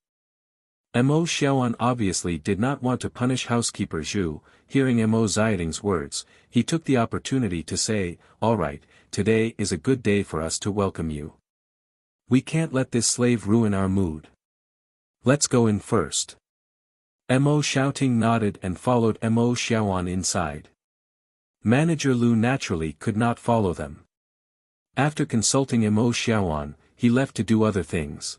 Mo Xiaoan obviously did not want to punish housekeeper Zhu. Hearing Mo Xiaoting's words, he took the opportunity to say, "All right, today is a good day for us to welcome you. We can't let this slave ruin our mood. Let's go in first." Mo Xiaoting nodded and followed Mo Xiaoan inside. Manager Lu naturally could not follow them. After consulting Mo Xiaoan, he left to do other things.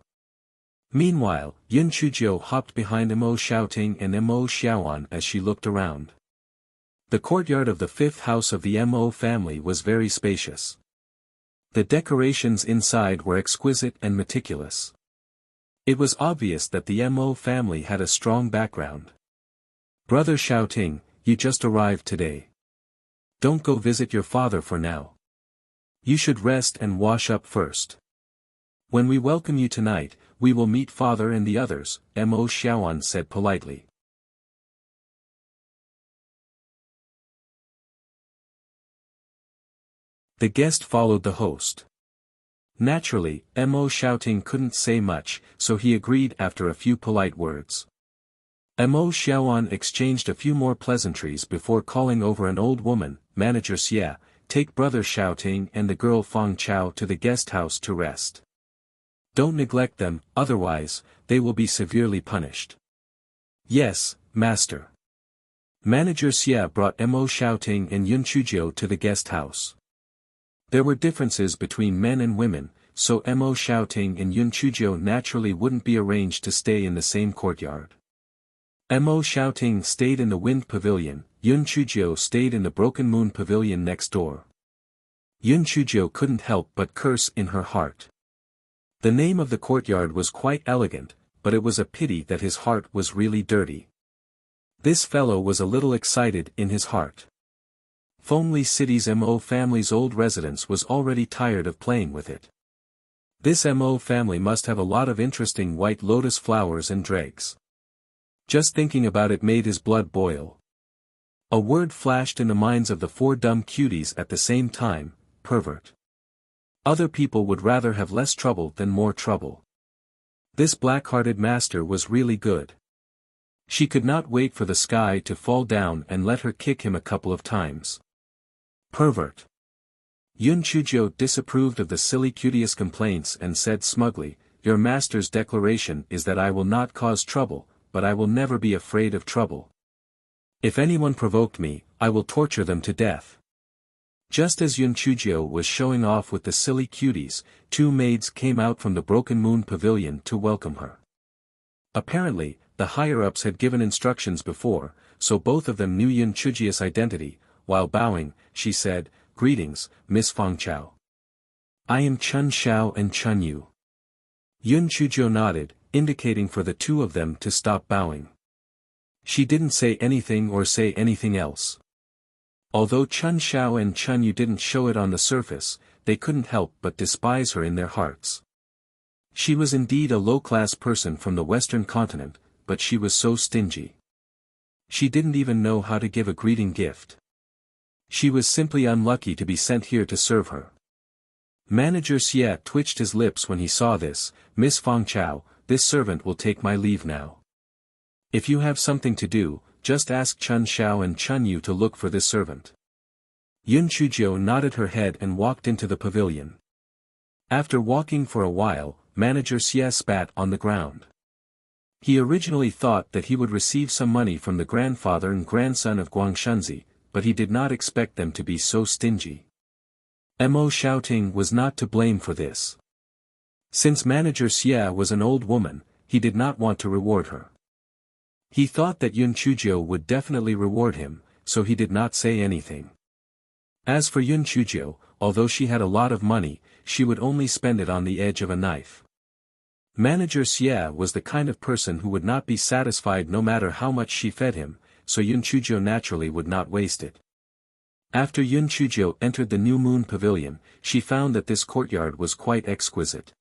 Meanwhile, Yun Chuzhou hopped behind Mo Xiaoting and Mo Xiaoan as she looked around. The courtyard of the 5th house of the Mo family was very spacious. The decorations inside were exquisite and meticulous. It was obvious that the Mo family had a strong background. "Brother Xiaoting, you just arrived today. Don't go visit your father for now. You should rest and wash up first. When we welcome you tonight, we will meet father and the others," Mo Xiaoan said politely. The guest followed the host. Naturally, Mo Xiaoting couldn't say much, so he agreed after a few polite words. Mo Xiaoan exchanged a few more pleasantries before calling over an old woman, Manager Xie, "Take brother Xiaoting and the girl Fang Chao to the guest house to rest. Don't neglect them, otherwise, they will be severely punished." "Yes, master." Manager Xie brought Mo Xiaoting and Yun Chuzhou to the guest house. There were differences between men and women, so Mo Xiaoting and Yun Chuzhou naturally wouldn't be arranged to stay in the same courtyard. Mo Shouting stayed in the Wind Pavilion, Yun Chujio stayed in the Broken Moon Pavilion next door. Yun Chujio couldn't help but curse in her heart. The name of the courtyard was quite elegant, but it was a pity that his heart was really dirty. This fellow was a little excited in his heart. Fengli City's Mo family's old residence was already tired of playing with it. This Mo family must have a lot of interesting white lotus flowers and dregs. Just thinking about it made his blood boil. A word flashed in the minds of the four dumb cuties at the same time: pervert. Other people would rather have less trouble than more trouble. This black-hearted master was really good. She could not wait for the sky to fall down and let her kick him a couple of times. Pervert. Yun Chujio disapproved of the silly cutie's complaints and said smugly, "Your master's declaration is that I will not cause trouble, but I will never be afraid of trouble. If anyone provoked me, I will torture them to death." Just as Yun Chujio was showing off with the silly cuties, two maids came out from the Broken Moon Pavilion to welcome her. Apparently, the higher-ups had given instructions before, so both of them knew Yun Chujio's identity. While bowing, she said, "Greetings, Miss Fengchao. I am Chun Xiao and Chun Yu." Yun Chujio nodded, indicating for the two of them to stop bowing. She didn't say anything else. Although Chun Xiao and Chun Yu didn't show it on the surface, they couldn't help but despise her in their hearts. She was indeed a low-class person from the Western continent, but she was so stingy. She didn't even know how to give a greeting gift. She was simply unlucky to be sent here to serve her. Manager Xie twitched his lips when he saw this. "Miss Fengchao, this servant will take my leave now. If you have something to do, just ask Chun Xiao and Chun Yu to look for this servant." Yun Chujio nodded her head and walked into the pavilion. After walking for a while, Manager Xie spat on the ground. He originally thought that he would receive some money from the grandfather and grandson of Guangshunzi, but he did not expect them to be so stingy. Mo Shouting was not to blame for this. Since Manager Xie was an old woman, he did not want to reward her. He thought that Yun Chujio would definitely reward him, so he did not say anything. As for Yun Chujio, although she had a lot of money, she would only spend it on the edge of a knife. Manager Xie was the kind of person who would not be satisfied no matter how much she fed him, so Yun Chujio naturally would not waste it. After Yun Chujio entered the New Moon Pavilion, she found that this courtyard was quite exquisite.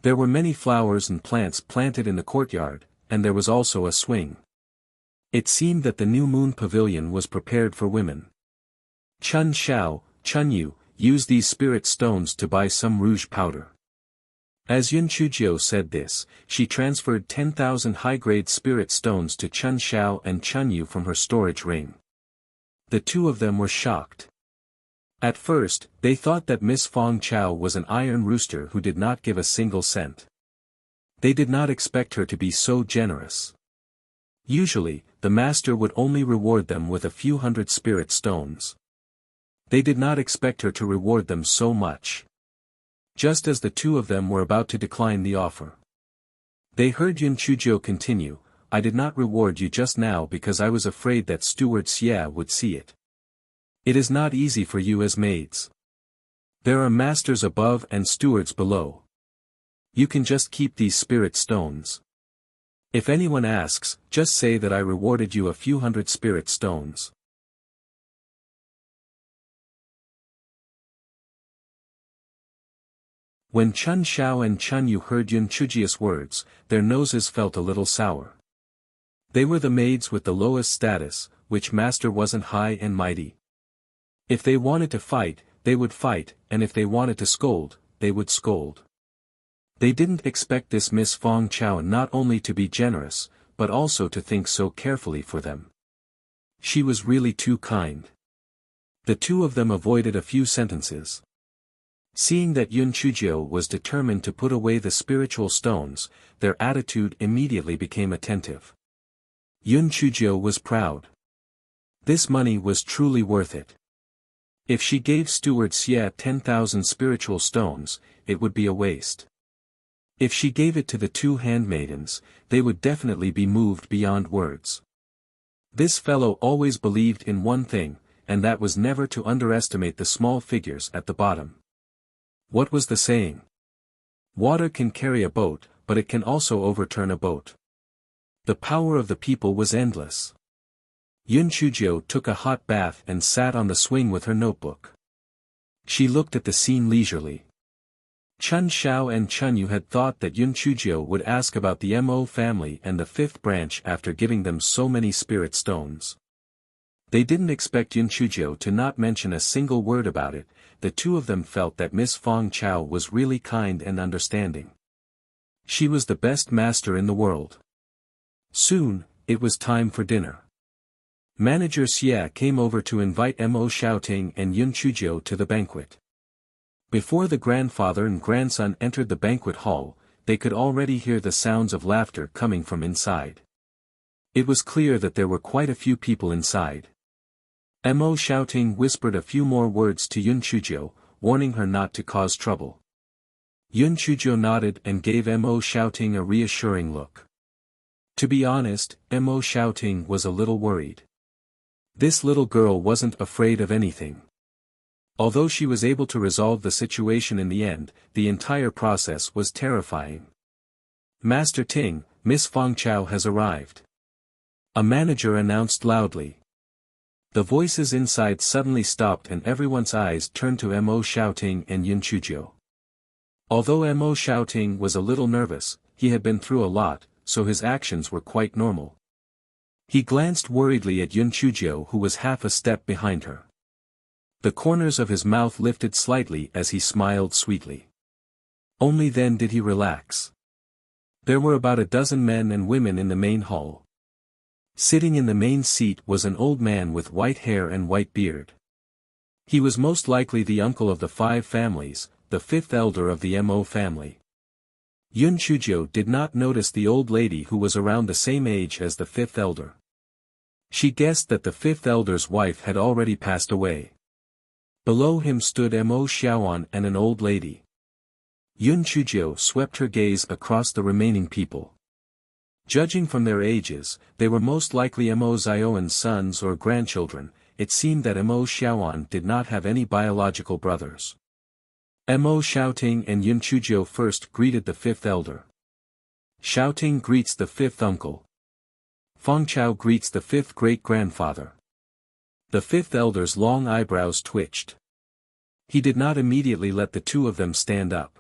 There were many flowers and plants planted in the courtyard, and there was also a swing. It seemed that the New Moon Pavilion was prepared for women. Chun Xiao, Chun Yu, used these spirit stones to buy some rouge powder. As Yun Chujio said this, she transferred 10,000 high-grade spirit stones to Chun Xiao and Chun Yu from her storage ring. The two of them were shocked. At first, they thought that Miss Fengchao was an iron rooster who did not give a single cent. They did not expect her to be so generous. Usually, the master would only reward them with a few hundred spirit stones. They did not expect her to reward them so much. Just as the two of them were about to decline the offer, they heard Yun Chujio continue, "I did not reward you just now because I was afraid that Steward Xie would see it. It is not easy for you as maids. There are masters above and stewards below. You can just keep these spirit stones. If anyone asks, just say that I rewarded you a few hundred spirit stones." When Chun Xiao and Chun Yu heard Yun Chujio's words, their noses felt a little sour. They were the maids with the lowest status, which master wasn't high and mighty. If they wanted to fight, they would fight, and if they wanted to scold, they would scold. They didn't expect this Miss Fengchao not only to be generous, but also to think so carefully for them. She was really too kind. The two of them avoided a few sentences. Seeing that Yun Chujio was determined to put away the spiritual stones, their attitude immediately became attentive. Yun Chujio was proud. This money was truly worth it. If she gave Steward Xie 10,000 spiritual stones, it would be a waste. If she gave it to the two handmaidens, they would definitely be moved beyond words. This fellow always believed in one thing, and that was never to underestimate the small figures at the bottom. What was the saying? Water can carry a boat, but it can also overturn a boat. The power of the people was endless. Yun Chujio took a hot bath and sat on the swing with her notebook. She looked at the scene leisurely. Chun Xiao and Chun Yu had thought that Yun Chujio would ask about the Mo family and the fifth branch after giving them so many spirit stones. They didn't expect Yun Chujio to not mention a single word about it. The two of them felt that Miss Fong Chao was really kind and understanding. She was the best master in the world. Soon, it was time for dinner. Manager Xia came over to invite Mo Xiaoting and Yun Chujio to the banquet. Before the grandfather and grandson entered the banquet hall, they could already hear the sounds of laughter coming from inside. It was clear that there were quite a few people inside. Mo Xiaoting whispered a few more words to Yun Chujio, warning her not to cause trouble. Yun Chujio nodded and gave Mo Xiaoting a reassuring look. To be honest, Mo Xiaoting was a little worried. This little girl wasn't afraid of anything. Although she was able to resolve the situation in the end, the entire process was terrifying. Master Ting, Miss Fong Chao has arrived. A manager announced loudly. The voices inside suddenly stopped and everyone's eyes turned to Mo Xiaoting and Yun Chujio. Although Mo Xiaoting was a little nervous, he had been through a lot, so his actions were quite normal. He glanced worriedly at Yun Chujio, who was half a step behind her. The corners of his mouth lifted slightly as he smiled sweetly. Only then did he relax. There were about a dozen men and women in the main hall. Sitting in the main seat was an old man with white hair and white beard. He was most likely the uncle of the five families, the fifth elder of the Mo family. Yun Chujio did not notice the old lady who was around the same age as the fifth elder. She guessed that the fifth elder's wife had already passed away. Below him stood Mo Xiaoan and an old lady. Yun Chujio swept her gaze across the remaining people. Judging from their ages, they were most likely Mo Zioan's sons or grandchildren. It seemed that Mo Xiaoan did not have any biological brothers. Mo Xiaoting and Yun Chujio first greeted the fifth elder. Xiaoting greets the fifth uncle. Fong Chao greets the fifth great-grandfather. The fifth elder's long eyebrows twitched. He did not immediately let the two of them stand up.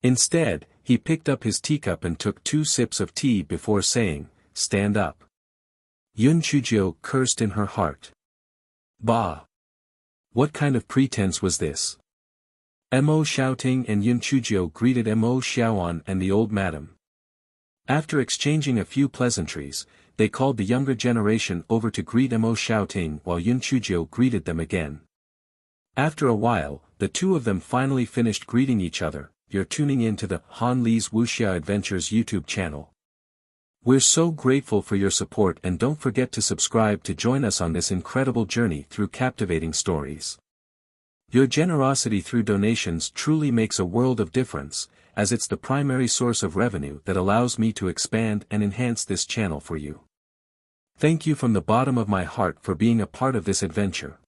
Instead, he picked up his teacup and took 2 sips of tea before saying, "Stand up." Yun Chujio cursed in her heart. Bah! What kind of pretense was this? Mo Xiaoting and Yun Chujio greeted Mo Xiaoan and the old madam. After exchanging a few pleasantries, they called the younger generation over to greet Mo Xiaoting while Yun Chujio greeted them again. After a while, the two of them finally finished greeting each other. You're tuning in to the Han Li's Wuxia Adventures YouTube channel. We're so grateful for your support, and don't forget to subscribe to join us on this incredible journey through captivating stories. Your generosity through donations truly makes a world of difference, as it's the primary source of revenue that allows me to expand and enhance this channel for you. Thank you from the bottom of my heart for being a part of this adventure.